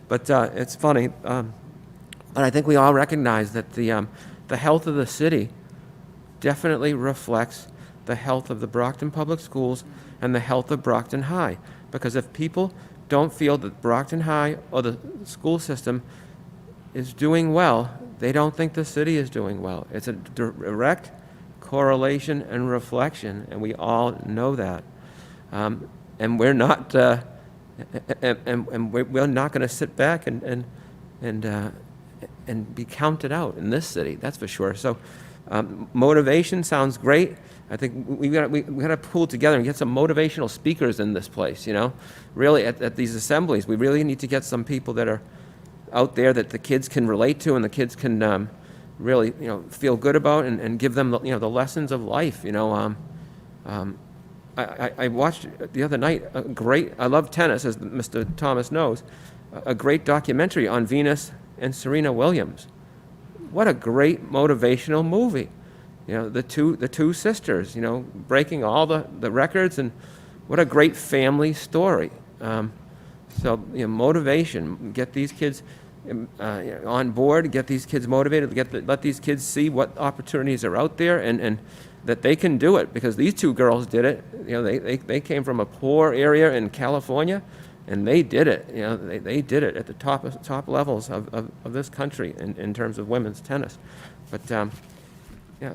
But it's funny. But I think we all recognize that the health of the city definitely reflects the health of the Brockton Public Schools and the health of Brockton High. Because if people don't feel that Brockton High or the school system is doing well, they don't think the city is doing well. It's a direct correlation and reflection, and we all know that. And we're not, and we're not going to sit back and be counted out in this city. That's for sure. So, motivation sounds great. I think we got to pull together and get some motivational speakers in this place. Really at these assemblies, we really need to get some people that are out there that the kids can relate to and the kids can really feel good about and give them the lessons of life. I watched the other night I love tennis, as Mr. Thomas knows, a great documentary on Venus and Serena Williams. What a great motivational movie. You know, the two sisters, you know, breaking all the records, and what a great family story. So, you know, motivation, get these kids on board, get these kids motivated, let these kids see what opportunities are out there, and that they can do it, because these two girls did it. You know, they came from a poor area in California, and they did it. You know, they did it at the top levels of this country in terms of women's tennis. But yeah,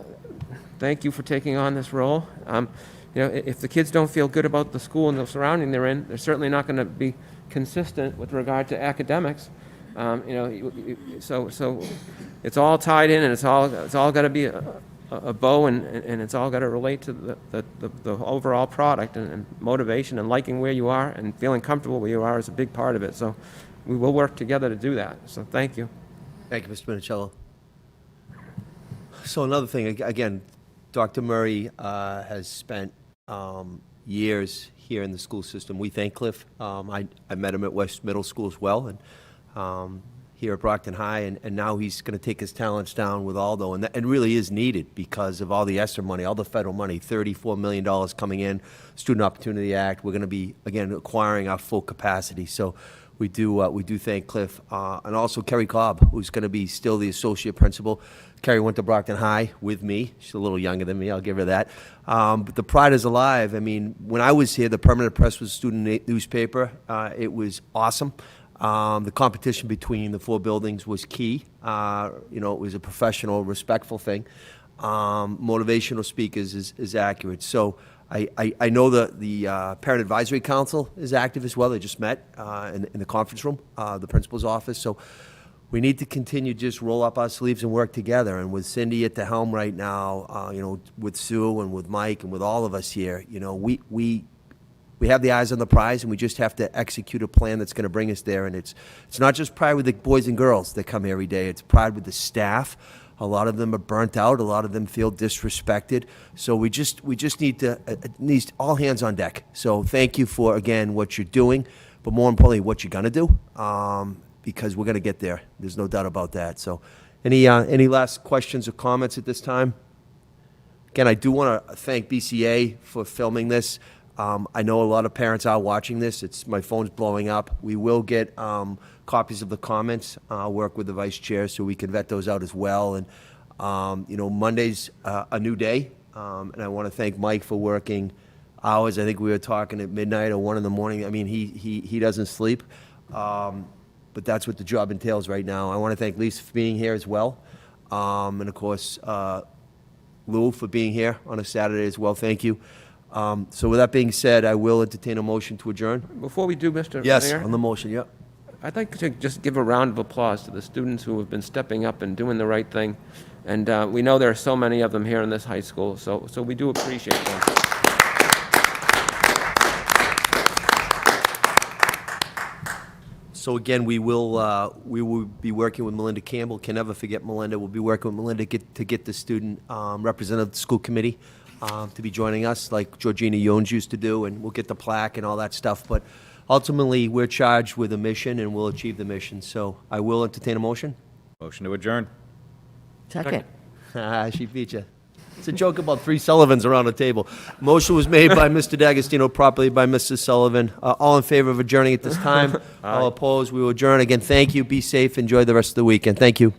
thank you for taking on this role. You know, if the kids don't feel good about the school and the surrounding they're in, they're certainly not going to be consistent with regard to academics. You know, so it's all tied in, and it's all got to be a bow, and it's all got to relate to the overall product, and motivation, and liking where you are and feeling comfortable where you are is a big part of it. So we will work together to do that. So thank you. Thank you, Mr. Minicello. So another thing, again, Dr. Murray has spent years here in the school system. We thank Cliff. I met him at West Middle School as well, and here at Brockton High, and now he's going to take his talents down with Aldo, and that really is needed because of all the ESSER money, all the federal money, $34 million coming in, Student Opportunity Act. We're going to be, again, acquiring our full capacity. So we do thank Cliff, and also Kerry Cobb, who's going to be still the associate principal. Kerry went to Brockton High with me. She's a little younger than me, I'll give her that. But the pride is alive. I mean, when I was here, the Permanent Press was a student newspaper. It was awesome. The competition between the four buildings was key. You know, it was a professional, respectful thing. Motivational speakers is accurate. So I know the Parent Advisory Council is active as well. They just met in the conference room, the principal's office. So we need to continue to just roll up our sleeves and work together. And with Cindy at the helm right now, you know, with Sue and with Mike and with all of us here, you know, we have the eyes on the prize, and we just have to execute a plan that's going to bring us there. And it's not just pride with the boys and girls that come every day. It's pride with the staff. A lot of them are burnt out. A lot of them feel disrespected. So we just need to need all hands on deck. So thank you for, again, what you're doing, but more importantly, what you're going to do, because we're going to get there. There's no doubt about that. So any last questions or comments at this time? Again, I do want to thank BCA for filming this. I know a lot of parents are watching this. My phone's blowing up. We will get copies of the comments. I'll work with the vice chair so we can vet those out as well. And, you know, Monday's a new day. And I want to thank Mike for working hours. I think we were talking at midnight or 1 in the morning. I mean, he doesn't sleep. But that's what the job entails right now. I want to thank Lisa for being here as well. And, of course, Lou for being here on a Saturday as well. Thank you. So with that being said, I will entertain a motion to adjourn. Before we do, Mr. Yes, Mayor, on the motion, yep. I'd like to just give a round of applause to the students who have been stepping up and doing the right thing. And we know there are so many of them here in this high school, so we do appreciate them. So again, we will be working with Melinda Campbell. Can never forget Melinda. We'll be working with Melinda to get the student representative of the school committee to be joining us, like Georgina Jones used to do, and we'll get the plaque and all that stuff. But ultimately, we're charged with a mission, and we'll achieve the mission. So I will entertain a motion. Motion to adjourn. Second. She beat you. It's a joke about 3 Sullivans around the table. Motion was made by Mr. D'Agostino, properly by Mrs. Sullivan. All in favor of adjourning at this time? All opposed? We will adjourn. Again, thank you. Be safe. Enjoy the rest of the weekend. Thank you.